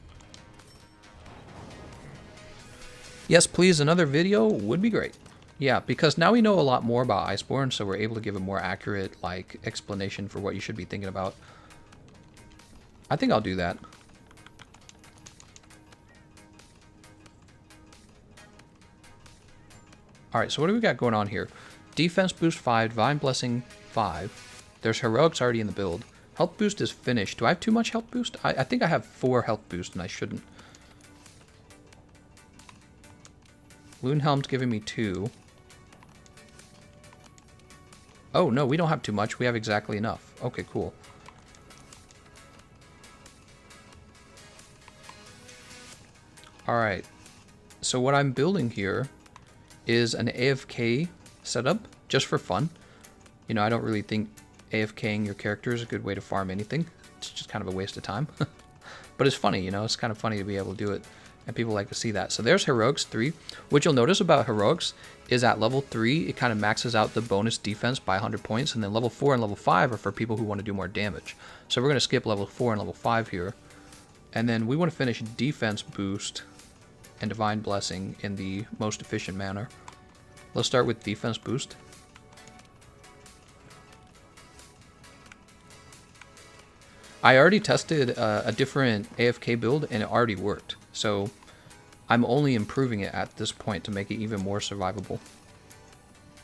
Yes, please, another video would be great. Yeah, because now we know a lot more about Iceborne, so we're able to give a more accurate, like, explanation for what you should be thinking about. I think I'll do that. Alright, so what do we got going on here? Defense boost 5, Divine Blessing 5. There's heroics already in the build. Health boost is finished. Do I have too much health boost? I think I have 4 health boost and I shouldn't. Loon Helm's giving me 2. Oh, no, we don't have too much. We have exactly enough. Okay, cool. Alright. So what I'm building here is an AFK setup, just for fun. You know, I don't really think AFKing your character is a good way to farm anything. It's just kind of a waste of time. But it's funny, you know, it's kind of funny to be able to do it. And people like to see that. So there's Heroics 3. What you'll notice about Heroics is at level 3, it kind of maxes out the bonus defense by 100 points. And then level 4 and level 5 are for people who want to do more damage. So we're going to skip level 4 and level 5 here. And then we want to finish defense boost and Divine Blessing in the most efficient manner. Let's start with defense boost. I already tested a different AFK build and it already worked. So I'm only improving it at this point to make it even more survivable.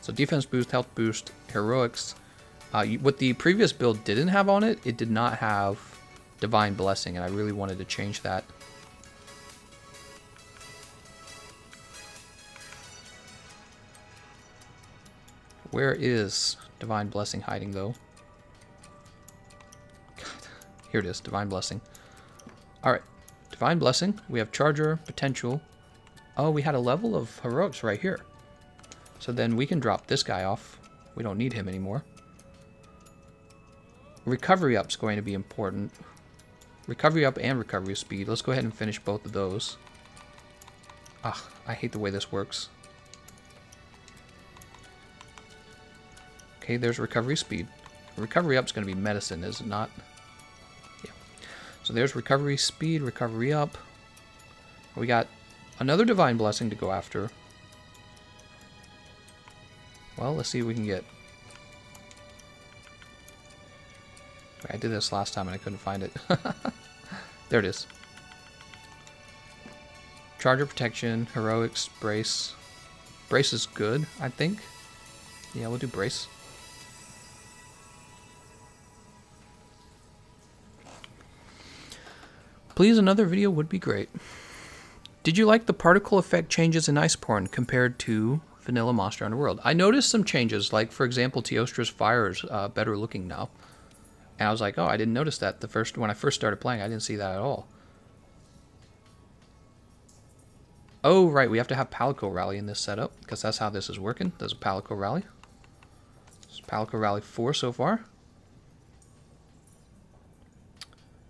So defense boost, health boost, heroics. What the previous build didn't have on it, it did not have Divine Blessing, and I really wanted to change that. Where is Divine Blessing hiding, though? God. Here it is, Divine Blessing. Alright, Divine Blessing. We have Charger, Potential. Oh, we had a level of Heroics right here. So then we can drop this guy off. We don't need him anymore. Recovery Up's going to be important. Recovery Up and Recovery Speed. Let's go ahead and finish both of those. Ah, I hate the way this works. Okay, there's Recovery Speed. Recovery Up's going to be Medicine, is it not? Yeah. So there's Recovery Speed, Recovery Up. We got another Divine Blessing to go after. Well, let's see what we can get. I did this last time and I couldn't find it. There it is. Charger Protection, Heroics, Brace. Brace is good, I think. Yeah, we'll do Brace. Please, another video would be great. Did you like the particle effect changes in Iceborne compared to Vanilla Monster Hunter World? I noticed some changes, like, for example, Teostra's fire is better looking now. And I was like, oh, I didn't notice that when I first started playing. I didn't see that at all. Oh, right, we have to have Palico Rally in this setup, because that's how this is working. There's a Palico Rally. It's Palico Rally 4 so far.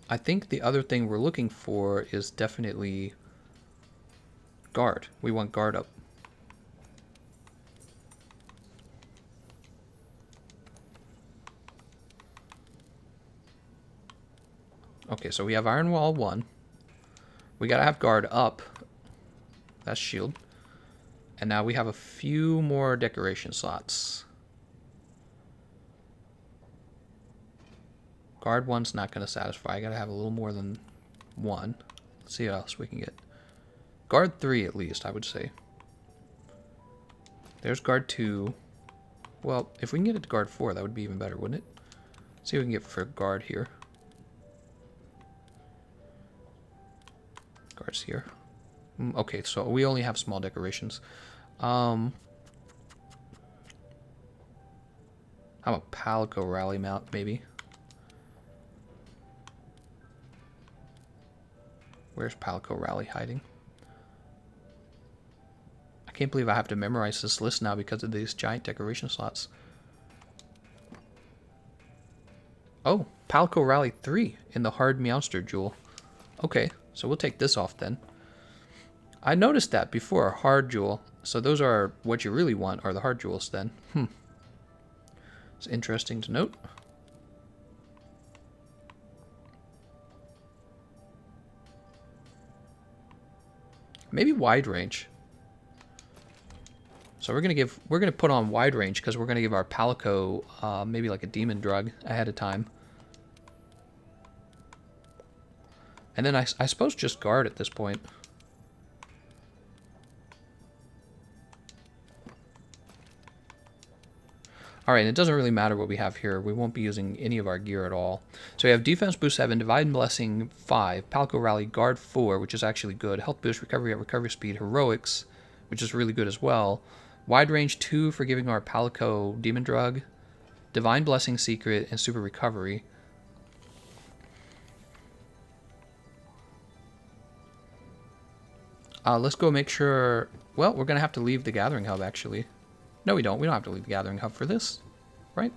I think the other thing we're looking for is definitely guard. We want guard up. Okay, so we have Iron Wall 1. We gotta have guard up. That's shield. And now we have a few more decoration slots. Guard 1's not gonna satisfy. I gotta have a little more than 1. Let's see what else we can get. Guard 3 at least, I would say. There's guard 2. Well, if we can get it to guard 4, that would be even better, wouldn't it? Let's see what we can get for guard here. Guards here. Okay, so we only have small decorations. I'm a Palico rally mount, maybe. Where's Palico rally hiding? I can't believe I have to memorize this list now because of these giant decoration slots. Oh, Palico rally 3 in the hard Meowster jewel. Okay, so we'll take this off then. I noticed that before, hard jewel. So those are what you really want, are the hard jewels then. It's interesting to note. Maybe wide range. So we're gonna put on wide range because we're gonna give our Palico maybe like a demon drug ahead of time. And then I suppose just guard at this point. Alright, it doesn't really matter what we have here. We won't be using any of our gear at all. So we have Defense Boost 7, Divide and Blessing 5, Palico Rally Guard 4, which is actually good, Health Boost, Recovery at Recovery Speed, Heroics, which is really good as well, Wide Range 2 for giving our Palico Demon Drug, Divine Blessing Secret, and Super Recovery. Let's go make sure... Well, we're going to have to leave the Gathering Hub, actually. No, we don't. We don't have to leave the Gathering Hub for this, right?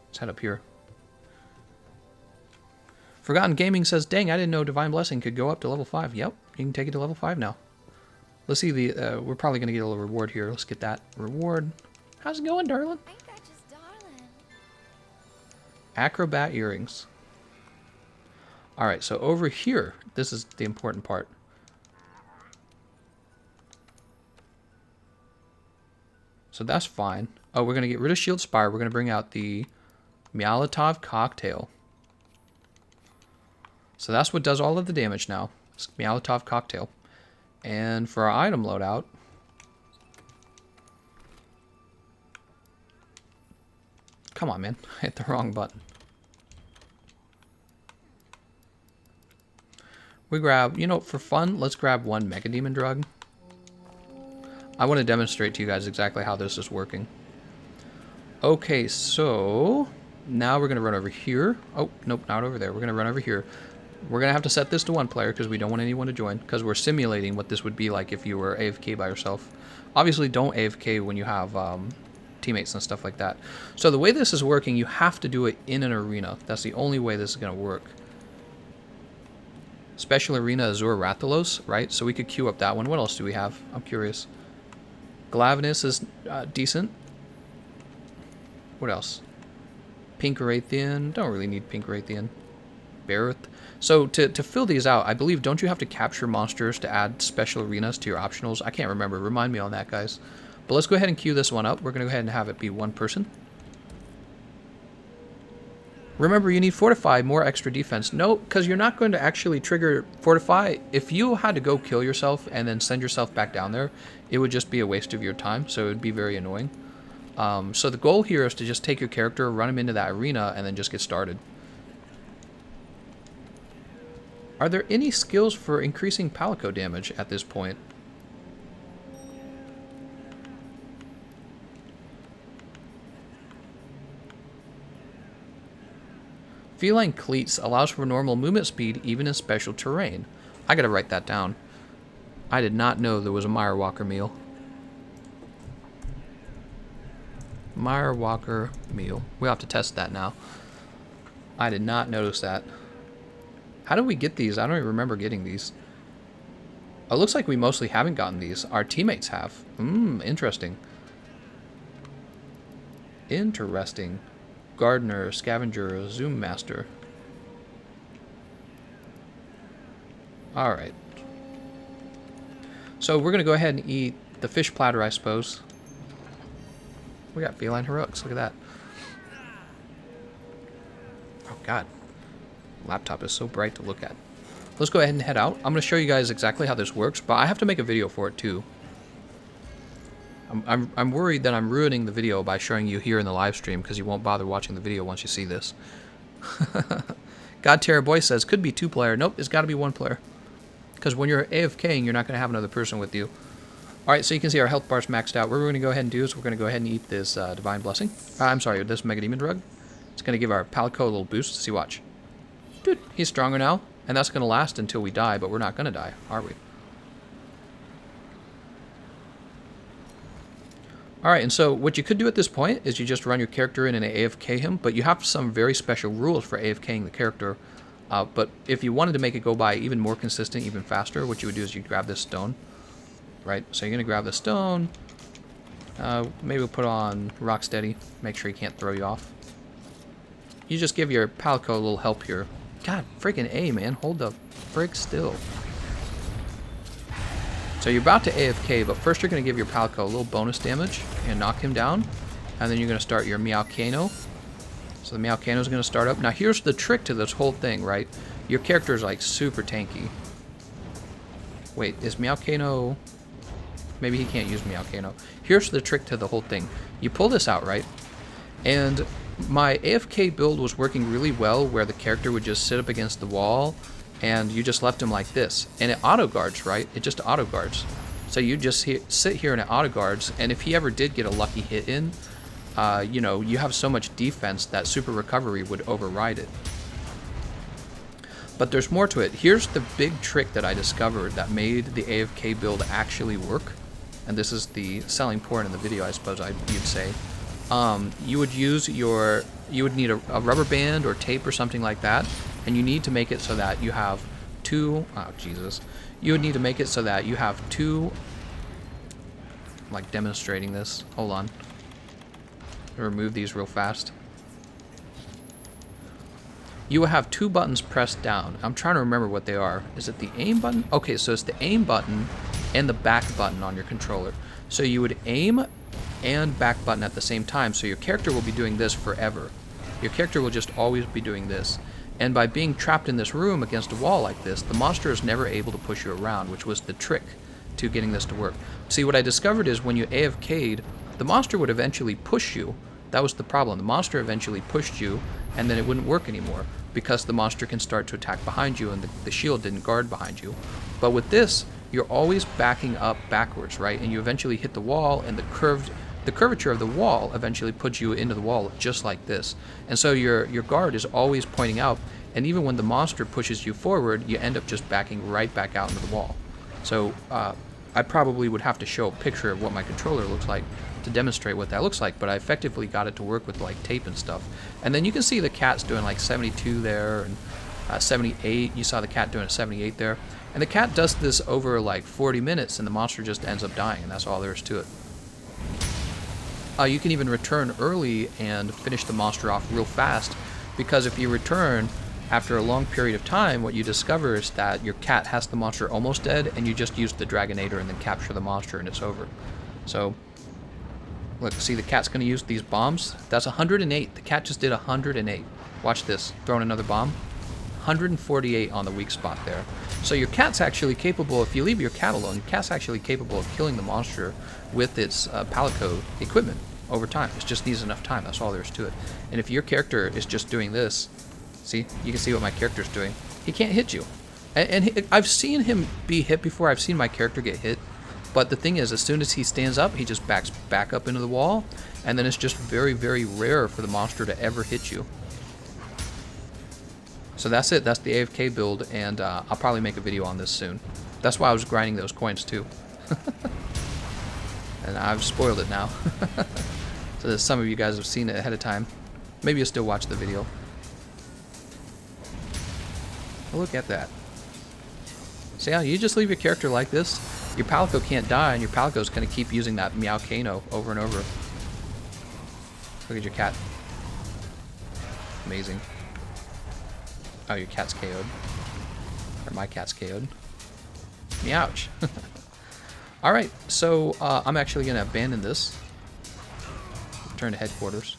Let's head up here. Forgotten Gaming says, dang, I didn't know Divine Blessing could go up to level 5. Yep, you can take it to level 5 now. Let's see the... we're probably going to get a little reward here. Let's get that reward. How's it going, darling? Ain't that just darling? Acrobat earrings. Alright, so over here, this is the important part. So that's fine. Oh, we're going to get rid of Shield Spire. We're going to bring out the Molotov Cocktail. So that's what does all of the damage now. It's Molotov Cocktail. And for our item loadout, come on, man. I hit the wrong button. We grab, you know, for fun, let's grab one Mega Demon Drug. I want to demonstrate to you guys exactly how this is working. Okay, so now we're going to run over here. Oh, nope, not over there. We're going to run over here. We're going to have to set this to one player because we don't want anyone to join, because we're simulating what this would be like if you were AFK by yourself. Obviously, don't AFK when you have teammates and stuff like that. So the way this is working, you have to do it in an arena. That's the only way this is going to work. Special Arena Azure Rathalos, right? So we could queue up that one. What else do we have? I'm curious. Glavinus is decent. What else? Pink Rathian. Don't really need Pink Rathian. Bareth. So to fill these out, I believe, don't you have to capture monsters to add special arenas to your optionals? I can't remember. Remind me on that, guys. But let's go ahead and queue this one up. We're going to go ahead and have it be one person. Remember, you need Fortify, more extra defense. No, because you're not going to actually trigger Fortify. If you had to go kill yourself and then send yourself back down there, it would just be a waste of your time, so it would be very annoying. So the goal here is to just take your character, run him into that arena, and then just get started. Are there any skills for increasing Palico damage at this point? Feline Cleats allows for normal movement speed even in special terrain. I gotta write that down. I did not know there was a Mire Walker meal. Mire Walker meal. We'll have to test that now. I did not notice that. How did we get these? I don't even remember getting these. Oh, it looks like we mostly haven't gotten these. Our teammates have. Interesting. Interesting. Gardener, Scavenger, Zoom Master. Alright. So we're going to go ahead and eat the fish platter, I suppose. We got Feline Heroics. Look at that. Oh, God. Laptop is so bright to look at. Let's go ahead and head out. I'm going to show you guys exactly how this works, but I have to make a video for it too. I'm worried that I'm ruining the video by showing you here in the live stream because you won't bother watching the video once you see this. God Terror Boy says, could be 2-player. Nope, it's got to be 1 player. Because when you're AFKing, you're not going to have another person with you. Alright, so you can see our health bar's maxed out. What we're going to go ahead and do is we're going to go ahead and eat this Divine Blessing. I'm sorry, this Mega Demon Drug. It's going to give our Palico a little boost. See, watch. Dude, he's stronger now. And that's going to last until we die, but we're not going to die, are we? Alright, and so what you could do at this point is you just run your character in and AFK him, but you have some very special rules for AFKing the character. But if you wanted to make it go by even more consistent, even faster, what you would do is you grab this stone. Right, so you're going to grab the stone. Maybe we'll put on Rocksteady. Make sure he can't throw you off. You just give your Palico a little help here. God, freaking A, man. Hold the frick still. So you're about to AFK, but first you're going to give your Palico a little bonus damage and knock him down. And then you're going to start your Meowcano. So the Meowcano is going to start up. Now here's the trick to this whole thing, right? Your character is like super tanky. Wait, is Meowcano... Maybe he can't use Meowcano. Here's the trick to the whole thing. You pull this out, right? And my AFK build was working really well where the character would just sit up against the wall and you just left him like this. And it auto-guards, right? It just auto-guards. So you just sit here and it auto-guards, and if he ever did get a lucky hit in, you know, you have so much defense that Super Recovery would override it. But there's more to it. Here's the big trick that I discovered that made the AFK build actually work. And this is the selling point in the video, I suppose you'd say. You would need a rubber band or tape or something like that, and you need to make it so that you have two, you would need to make it so that you have two, like demonstrating this, hold on, remove these real fast. You will have two buttons pressed down. I'm trying to remember what they are. Is it the aim button? Okay, so it's the aim button and the back button on your controller. So you would aim and back button at the same time, so your character will be doing this forever. Your character will just always be doing this. And by being trapped in this room against a wall like this, the monster is never able to push you around, which was the trick to getting this to work. See, what I discovered is when you AFK'd, the monster would eventually push you. That was the problem. The monster eventually pushed you, and then it wouldn't work anymore because the monster can start to attack behind you and the shield didn't guard behind you. But with this, you're always backing up backwards, right? And you eventually hit the wall, and the curvature of the wall eventually puts you into the wall just like this. And so your guard is always pointing out, and even when the monster pushes you forward, you end up just backing right back out into the wall. So I probably would have to show a picture of what my controller looks like to demonstrate what that looks like, but I effectively got it to work with like tape and stuff. And then you can see the cat's doing like 72 there, and 78. You saw the cat doing a 78 there. And the cat does this over like 40 minutes, and the monster just ends up dying, and that's all there is to it. You can even return early and finish the monster off real fast, because if you return after a long period of time, what you discover is that your cat has the monster almost dead, and you just use the Dragonator and then capture the monster, and it's over. So, look, see, the cat's going to use these bombs. That's 108. The cat just did 108. Watch this. Throwing another bomb. 148 on the weak spot there. So your cat's actually capable, if you leave your cat alone, your cat's actually capable of killing the monster with its Palico equipment over time. It just needs enough time. That's all there is to it. And if your character is just doing this, see, you can see what my character's doing. He can't hit you. I've seen him be hit before. I've seen my character get hit. But the thing is, as soon as he stands up, he just backs back up into the wall. And then it's just very, very rare for the monster to ever hit you. So that's it. That's the AFK build, and I'll probably make a video on this soon. That's why I was grinding those coins too. And I've spoiled it now. So some of you guys have seen it ahead of time. Maybe you'll still watch the video. Oh, look at that. So yeah, you just leave your character like this. Your Palico can't die, and your Palico's going to keep using that Meowcano over and over. Look at your cat. Amazing. Oh, your cat's KO'd. Or my cat's KO'd. Meowch. Alright, so I'm actually going to abandon this. Return to headquarters.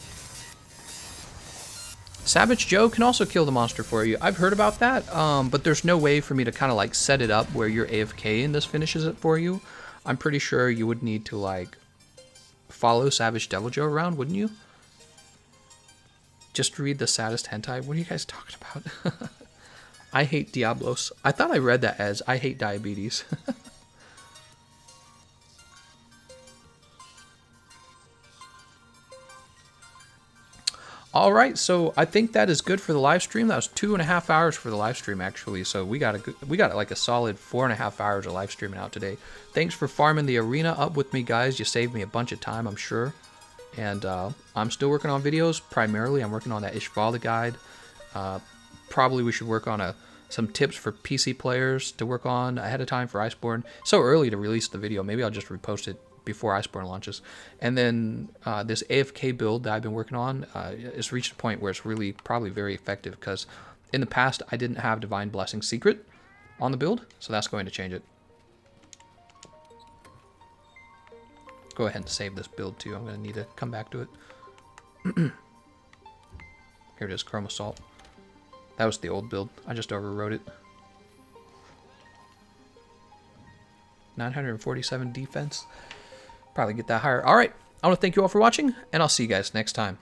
Savage Joe can also kill the monster for you. I've heard about that, but there's no way for me to kind of like set it up where you're AFK and this finishes it for you. I'm pretty sure you would need to like follow Savage Devil Joe around, wouldn't you? Just read the saddest hentai. What are you guys talking about? I hate Diablos. I thought I read that as I hate diabetes. All right, so I think that is good for the live stream. That was 2.5 hours for the live stream, actually. So we got like a solid 4.5 hours of live streaming out today. Thanks for farming the arena up with me, guys. You saved me a bunch of time, I'm sure. And I'm still working on videos. Primarily, I'm working on that Ishvala guide. Probably we should work on some tips for PC players to work on ahead of time for Iceborne. So early to release the video. Maybe I'll just repost it before Iceborne launches. And then this AFK build that I've been working on has reached a point where it's really probably very effective, because in the past I didn't have Divine Blessing Secret on the build, so that's going to change it. Go ahead and save this build too. I'm going to need to come back to it. Here it is, Chrome Assault. That was the old build. I just overwrote it. 947 defense. Probably get that higher. All right. I want to thank you all for watching, and I'll see you guys next time.